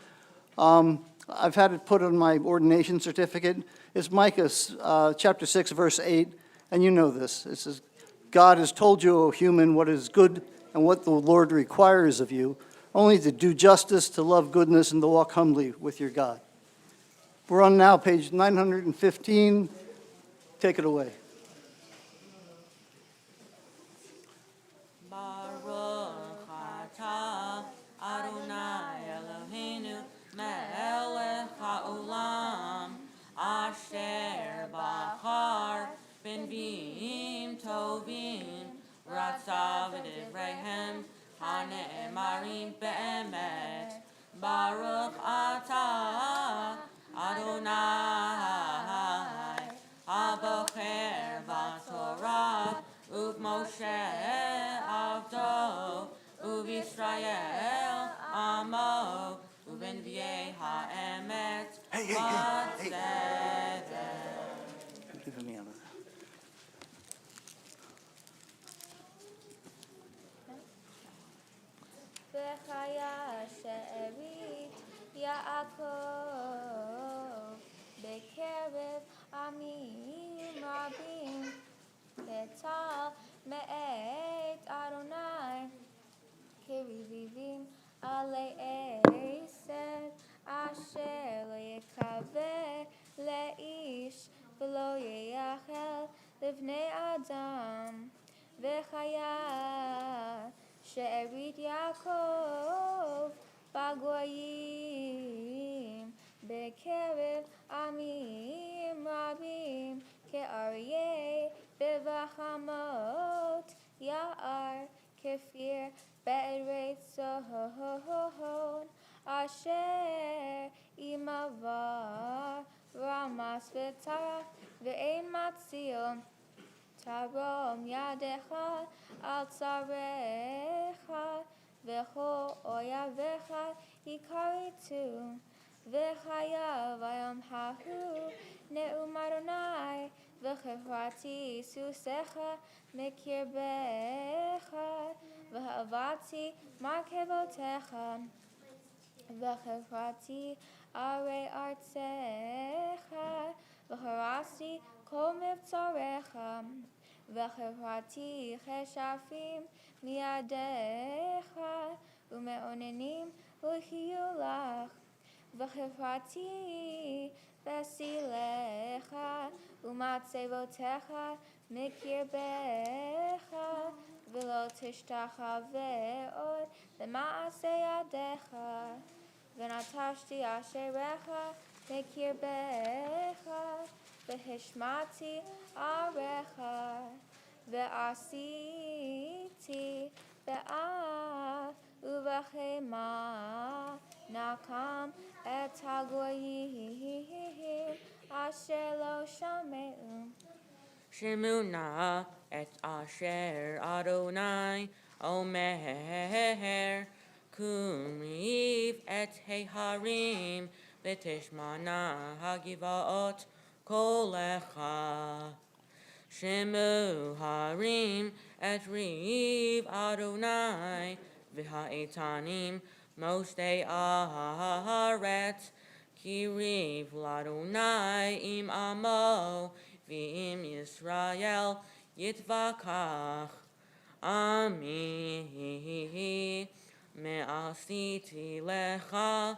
I've had it put on my ordination certificate. It's Micah chapter 6, verse 8, and you know this. It says, God has told you, O human, what is good and what the Lord requires of you, only to do justice, to love goodness, and to walk humbly with your God. We're on now page 915. Take it away. Baruch atah Adonai Eloheinu melech haolam asher bachar b'nviim tovim ratzav v'divreihem hane'emarim be'emet Baruch atah Adonai abocher b'torah Moshe Avdo, U'Yisrael Amo, U'Benviei Ha'emet, B'Tzedek. Leave me out of that. V'chaya she'erit Yaakov Bekerev Amim Rabim Ketal me'et Adonai Kirivivim alei esed Asher lo yekaveh leish v'lo yeyachel livnei Adam V'chaya she'erit Yaakov Bagoyim Bekerev Amim Rabim Ke'aryeh Bevachamot Ya'ar Kefir Be'eret Sohon Asher Imavar Ramas V'Tara Ve'en Matzil Tarom Yadecha Al Tzarecha V'cho Oyavecha Hikaritu V'chayav Vayom Hahu Ne'um Adonai V'chevrati susecha mekirbecha v'havati markevotecha v'chevrati arei artzecha v'harasi kol mivtzarecha v'chevrati cheshafim miyadecha u'me'onenim u'chiyulach v'chevrati v'silecha u'matzevotecha mikirbecha v'lo tishtachaveh od b'ma'aseh yadecha v'natashti asherecha mikirbecha v'hishmati arecha v'asiti be'av uv'chema nakam et hagoyim asher lo shame'u Shemuna et Asher Adonai Omer Kumriv et Heharim V'tishmana Hagivaot Kolecha Shemu Harim et Riv Adonai V'ha'etanim Mosdei Aharet Kiriv Ladonai Im Amo V'im Yisrael Yitvakach Ami Me'asiti Lecha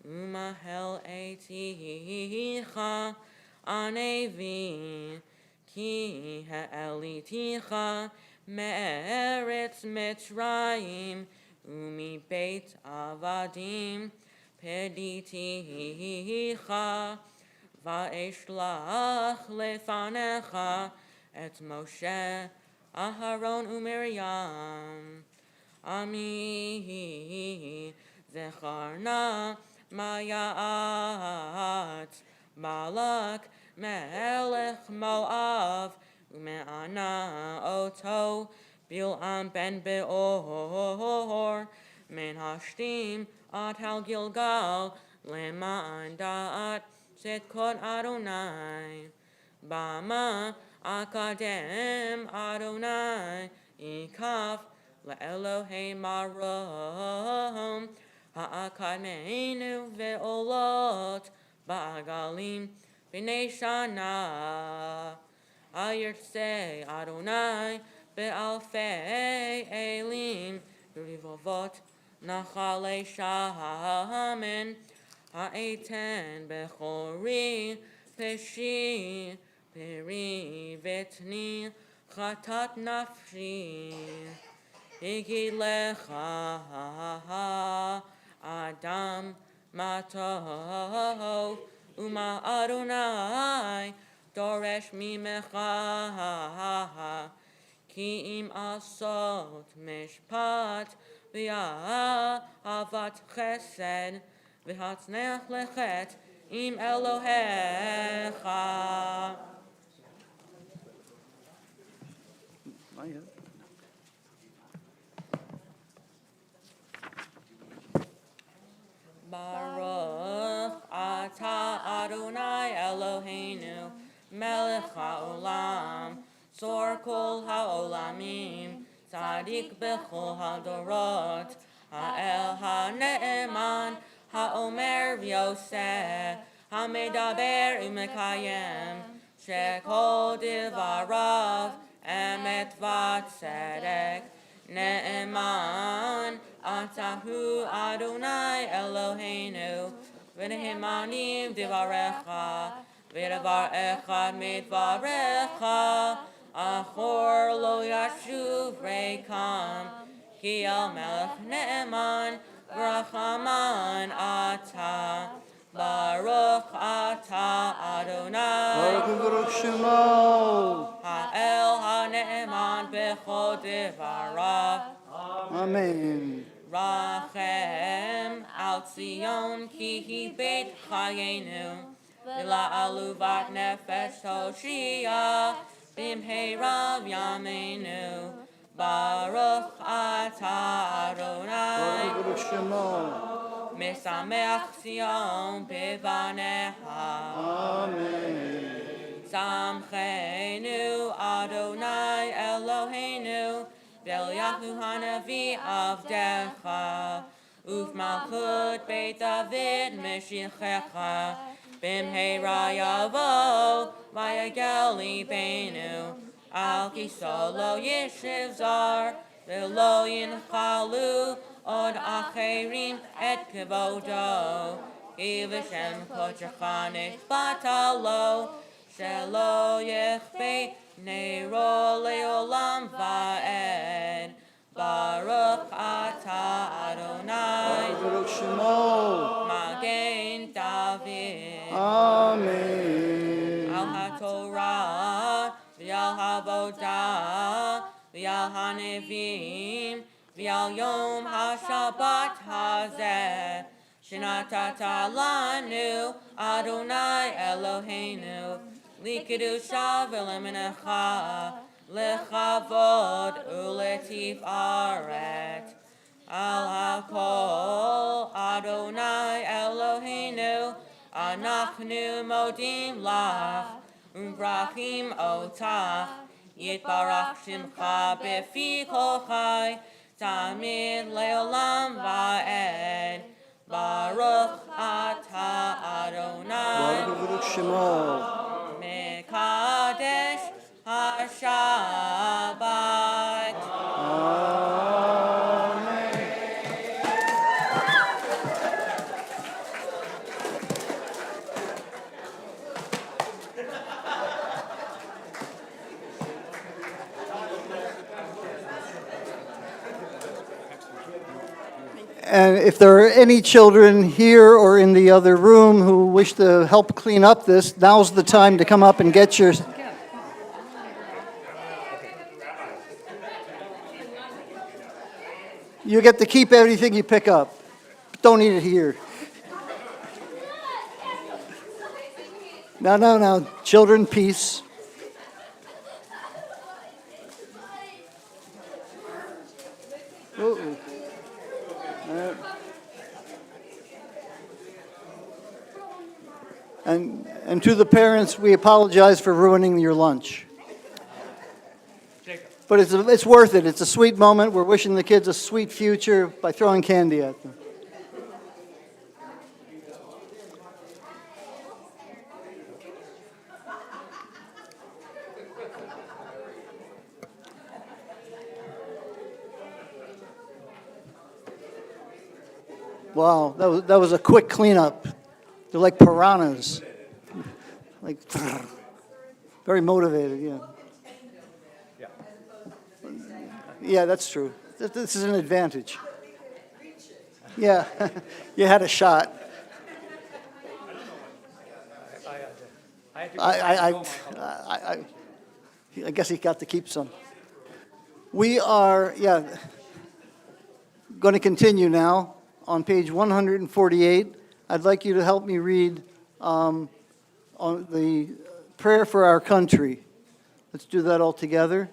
Umahel Eticha Anevi Ki Ha'eliticha Me'eretz Mitzrayim Umi Beit Avadim Pediticha Va'eshlach lefanecha et Moshe Aharon u'Miriam Ami zecharna mayat Balak melech Moav u'me'ana oto Bil'am ben Beor men hashtim at hal Gilgal leman da'at Setkot Adonai, Bama Akadem Adonai, Ikaf LaElohei Marom, Ha'akadmeinu ve'olot, Ba'agalim B'nei Shana, Ayirtzei Adonai, Be'alfei Elim, Rivovot נחלי שמן, האתן בכורי, פשי, פרי ותני, חטאת נפשי. הגיד לך אדם מה טוב ומה אדוני דורש ממך, כי אם עשות משפט ואהבת חסד והצנח לחטא עם אלוהיך. Baruch atah Adonai Eloheinu melech haolam tzor kol haolamim tzadik bechol hadorot ha'el ha'ne'eman ha'omer v'yoseh ha'medaber u'mekayem shekol divarav emet v'tzedek ne'eman Atahu Adonai Eloheinu v'nehemanim divarecha v'davar echad midvarecha achor lo yashuv reikam ki el melech ne'eman v'rachaman ata Baruch ata Adonai Baruch Shemo. ha'el ha'ne'eman b'chol divarav. Amen. Rachem al Zion ki hi beit chayenu v'la aluvat nefesh Hoshia b'mheira v'yameinu Baruch ata Adonai Baruch Shemo. Mesameach Zion b'vanecha. Amen. Samchenu Adonai Eloheinu B'Eliyahu Hanavi Avdecha, Ufmalchut Beit David Meshichecha, B'mheira Yavo, Vayagel Libeinu, Al Kiso lo Yishiv Zar, V'lo Yinchalu, Od Acherim et Kevodo, Ki V'Shem Kochecha Nishbatalo, Shelo Yechbe, Neiro leolam va'ed. Baruch atah Adonai. Baruch Shemo. Magen David. Amen. Al haTorah v'al havodah v'al hanevim v'al yom haShabbat hazeh shenatata lanu Adonai Eloheinu. Likidusha v'lemenecha, lechavod uletif aret. Al hakol Adonai Eloheinu, anachnu modim lach, umbrachim otach, yitbarach shimcha befi kol chai, tamid leolam va'ed. Baruch atah Adonai. Baruch Shemo. Mekadesh HaShabbat. Amen. And if there are any children here or in the other room who wish to help clean up this, now's the time to come up and get your... You get to keep everything you pick up. Don't eat it here. No. Children, peace. Uh-oh. And to the parents, we apologize for ruining your lunch. But it's worth it. It's a sweet moment. We're wishing the kids a sweet future by throwing candy at them. Wow, that was a quick cleanup. They're like piranhas. Like, very motivated, yeah. Yeah, that's true. This is an advantage. Yeah, you had a shot. I guess he got to keep some. We are, going to continue now on page 148. I'd like you to help me read on the prayer for our country. Let's do that all together.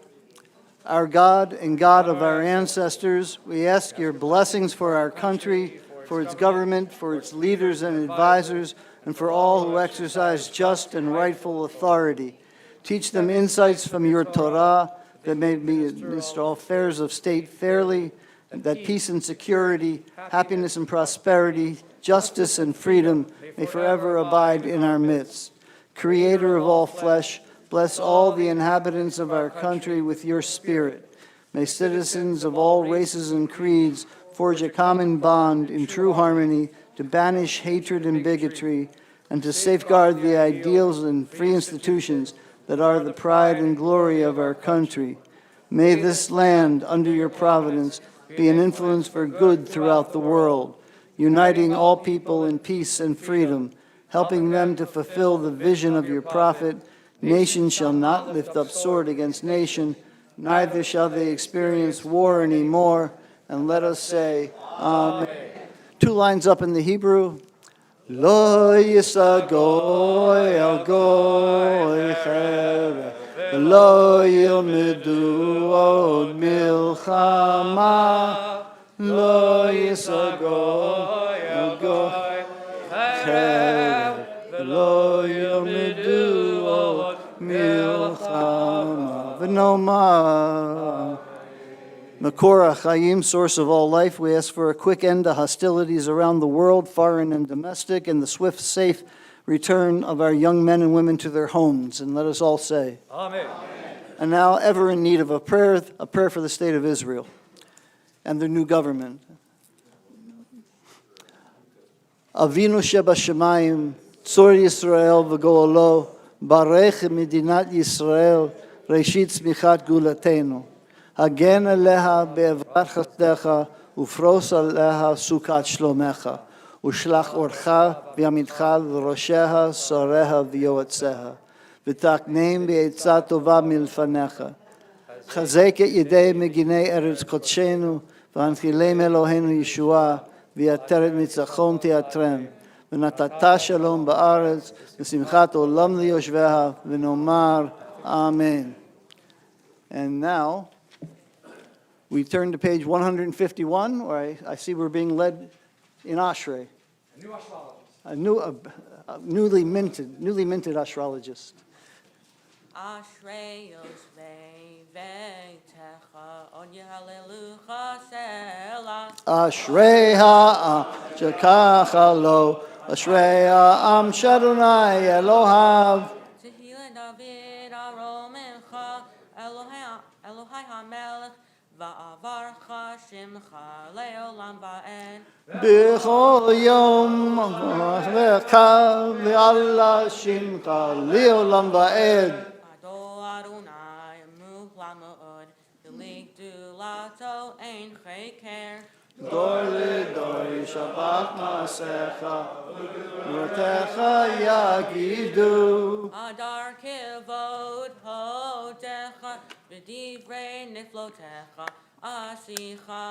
Our God and God of our ancestors, we ask your blessings for our country, for its government, for its leaders and advisors, and for all who exercise just and rightful authority. Teach them insights from your Torah that may administer all affairs of state fairly, that peace and security, happiness and prosperity, justice and freedom may forever abide in our midst. Creator of all flesh, bless all the inhabitants of our country with your spirit. May citizens of all races and creeds forge a common bond in true harmony to banish hatred and bigotry and to safeguard the ideals and free institutions that are the pride and glory of our country. May this land, under your providence, be an influence for good throughout the world, uniting all people in peace and freedom, helping them to fulfill the vision of your prophet. Nation shall not lift up sword against nation, neither shall they experience war anymore. And let us say, Amen. Two lines up in the Hebrew. Lo yisa goy al goy chere, lo yilmedu od milchama, lo yisa goy al goy chere, lo yilmedu od milchama. V'nomar. Makora Chaim, source of all life, we ask for a quick end to hostilities around the world, foreign and domestic, and the swift, safe return of our young men and women to their homes. And let us all say, Amen. And now, ever in need of a prayer for the state of Israel and their new government. Avinu Sheba Shemayim, Tzor Yisrael v'go'olo, Barech Medinat Yisrael, Reshit Tzmichat Gulatenu. הגן עליה בעברת חסדך, ופרוס עליה סוכת שלומך, ושלח אורך ויעמידך לראשיה, שריה ויועציה, ותקנם בעצה טובה מלפניך. חזק את ידי מגיני ארץ קודשנו, והנחילם אלוהינו ישועה, ויתרת ניצחון תיאטרם. ונתת שלום בארץ, ושמחת עולם ליושביה, ונאמר אמן. And now, we turn to page 151, where I see we're being led in Ashrei. A new astrologist. A newly minted astrologist. Ashrei Yoshvei Veitecha Od Yehalelucha Selah. Ashrei ha'am shekacha lo, Ashrei ha'am shadonai Elohav. Tehillah David Aromecha Elohai HaMelech Va'avarcha Shimcha Le'olam Va'ed. B'chol yom v'cha v'alla shimcha le'olam va'ed. Ado Adonai Muhla Ma'od V'lik Dulato Ein Cheker. Dor lidor Shabbat Masecha Rotecha Yagidu. Adar Kivod Hodecha V'divrei Niflotecha Asicha.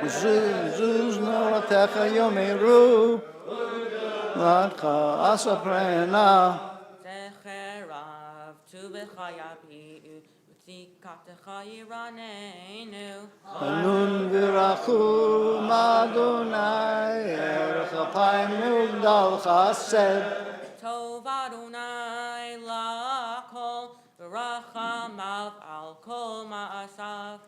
Zuz Noratecha Yomeru Latcha Asaprena. Zecherav Tubecha Yabi'u V'tzikatecha Yiranenu. Anun v'rachum Adonai Erech Apayim Mugdal Chased. Tov Adonai Lakol V'rachamav Al Kol Ma'asav.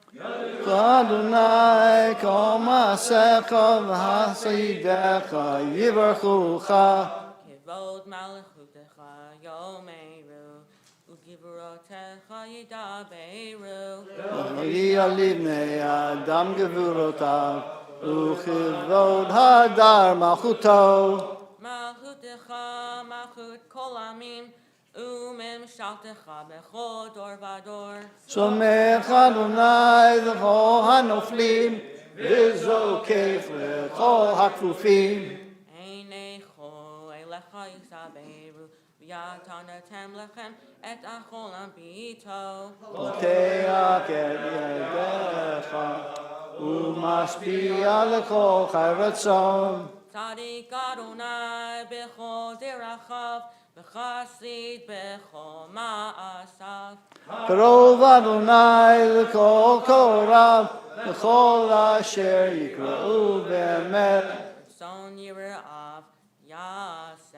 Adonai Kol Ma'asecha V'hasidecha Yivarchucha. Kivod Malachutecha Yomeru U'givurotecha Yidaberu. V'hi alivnei Adam gevurotav וכבוד הדר מלכותו. מלכותך מלכות כל עמים, וממשלתך בכל דור ודור. סומך אדוני לכל הנופלים, וזוקף לכל הכפופים. עיניכו אליך יסברו, ויתנתם לכם את החולם בעתו. פותח את ידיך, ומשפיע לכל חי רצון. צדיק אדוני בכל דרכיו, וחסיד בכל מעשיו. קרוב אדוני לכל קורב, לכל אשר יקראו באמת. רצון יראיו יעשה,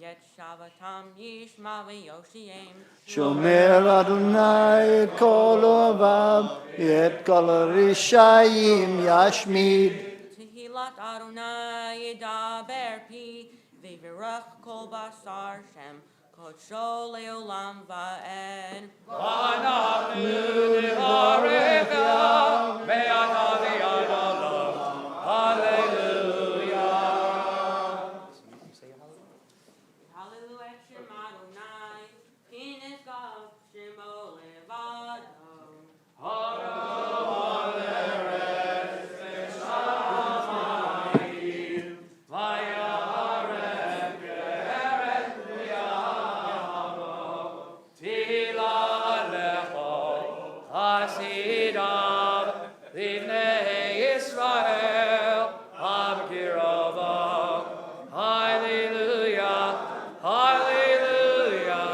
ואת שבתם ישמע ויושיעם. שומר אדוני את כל אוהביו, את כל הרשעים ישמיד. תהילת אדוני ידבר פי, ויברך כל בשר שם קודשו לעולם ועד. ואנחנו נברכך מעתה ועד עולם. הללויה. Hallelujah, Shem Adonai, King is God, Shemo Levado. Hasidav, Livnei Israel, Abkirava. Hallelujah, hallelujah.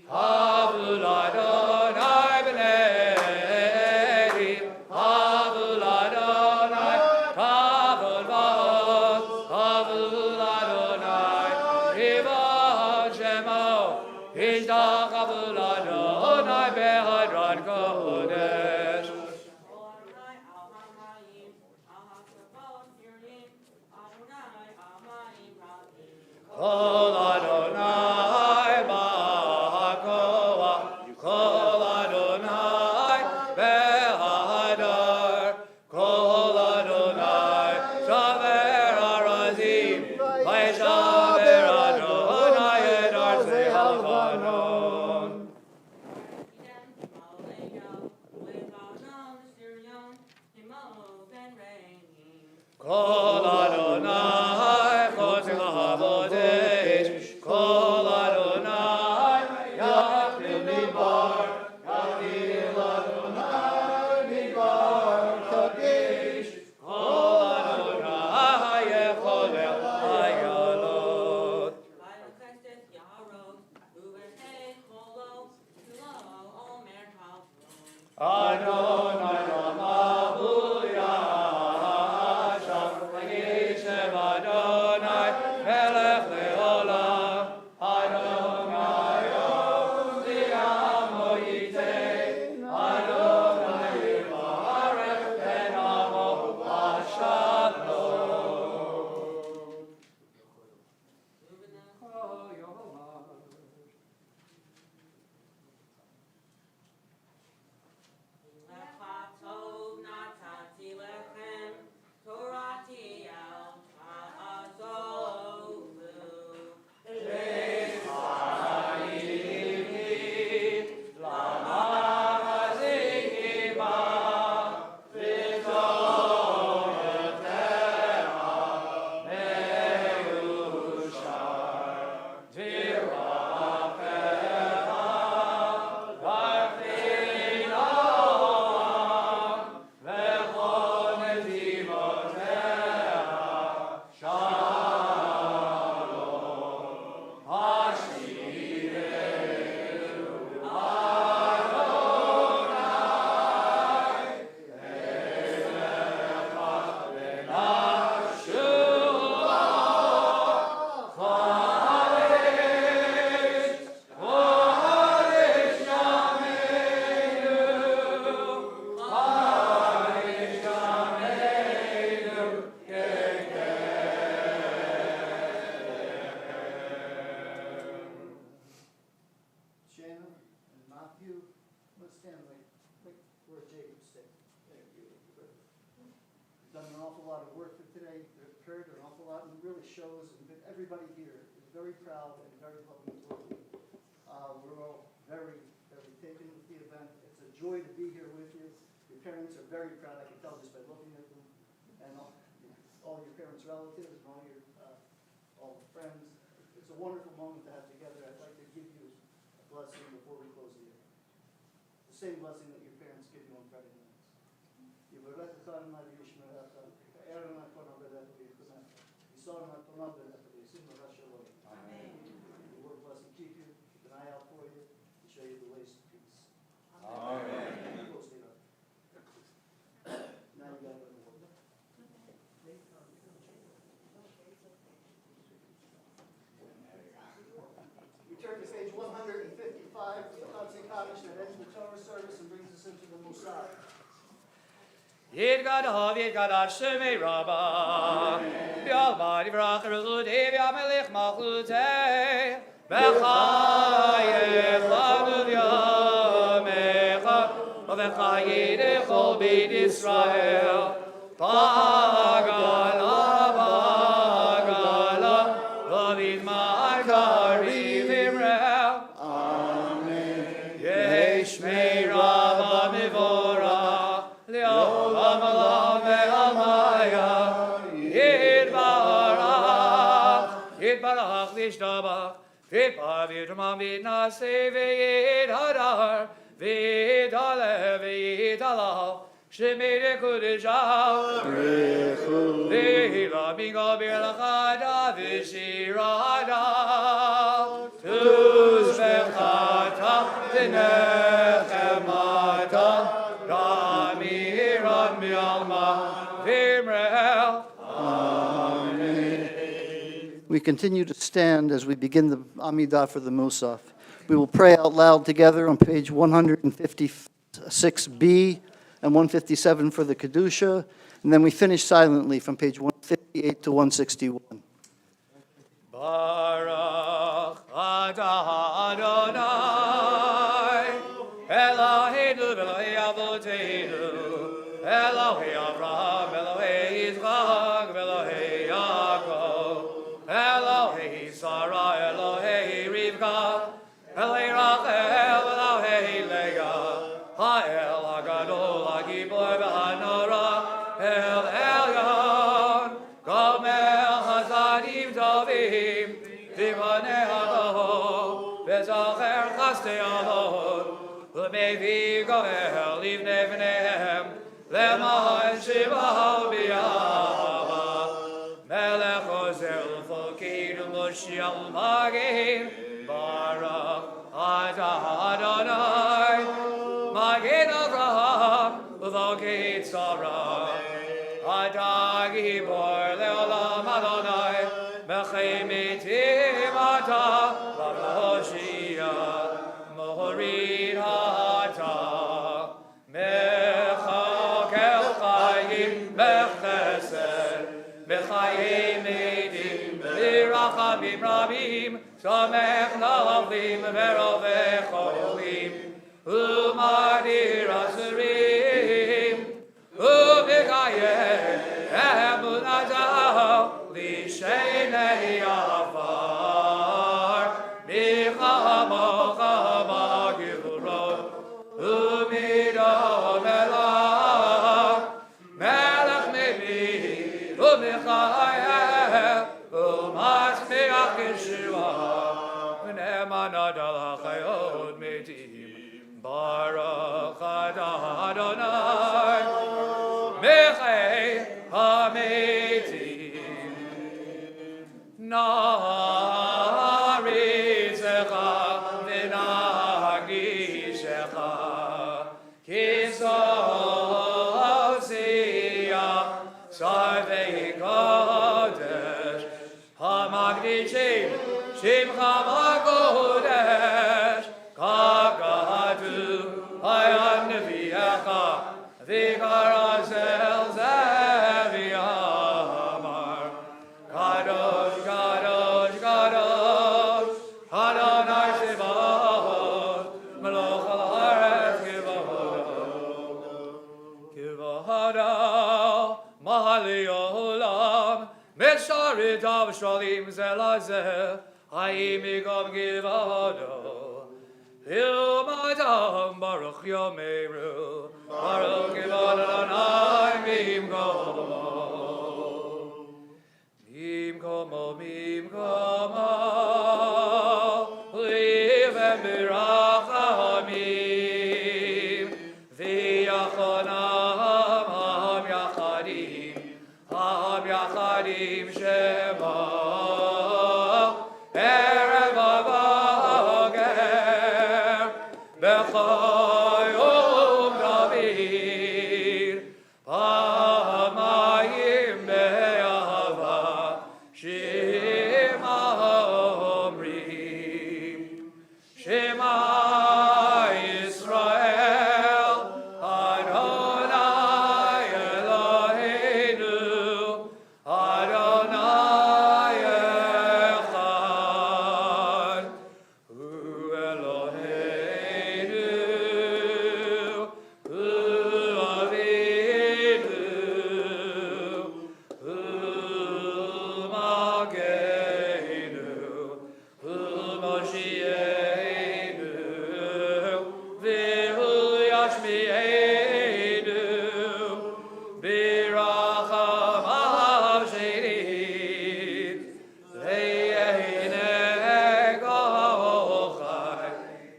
Havul Adonai b'nei, Havul Adonai, Kavod v'od, Havul Adonai, Kivod Shemo, Yizdach Havul Adonai behadran kodesh. Adonai al-Hamayim, al-Hakavod Yirim, Adonai al-Mayim Rabim. Kol Adonai ba'hakoah, Kol Adonai behadar, Kol Adonai shaver arazim, Vaishaver Adonai et arzei halvanon. Idem Himaleyo, Lebanon, Sirion, Himalo ben Re'im. Kol Adonai chosel havodesh, Kol Adonai yachil midbar, Yachil Adonai midbar kadesh, Kol Adonai yecholel hayalot. Vayokesef Yarov, Uberhei Cholo, Tulo Omer Kavod. Adonai Ramahu Yasham, Yishev Adonai Melech Leolam. Adonai Yom Amo Yitei, Adonai Yivarech Ben Amo Hashalom. occurred, an awful lot, and really shows, and everybody here is very proud and very loving toward you. We're all very, very taken with the event. It's a joy to be here with you. Your parents are very proud, I can tell just by looking at them, and all your parents' relatives, and all the friends. It's a wonderful moment to have together. I'd like to give you a blessing before we close the year. The same blessing that your parents give you on Friday nights. יברך אותך אדוני וישמרך, יאר נא כל עבדיך ויחונך, יישא נא כל עבדיך וישים לך שלום. Amen. The Lord bless and keep you, keep an eye out for you, and show you the ways of peace. Amen. Close the event. Now you got to go to work. We turn to page 155, the Hudson Cottage, that ends the Torah service and brings us into the Musaf. Yidgadav, Yidgadav, Shemei Rabbah, B'Alma, Divrach, Ruzudei, B'Amelech, Malchutei, B'chayech, Lanu V'Yamecha, V'chayech, Ol Beit Yisrael, Bagala, Bagala, David Makari V'Imrel, Amen. Yeshmei Rabbah Mivorah, Le'olam Olam Ve'almaya, Yitbarach, Yitbarach V'Yishtabach, V'Yitbar V'Yitramam V'Yitnaseh V'Yithadar, V'Yithaleh V'Yithalal, Shemei Dekudeshah, V'Yila Bingal B'Yilachada V'Shirada, Tuzbechata V'Nechemata, Rami Alma V'Imrel. Amen. We continue to stand as we begin the Amidah for the Musaf. We will pray out loud together on page 156b and 157 for the Kedusha, and then we finish silently from page 158 to 161. Baruch atah Adonai, Eloheinu v'Elokei Avoteinu, Elohei Avraham, Elohei Yitzchak, Elohei Yaakov, Elohei Sarah, Elohei Rivka, Elohei Rachel, Elohei Leah, Ha'el HaGadol, HaGibor v'Hanora, El Elyon, Gomel Hazadim Tovim, V'Banei Avoh, V'Zacher Chastei Avot, V'Mevi Goel Livnei V'neihem, Le'man Shiva B'Yahava, Melech Ozer L'Fokid L'Moshiach L'Magin, Baruch atah Adonai, Magin Avraham, L'Fokid Sarah, Atah Gibor Le'olam Adonai, Mechei Mitim Atah, L'Hoshiyah, Mohorid Atah, Mechakel Chayim, Mechesed, Mechayim Edim, V'Rachamim Rabim, Samech Navlim, V'Rovech Cholim, U'Madir Asurim, U'Mechayim, Emunatah, L'Shenei Afar, Michamocha Magilurot, U'Midom Elah, Melech Mevi, U'Mechayim, U'Masmiach Yeshua, V'Ne'eman Adal HaChayot Metim, Baruch atah Adonai, Mechei HaMetim, Na'arizecha v'nagishecha, Kisosiach Sarvei Kodesh, HaMakdishim Shimcha HaKodesh, Kakadu Hayan Nevi'echa, V'Karazel Zeviamar, Kadosh, Kadosh, Kadosh, Adonai Tzevaot, Melech Haaretz Kivodo, Mahali Olam, Sharit av shalim zelazeh, Haim igam givado. Ilmadam Baruch Yomeru, Baruch Givon Adonai Mim Gomo. Mim Gomo, Mim Gomo, Liv and Mirachamim, V'yachonam Ham Yachadim Shema, Erev Avager, B'chayom David, Pamayim Be'ahava, Shema Omrim, Shema Yisrael, Adonai Eloheinu, Adonai Echad, Hu Eloheinu, Hu Avinu, Hu Mageinu, Hu Moshiachenu, V'hu Yashmi'enu, B'rachamav Shedid, V'yehineh Gochai,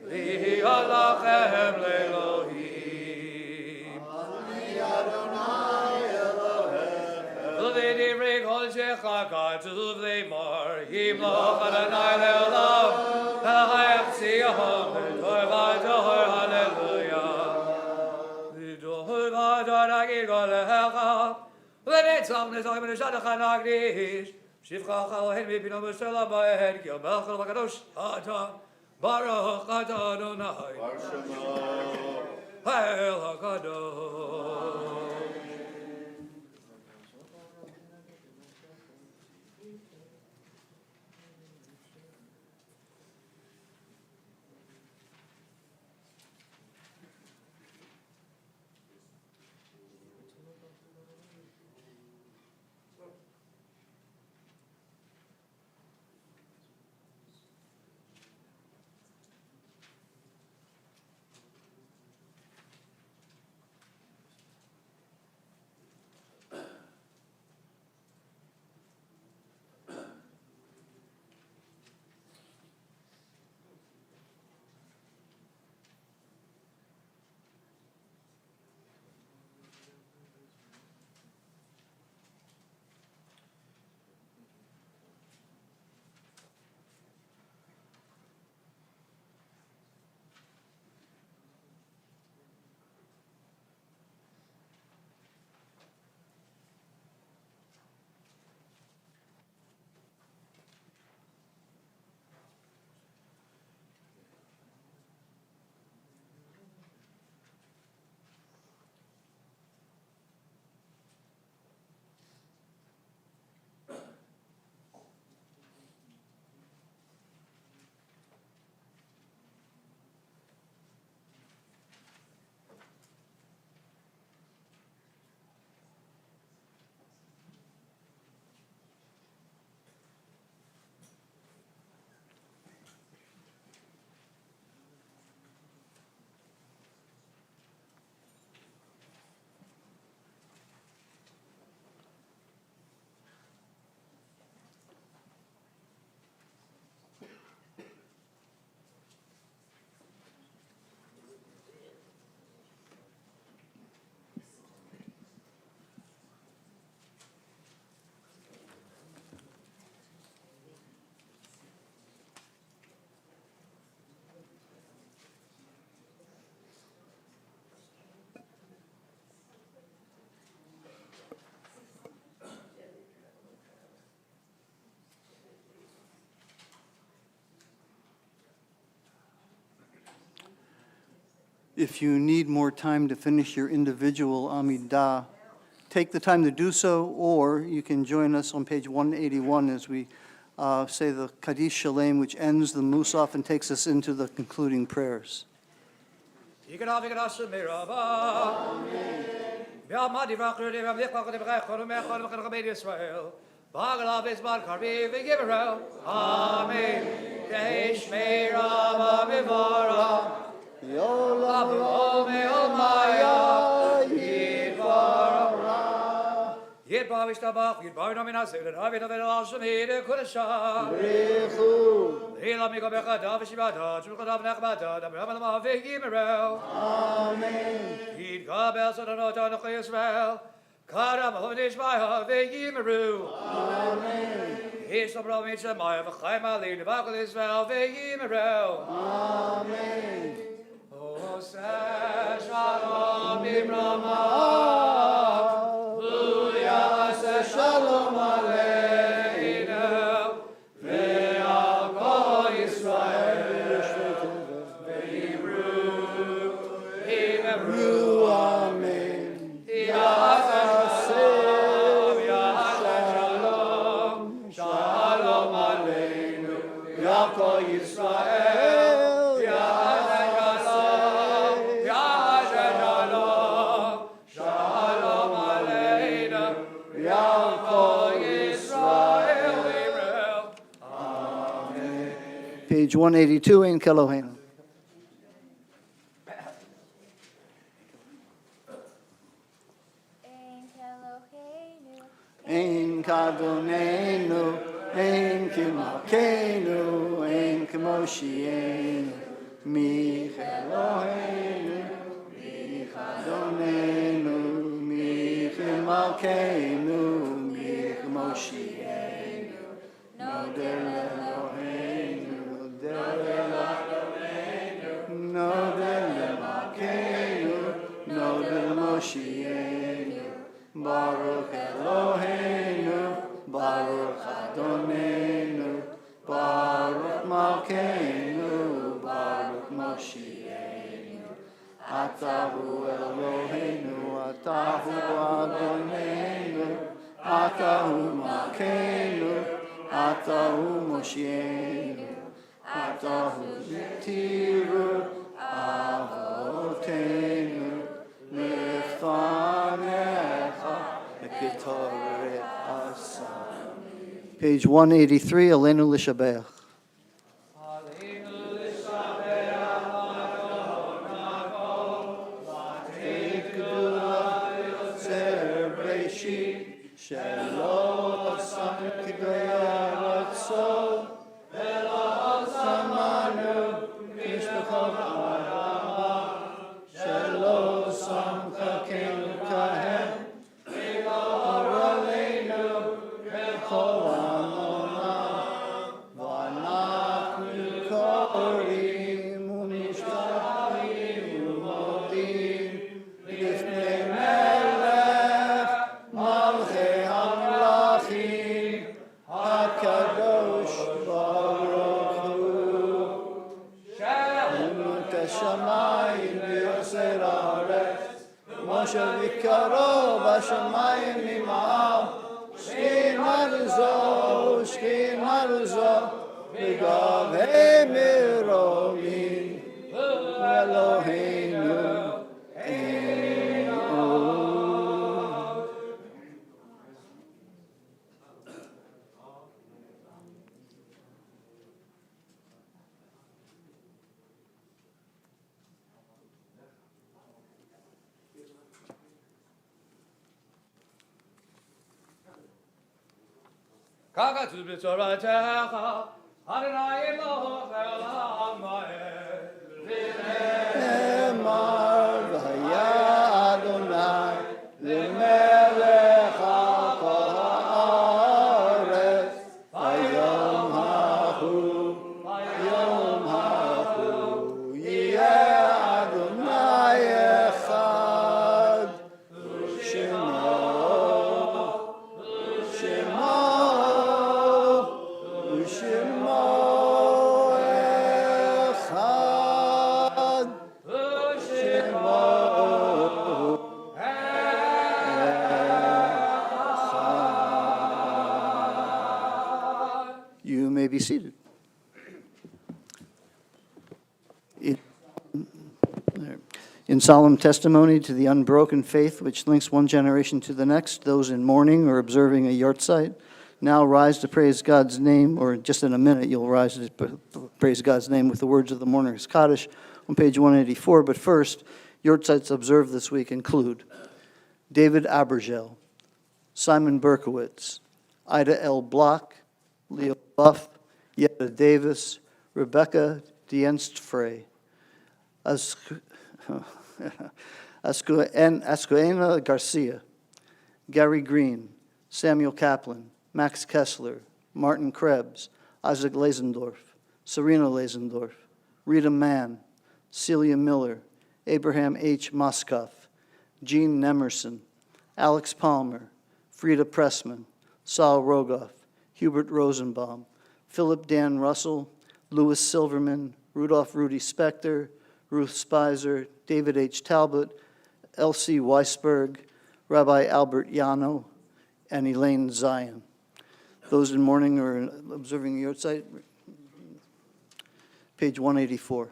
V'yod lachem l'Elohim. V'divrei kol shecha katuv le'mar, Yimloch Adonai le'olam, V'chayach tziyachom, V'dor v'dor, Hallelujah. V'dor v'dor agigol le'echa, V'netzach netzach v'neshadach nagdish, Shivcha chalohen mipino b'sela ba'ed, Ki Melech v'kadosh ata, Baruch ata Adonai, Ha'el HaKadosh. If you need more time to finish your individual Amidah, take the time to do so, or you can join us on page 181 as we say the Kaddish Shalem, which ends the Musaf and takes us into the concluding prayers. Bagalav is bar karbi v'gibero. Amen. Yesh me'rama v'vora. Yolam Ome omaya. Yidvara. Yidbar v'shtabach. Yidbar nomina zilin. Havit avit al shemide kudasha. Brichu. Hila miko bechada v'shibada. Chukadav nechbada. Dabram v'gibero. Amen. Yid gabel sodanot anach Yisrael. Karam honish b'ha v'gimeru. Amen. Yesh l'bram yitzemaya v'chaim alin v'akal Yisrael v'gimeru. Amen. Oseh shalom ibrama. Uyaseh shalom aleinu. Ve'al kol Yisrael. Ve'imru. Imru. Amen. Shalom aleinu. Yako Yisrael. Shalom aleinu. Yako Yisrael. Page 182 in Kelohenu. Ein kadonenu, ein kimakenu, ein kemoshienu, mi Eloheinu, mi kadonenu, mi kimakenu, mi kemoshienu, nodel Eloheinu, nodel Eloheinu, nodel Moshienu. Baruch Eloheinu, Baruch Adonenu, Baruch Malkeinu, Baruch Moshienu. Atahu Eloheinu, Atahu Adonenu, Atahu Malkeinu, Atahu Moshienu, Atahu Tiru Avotenu, Lefanecha Ketoret Asam. Page 183, Aleinu L'Shabeach. Shelo Asam K'Gayaratzon Velo Samanu Mishpachot Arama Shelo Samcha Kelukahem Velo Aleinu Kol Amonam V'anachnu Korim U'Mishtachim U'Modim Lifnei Melech Malchei HaMelachim HaKadosh Baruch Hu Emut HaShamayim v'Yoser Haaretz Moshe v'Karo b'Shamayim Imam Shkin Maruzo v'Gavhei Miromin Eloheinu Ein Od. Kaka tu b'toratecha, Adonai Eloheinu Elam Ha'ed. Emar v'haya Adonai l'melech kol haaretz hayom hahu yeh Adonai echad Shemo echad You may be seated. In solemn testimony to the unbroken faith which links one generation to the next, those in mourning or observing a yahrzeit, now rise to praise God's name, or just in a minute you'll rise to praise God's name with the words of the Mourner's Kaddish on page 184. But first, Yortzites observed this week include David Abergel, Simon Berkowitz, Ida L. Block, Leo Buff, Yetta Davis, Rebecca Dienstfrey, Ascuena Garcia, Gary Green, Samuel Kaplan, Max Kessler, Martin Krebs, Isaac Lazendorf, Serena Lazendorf, Rita Mann, Celia Miller, Abraham H. Moskoff, Jean Nemerson, Alex Palmer, Frida Pressman, Saul Rogoff, Hubert Rosenbaum, Philip Dan Russell, Louis Silverman, Rudolph Rudy Spector, Ruth Spicer, David H. Talbot, Elsie Weisberg, Rabbi Albert Yano, and Elaine Zion. Those in mourning or observing the Yortzeit, page 184.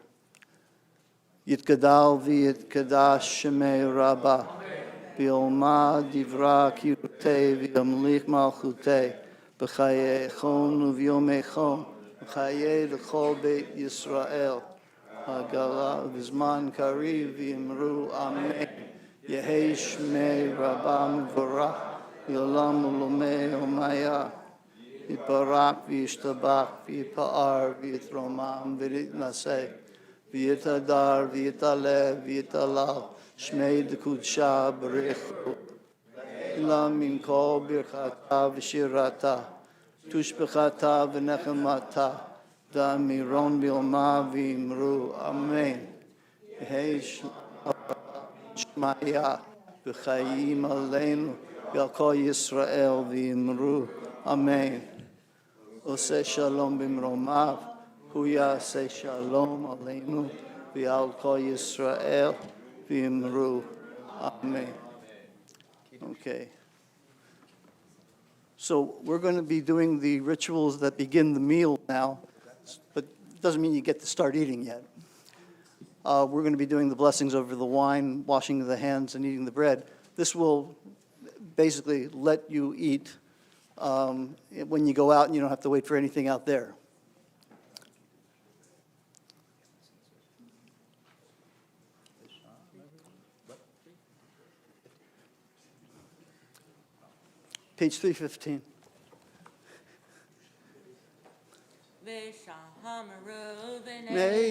Yitgadal v'yitkadash shemei Rabbah, v'yolma divra kirutei v'yamlich malchutei, b'chayei chon uv'yomei chon, b'chayei l'chol beit Yisrael, hagala v'zman kariv v'yimru amen, yehei shmei Rabbah mevorach, v'yolam ulomei omaya, v'yiparak v'yishtabach v'yipa'ar v'yitromam v'yitnaseh, v'yitadar v'yitalev v'yitalal shmei d'kudsha b'rechu ila min kol birchata v'shirata tushbechata v'nechemata da'miron b'yoma v'imru amen yehei shmaya v'chayim aleinu v'yalkol Yisrael v'imru amen oseh shalom b'mromav hu yaseh shalom aleinu v'al kol Yisrael v'imru amen. Okay. So we're going to be doing the rituals that begin the meal now, but it doesn't mean you get to start eating yet. We're going to be doing the blessings over the wine, washing the hands, and eating the bread. This will basically let you eat when you go out, and you don't have to wait for anything out there. Page 315. Bnei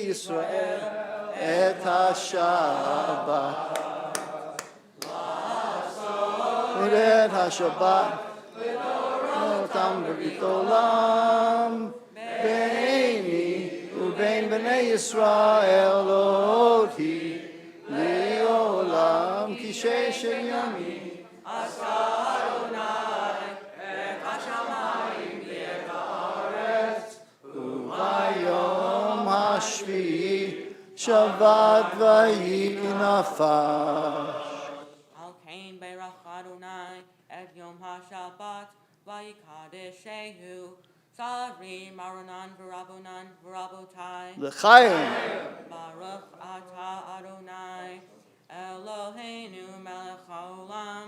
Yisrael et ha-Shabbat et ha-Shabbat otam b'rit olam beini ubein bnei Yisrael oti li'olam ki sheshet yamim Vayom hashvi'i Shabbat vayinafash. Al kain beirach Adonai et yom ha-Shabbat vayikadeshehu Sari maronan v'rabonan v'rabotai L'chaim. Baruch atah Adonai Eloheinu melech haolam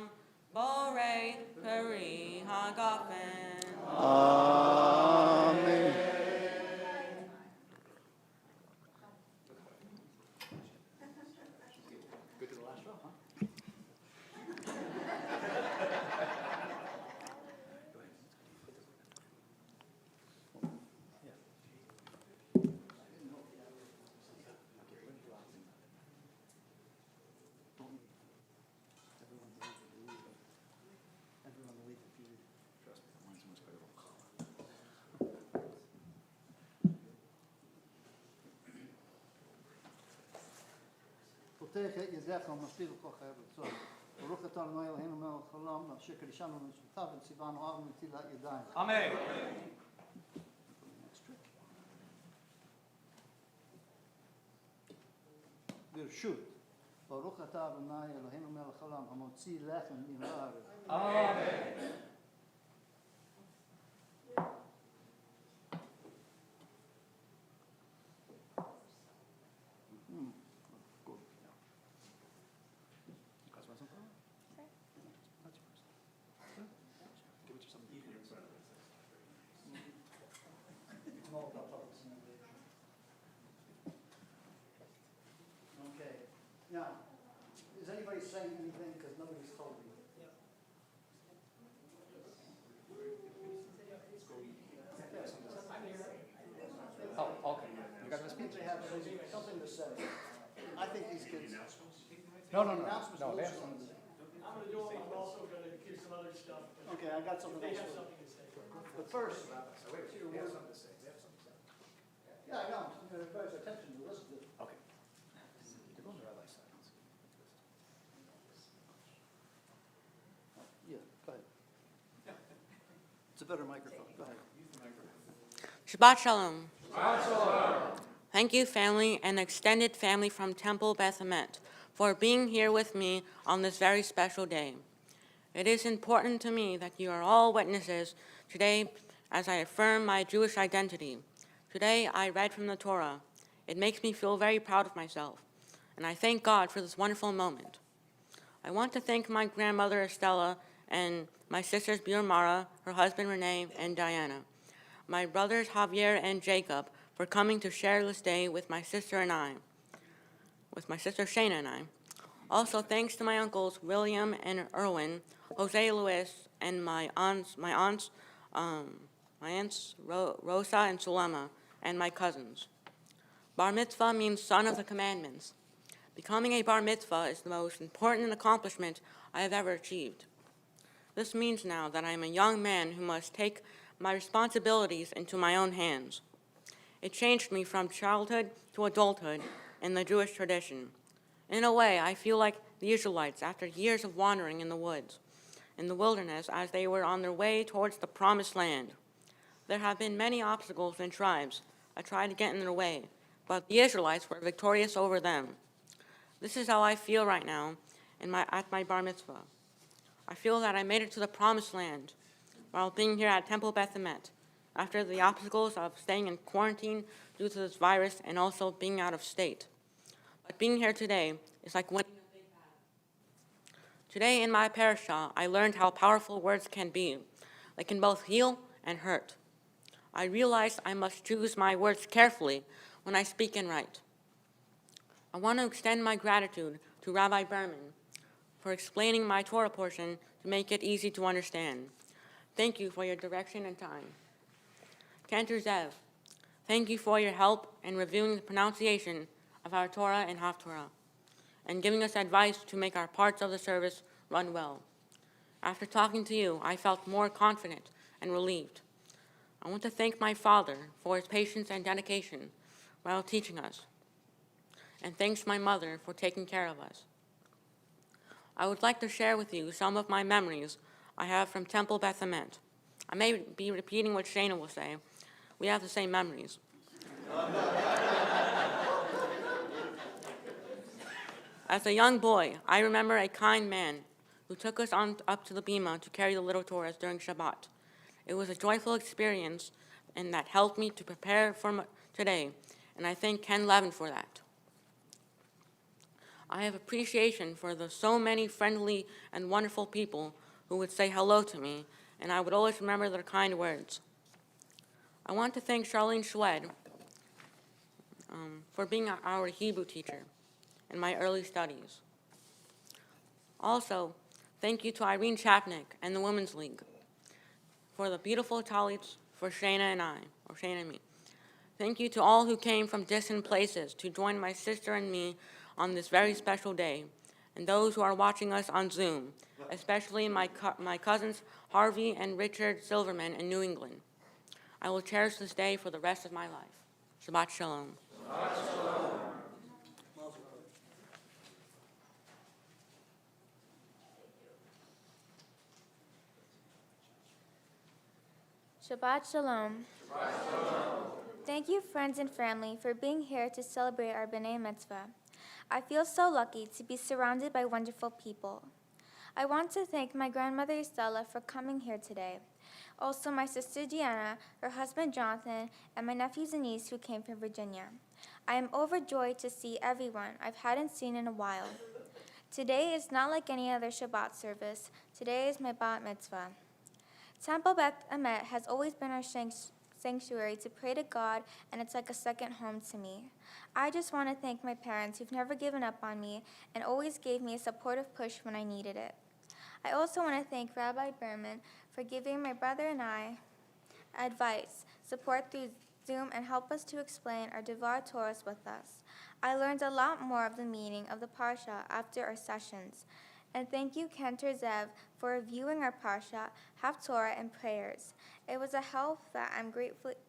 Borei peri hagafen. Amen. Good to the last row, huh? פותח את ידיך ומשפיל כל חייב לצור. ברוך אתה אדוני אלוהינו מלך העולם, אשר קדישנו במצוותיו וציוונו אב ונטילת ידיים. Amen. ברשות, ברוך אתה אדוני אלוהינו מלך העולם, המוציא לחם מן הארץ. Amen. Give it to somebody. saying anything because nobody's told me. Oh, okay. You got to speak? They have something to say. I think these kids. No, Announcements no, will they do have something something. to say. I'm gonna do them, I'm also gonna give some other stuff. Okay, I got something They else. have for something to say. you. But first, They have something to say. They have something to say. yeah, I know, everybody's attention to listen to. Okay. They're going to red light signs. Yeah, go ahead. It's a better microphone, go ahead. Shabbat Shalom. Thank you, family and extended family from Temple Beth Emet, for being here with me on this very special day. It is important to me that you are all witnesses today as I affirm my Jewish identity. Today, I read from the Torah. It makes me feel very proud of myself, and I thank God for this wonderful moment. I want to thank my grandmother Estella and my sisters Bior Mara, her husband Renee, and Diana, my brothers Javier and Jacob for coming to share this day with my sister Shana and I. Also, thanks to my uncles William and Erwin, Jose Luis, and my aunts Rosa and Sulema, and my cousins. Bar mitzvah means son of the commandments. Becoming a bar mitzvah is the most important accomplishment I have ever achieved. This means now that I am a young man who must take my responsibilities into my own hands. It changed me from childhood to adulthood in the Jewish tradition. In a way, I feel like the Israelites after years of wandering in the wilderness as they were on their way towards the promised land. There have been many obstacles and tribes that tried to get in their way, but the Israelites were victorious over them. This is how I feel right now at my bar mitzvah. I feel that I made it to the promised land while being here at Temple Beth Emet, after the obstacles of staying in quarantine due to this virus and also being out of state. But being here today is like winning a big battle. Today in my parashah, I learned how powerful words can be. They can both heal and hurt. I realized I must choose my words carefully when I speak and write. I want to extend my gratitude to Rabbi Berman for explaining my Torah portion to make it easy to understand. Thank you for your direction and time. Cantor Zev, thank you for your help in reviewing the pronunciation of our Torah and Haftorah, and giving us advice to make our parts of the service run well. After talking to you, I felt more confident and relieved. I want to thank my father for his patience and dedication while teaching us, and thanks my mother for taking care of us. I would like to share with you some of my memories I have from Temple Beth Emet. I may be repeating what Shana will say. We have the same memories. As a young boy, I remember a kind man who took us up to the bima to carry the little Torahs during Shabbat. It was a joyful experience, and that helped me to prepare for today, and I thank Ken Levin for that. I have appreciation for the so many friendly and wonderful people who would say hello to me, and I would always remember their kind words. I want to thank Charlene Schwed for being our Hebrew teacher in my early studies. Also, thank you to Irene Chapnick and the Women's League for the beautiful talits for Shana and me. Thank you to all who came from distant places to join my sister and me on this very special day, and those who are watching us on Zoom, especially my cousins Harvey and Richard Silverman in New England. I will cherish this day for the rest of my life. Shabbat Shalom. Shabbat Shalom. Shabbat Shalom. Shabbat Shalom. Thank you, friends and family, for being here to celebrate our B'nai Mitzvah. I feel so lucky to be surrounded by wonderful people. I want to thank my grandmother Estella for coming here today. Also my sister Deanna, her husband Jonathan, and my nephews and niece who came from Virginia. I am overjoyed to see everyone I hadn't seen in a while. Today is not like any other Shabbat service. Today is my Bat Mitzvah. Temple Beth Emet has always been our sanctuary to pray to God, and it's like a second home to me. I just want to thank my parents who've never given up on me and always gave me a supportive push when I needed it. I also want to thank Rabbi Berman for giving my brother and I advice, support through Zoom, and help us to explain our Devar Torahs with us. I learned a lot more of the meaning of the Parsha after our sessions. And thank you, Cantor Zev, for reviewing our Parsha, Haftorah, and prayers. It was a help that I'm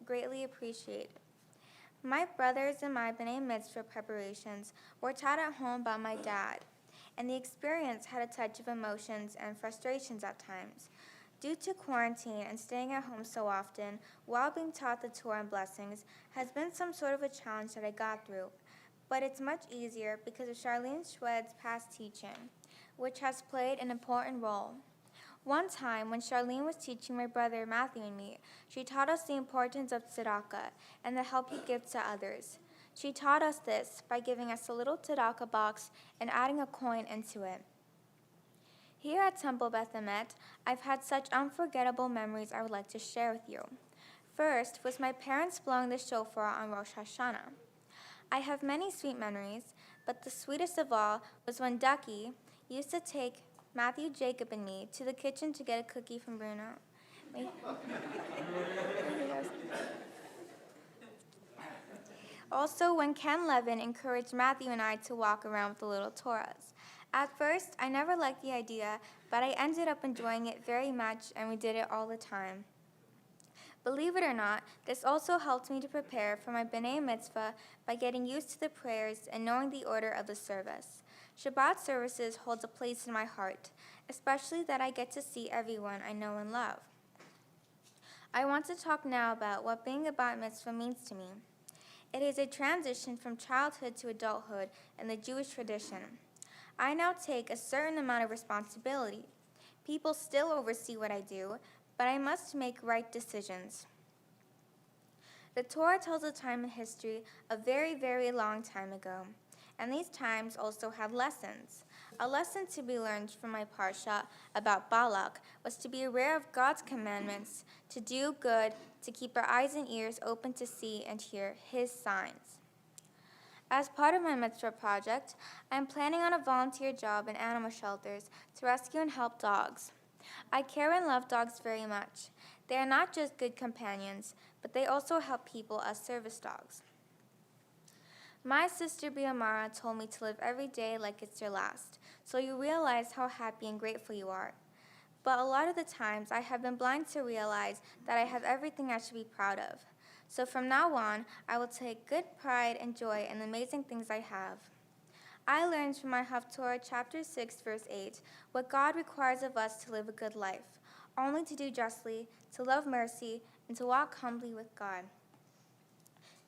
greatly appreciated. My brothers and my B'nai Mitzvah preparations were taught at home by my dad, and the experience had a touch of emotions and frustrations at times. Due to quarantine and staying at home so often while being taught the Torah and blessings has been some sort of a challenge that I got through, but it's much easier because of Charlene Schwed's past teaching, which has played an important role. One time, when Charlene was teaching my brother Matthew and me, she taught us the importance of tzedakah and the help you give to others. She taught us this by giving us a little tzedakah box and adding a coin into it. Here at Temple Beth Emet, I've had such unforgettable memories I would like to share with you. First was my parents blowing the shofar on Rosh Hashanah. I have many sweet memories, but the sweetest of all was when Ducky used to take Matthew, Jacob, and me to the kitchen to get a cookie from Bruno. Also, when Ken Levin encouraged Matthew and I to walk around with the little Torahs. At first, I never liked the idea, but I ended up enjoying it very much, and we did it all the time. Believe it or not, this also helped me to prepare for my B'nai Mitzvah by getting used to the prayers and knowing the order of the service. Shabbat services holds a place in my heart, especially that I get to see everyone I know and love. I want to talk now about what being a bat mitzvah means to me. It is a transition from childhood to adulthood in the Jewish tradition. I now take a certain amount of responsibility. People still oversee what I do, but I must make right decisions. The Torah tells a time in history a very, very long time ago, and these times also had lessons. A lesson to be learned from my Parsha about Balak was to be aware of God's commandments, to do good, to keep our eyes and ears open to see and hear His signs. As part of my mitzvah project, I am planning on a volunteer job in animal shelters to rescue and help dogs. I care and love dogs very much. They are not just good companions, but they also help people as service dogs. My sister Biamara told me to live every day like it's your last, so you realize how happy and grateful you are. But a lot of the times, I have been blind to realize that I have everything I should be proud of. So from now on, I will take good pride and joy in the amazing things I have. I learned from my Haftorah chapter 6, verse 8, what God requires of us to live a good life, only to do justly, to love mercy, and to walk humbly with God.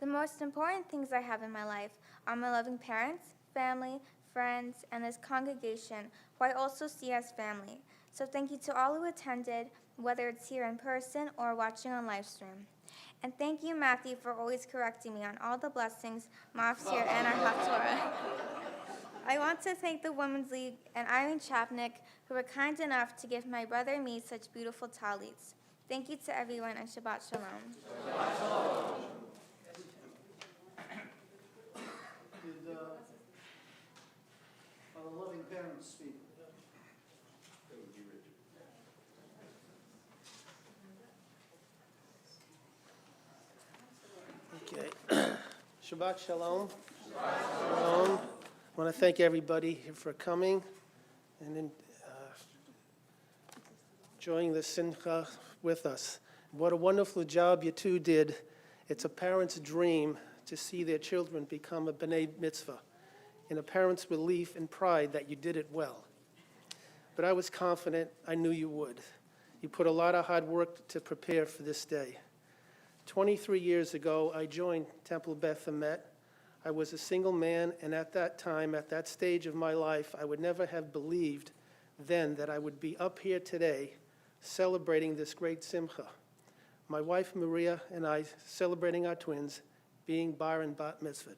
The most important things I have in my life are my loving parents, family, friends, and this congregation, who I also see as family. So thank you to all who attended, whether it's here in person or watching on live stream. And thank you, Matthew, for always correcting me on all the blessings, Mafsir, and our Haftorah. I want to thank the Women's League and Irene Chapnick, who were kind enough to give my brother and me such beautiful talits. Thank you to everyone, and Shabbat Shalom. Did our loving parents speak? Okay. Shabbat Shalom. Shalom. I want to thank everybody for coming and enjoying the Simcha with us. What a wonderful job you two did. It's a parent's dream to see their children become a B'nai Mitzvah, and a parent's relief and pride that you did it well. But I was confident, I knew you would. You put a lot of hard work to prepare for this day. 23 years ago, I joined Temple Beth Emet. I was a single man, and at that time, at that stage of my life, I would never have believed then that I would be up here today celebrating this great simcha. My wife Maria and I celebrating our twins, being bar and bat mitzvah.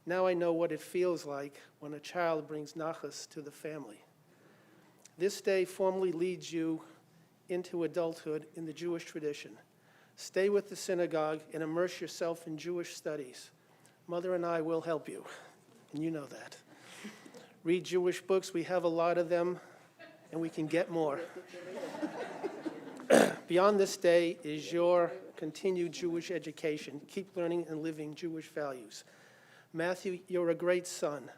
Now I know what it feels like when a child brings nachas to the family. This day formally leads you into adulthood in the Jewish tradition. Stay with the synagogue and immerse yourself in Jewish studies. Mother and I will help you, and you know that. Read Jewish books. We have a lot of them, and we can get more. Beyond this day is your continued Jewish education. Keep learning and living Jewish values. Matthew, you're a great son.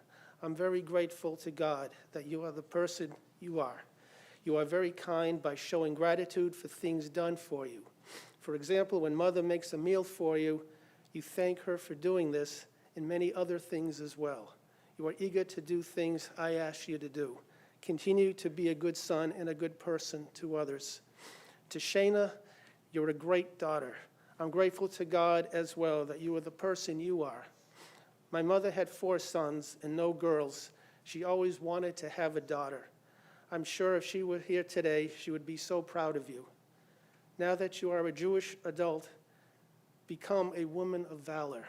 I'm very grateful to God that you are the person you are. You are very kind by showing gratitude for things done for you. For example, when Mother makes a meal for you, you thank her for doing this and many other things as well. You are eager to do things I ask you to do. Continue to be a good son and a good person to others. To Shayna, you're a great daughter. I'm grateful to God as well that you are the person you are. My mother had 4 sons and no girls. She always wanted to have a daughter. I'm sure if she were here today, she would be so proud of you. Now that you are a Jewish adult, become a woman of valor.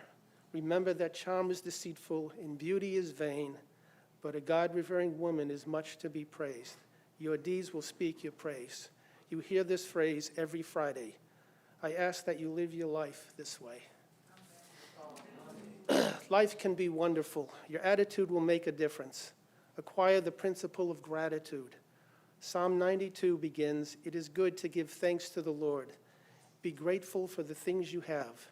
Remember that charm is deceitful and beauty is vain, but a God-revering woman is much to be praised. Your deeds will speak your praise. You hear this phrase every Friday. I ask that you live your life this way. Life can be wonderful. Your attitude will make a difference. Acquire the principle of gratitude. Psalm 92 begins, "It is good to give thanks to the Lord. Be grateful for the things you have."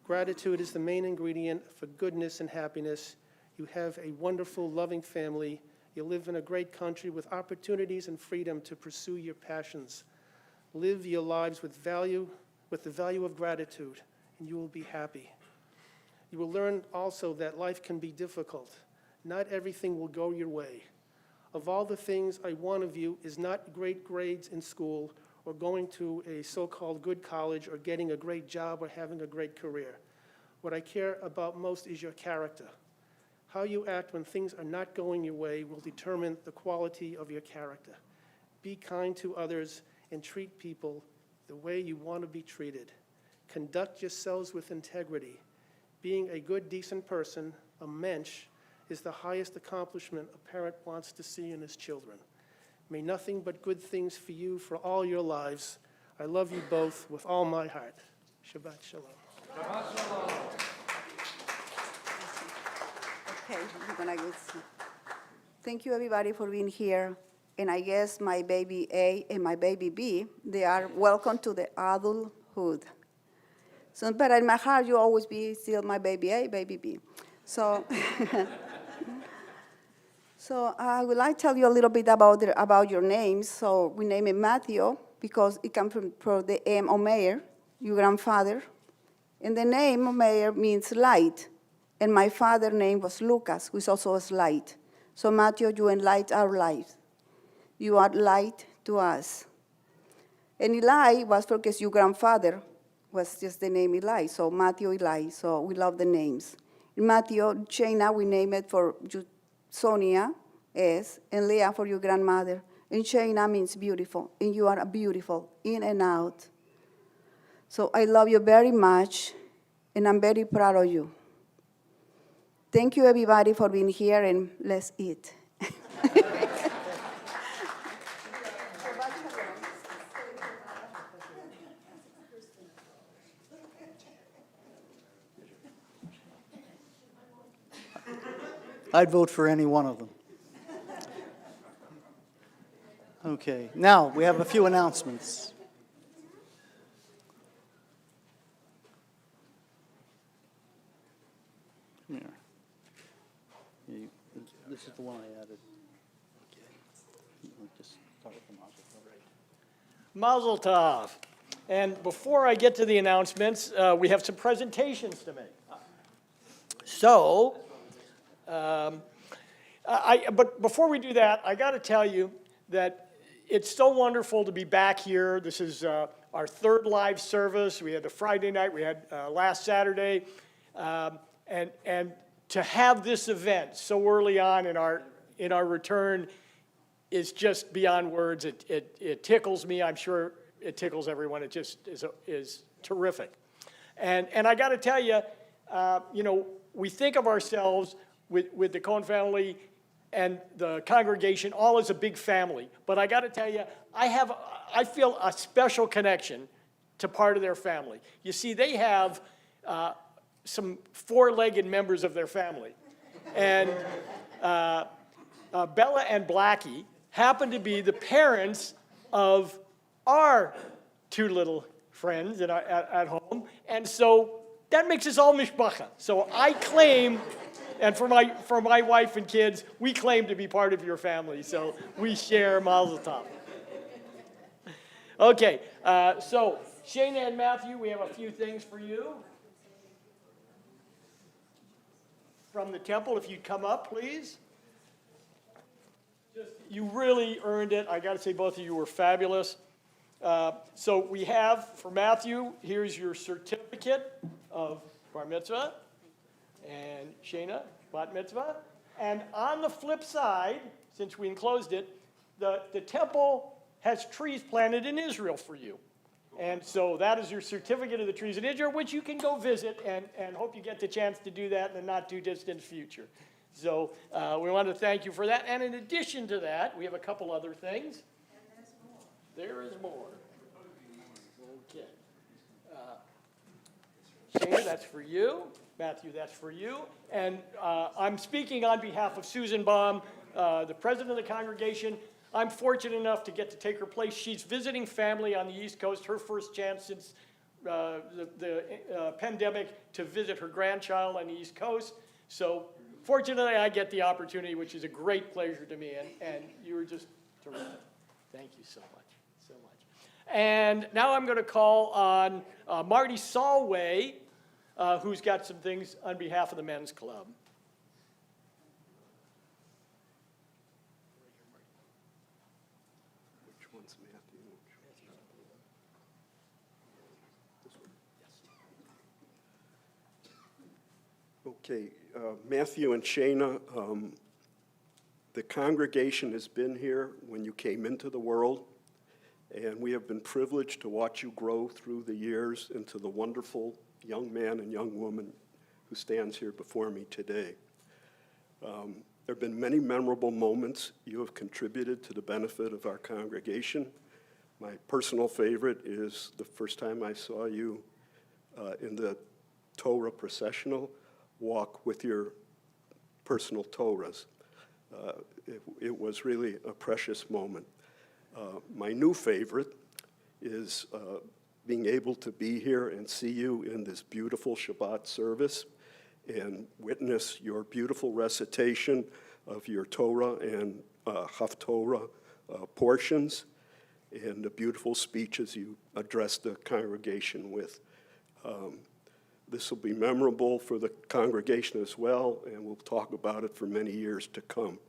Gratitude is the main ingredient for goodness and happiness. You have a wonderful, loving family. You live in a great country with opportunities and freedom to pursue your passions. Live your lives with the value of gratitude, and you will be happy. You will learn also that life can be difficult. Not everything will go your way. Of all the things I want of you is not great grades in school or going to a so-called good college or getting a great job or having a great career. What I care about most is your character. How you act when things are not going your way will determine the quality of your character. Be kind to others and treat people the way you want to be treated. Conduct yourselves with integrity. Being a good, decent person, a mensch, is the highest accomplishment a parent wants to see in his children. May nothing but good things for you for all your lives. I love you both with all my heart. Shabbat shalom. Shabbat shalom. Okay, we're gonna go. Thank you, everybody, for being here. And I guess my baby A and my baby B, they are welcome to the adulthood. So, but in my heart, you always be still my baby A, baby B. So, so I would like to tell you a little bit about your names. So we name it Matthew because it comes from the M of Meir, your grandfather. And the name of Meir means light. And my father's name was Lucas, which also was light. So Matthew, you enlight our lives. You are light to us. And Eli was because your grandfather was just the name Eli, so Matthew, Eli, so we love the names. In Matthew, Shayna, we name it for Sonia, S, and Leah for your grandmother. And Shayna means beautiful, and you are beautiful, in and out. So I love you very much, and I'm very proud of you. Thank you, everybody, for being here, and let's eat. I'd vote for any one of them. Okay, now we have a few announcements. Come here. This is the one I added. Okay. Just start with the Mazel tov. And before I get to the announcements, we have some presentations to make. So, but before we do that, I got to tell you that it's so wonderful to be back here. This is our third live service. We had the Friday night, we had last Saturday, and to have this event so early on in our return is just beyond words. It tickles me. I'm sure it tickles everyone. It just is terrific. And I got to tell you, we think of ourselves with the Cohen family and the congregation all as a big family. But I got to tell you, I feel a special connection to part of their family. You see, they have some four-legged members of their family. And Bella and Blackie happen to be the parents of our two little friends at home. And so that makes us all mishpacha. So I claim, and for my wife and kids, we claim to be part of your family. So we share mazel tov. Okay, so Shana and Matthew, we have a few things for you. From the temple, if you'd come up, please. You really earned it. I got to say, both of you were fabulous. So we have, for Matthew, here's your certificate of bar mitzvah, and Shana, bat mitzvah. And on the flip side, since we enclosed it, the temple has trees planted in Israel for you. And so that is your certificate of the trees in Israel, which you can go visit, and hope you get the chance to do that in the not too distant future. So we want to thank you for that. And in addition to that, we have a couple other things. And there's more. There is more. Okay. Shana, that's for you. Matthew, that's for you. And I'm speaking on behalf of Susan Baum, the president of the congregation. I'm fortunate enough to get to take her place. She's visiting family on the East Coast, her first chance since the pandemic to visit her grandchild on the East Coast. So fortunately, I get the opportunity, which is a great pleasure to me, and you were just terrific. Thank you so much, so much. And now I'm going to call on Marty Solway, who's got some things on behalf of the men's club. Which one's Matthew? Okay, Matthew and Shana, the congregation has been here when you came into the world, and we have been privileged to watch you grow through the years into the wonderful young man and young woman who stands here before me today. There have been many memorable moments you have contributed to the benefit of our congregation. My personal favorite is the first time I saw you in the Torah processional walk with your personal Torahs. It was really a precious moment. My new favorite is being able to be here and see you in this beautiful Shabbat service and witness your beautiful recitation of your Torah and Haftorah portions and the beautiful speeches you addressed the congregation with. This will be memorable for the congregation as well, and we'll talk about it for many years to come.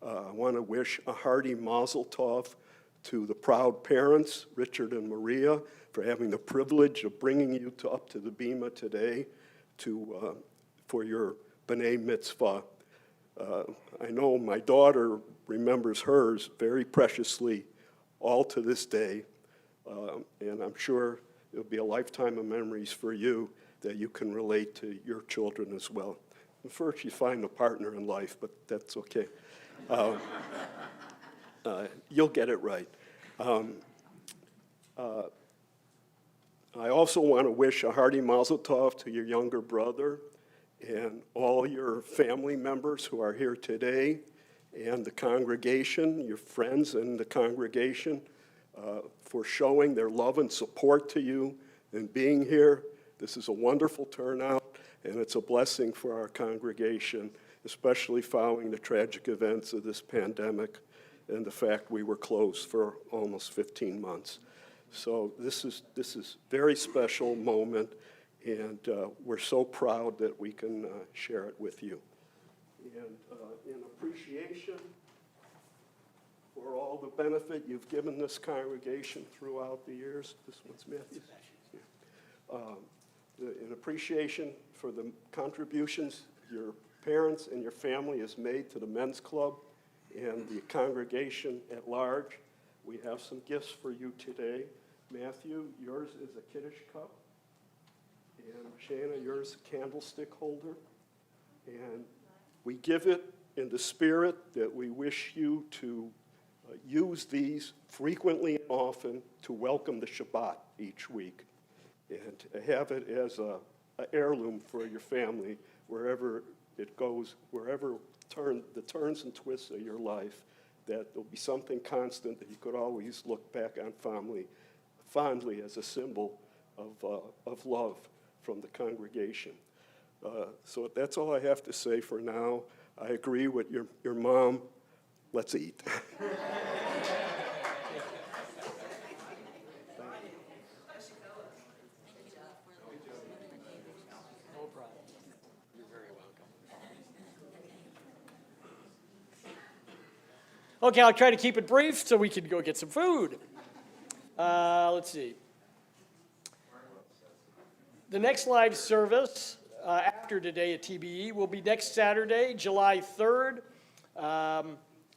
I want to wish a hearty mazel tov to the proud parents, Richard and Maria, for having the privilege of bringing you up to the Bima today for your B'nai Mitzvah. I know my daughter remembers hers very preciously all to this day, and I'm sure it'll be a lifetime of memories for you that you can relate to your children as well. And first you find a partner in life, but that's okay. You'll get it right. I also want to wish a hearty mazel tov to your younger brother and all your family members who are here today, and the congregation, your friends in the congregation, for showing their love and support to you and being here. This is a wonderful turnout, and it's a blessing for our congregation, especially following the tragic events of this pandemic and the fact we were closed for almost 15 months. So this is a very special moment, and we're so proud that we can share it with you. And in appreciation for all the benefit you've given this congregation throughout the years, this one's Matthew's. In appreciation for the contributions your parents and your family has made to the men's club and the congregation at large, we have some gifts for you today. Matthew, yours is a Kiddush cup, and Shana, yours a candlestick holder. And we give it in the spirit that we wish you to use use these frequently and often to welcome the Shabbat each week, and have it as a heirloom for your family wherever it goes, wherever the turns and twists of your life, that there'll be something constant that you could always look back on fondly as a symbol of love from the congregation. So that's all I have to say for now. I agree with your mom. Let's eat. Okay, I'll try to keep it brief so we can go get some food. Let's see. The next live service after today at TBE will be next Saturday, July 3rd.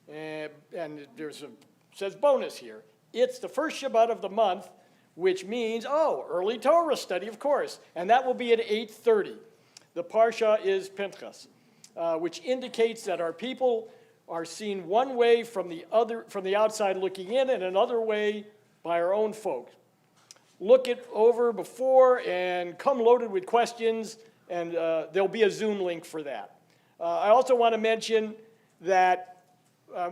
And there's says bonus here. It's the first Shabbat of the month, which means, early Torah study, of course. And that will be at 8:30. The Parsha is Pinchas, which indicates that our people are seen one way from the outside looking in, and another way by our own folks. Look it over before and come loaded with questions, and there'll be a Zoom link for that. I also want to mention that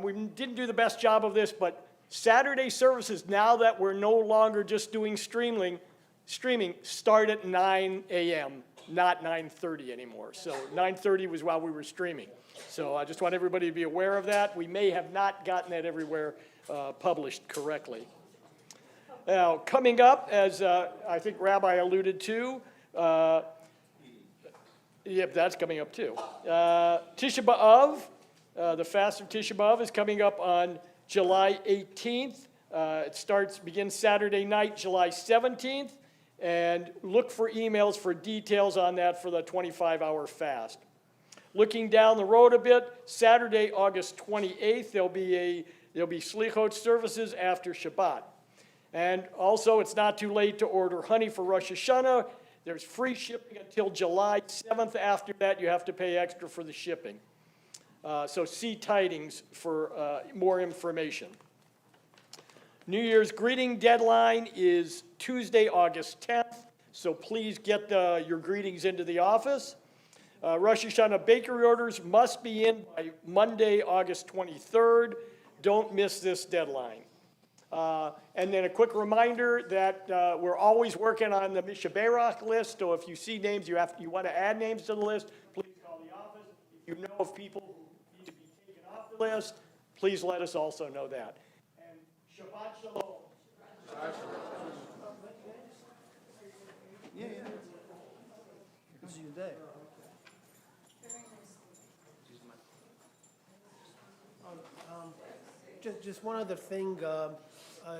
we didn't do the best job of this, but Saturday services, now that we're no longer just doing streaming, start at 9 a.m., not 9:30 anymore. So 9:30 was while we were streaming. So I just want everybody to be aware of that. We may have not gotten that everywhere published correctly. Now, coming up, as I think Rabbi alluded to, yep, that's coming up too. Tisha B'Av, the fast of Tisha B'Av is coming up on July 18th. It begins Saturday night, July 17th, and look for emails for details on that for the 25-hour fast. Looking down the road a bit, Saturday, August 28th, there'll be Slichot services after Shabbat. And also, it's not too late to order honey for Rosh Hashanah. There's free shipping until July 7th. After that, you have to pay extra for the shipping. So see Tidings for more information. New Year's greeting deadline is Tuesday, August 10th. So please get your greetings into the office. Rosh Hashanah bakery orders must be in by Monday, August 23rd. Don't miss this deadline. And then a quick reminder that we're always working on the Mishaberach list, so if you see names, you want to add names to the list, please call the office. If you know of people who need to be taken off the list, please let us also know that. And Shabbat Shalom. Yeah. This is your day. Just one other thing,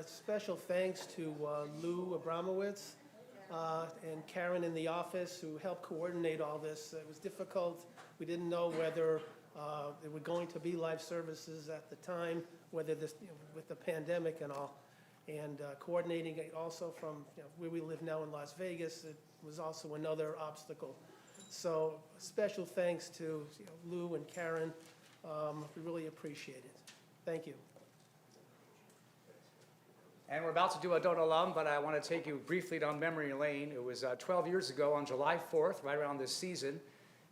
special thanks to Lou Abramowitz and Karen in the office who helped coordinate all this. It was difficult. We didn't know whether there were going to be live services at the time, whether this, with the pandemic and all. And coordinating it also from where we live now in Las Vegas, it was also another obstacle. So special thanks to Lou and Karen. We really appreciate it. Thank you. And we're about to do a Dot Olam, but I want to take you briefly down memory lane. It was 12 years ago on July 4th, right around this season.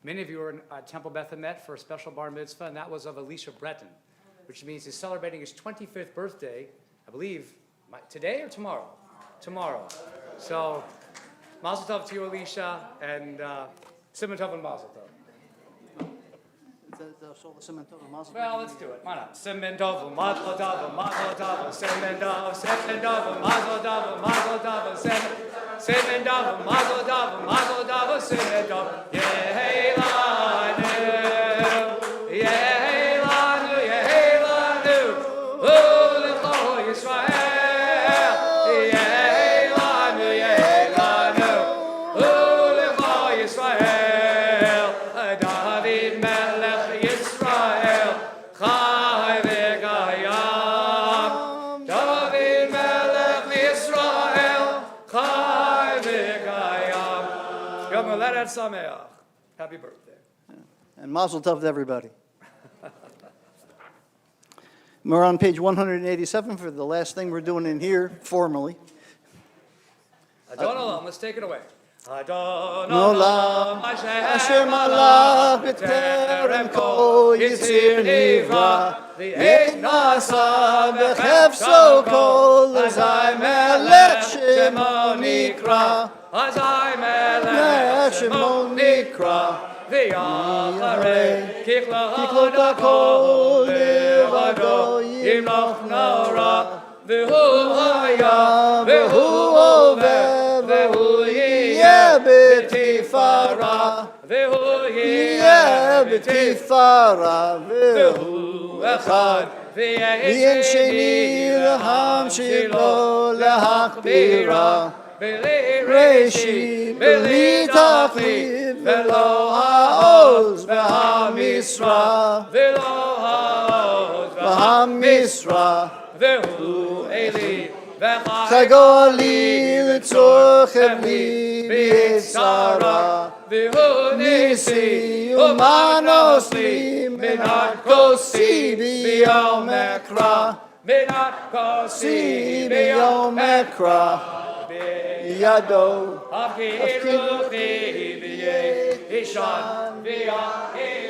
Many of you were at Temple Beth Emet for a special bar mitzvah, and that was of Elisha Breton, which means he's celebrating his 25th birthday, I believe, today or tomorrow? Tomorrow. So, Mazel Tov to you, Elisha, and Simon Tov and Mazel Tov. Well, let's do it. Why not? Simon Tov, Mazel Tov, Mazel Tov, Simon Tov, Simon Tov, Mazel Tov, Mazel Tov, Simon Tov, Mazel Tov, Mazel Tov, Simon Tov. Yehelanu, Yehelanu, Yehelanu, Ulecho Yisrael. Yehelanu, Yehelanu, Ulecho Yisrael. David Melech Yisrael, Chai v'Gayam. David Melech Yisrael, Chai v'Gayam. Yom Haledet Sameach. Happy birthday. And mazel tov to everybody. We're on page 187 for the last thing we're doing in here formally. Adon Olam, let's take it away. Adon Olam, Olam, Asher malach b'terem kol yitzir nivra, v'et nasa v'chefso kol azai melech shemo nikra, Azai melech melech shemo nikra, v'yacharei kiklot hakol levado yimloch nora, v'hu haya, v'hu oveh v'hu yeh b'tifara, v'hu yeh b'tifara, v'hu echad, v'yen sheni l'hamshich lo להכבירה, ראשית בלי תכלית, ולא העוז והמשרה, והמשרה, והוא אלי חגולי לצורכם לי בעת צרה, והוא ניסי ומנוס לי מנת כוסי ביום אקרא, מנת כוסי ביום אקרא, בידו אף כי רוחי ויהי אישן ויהי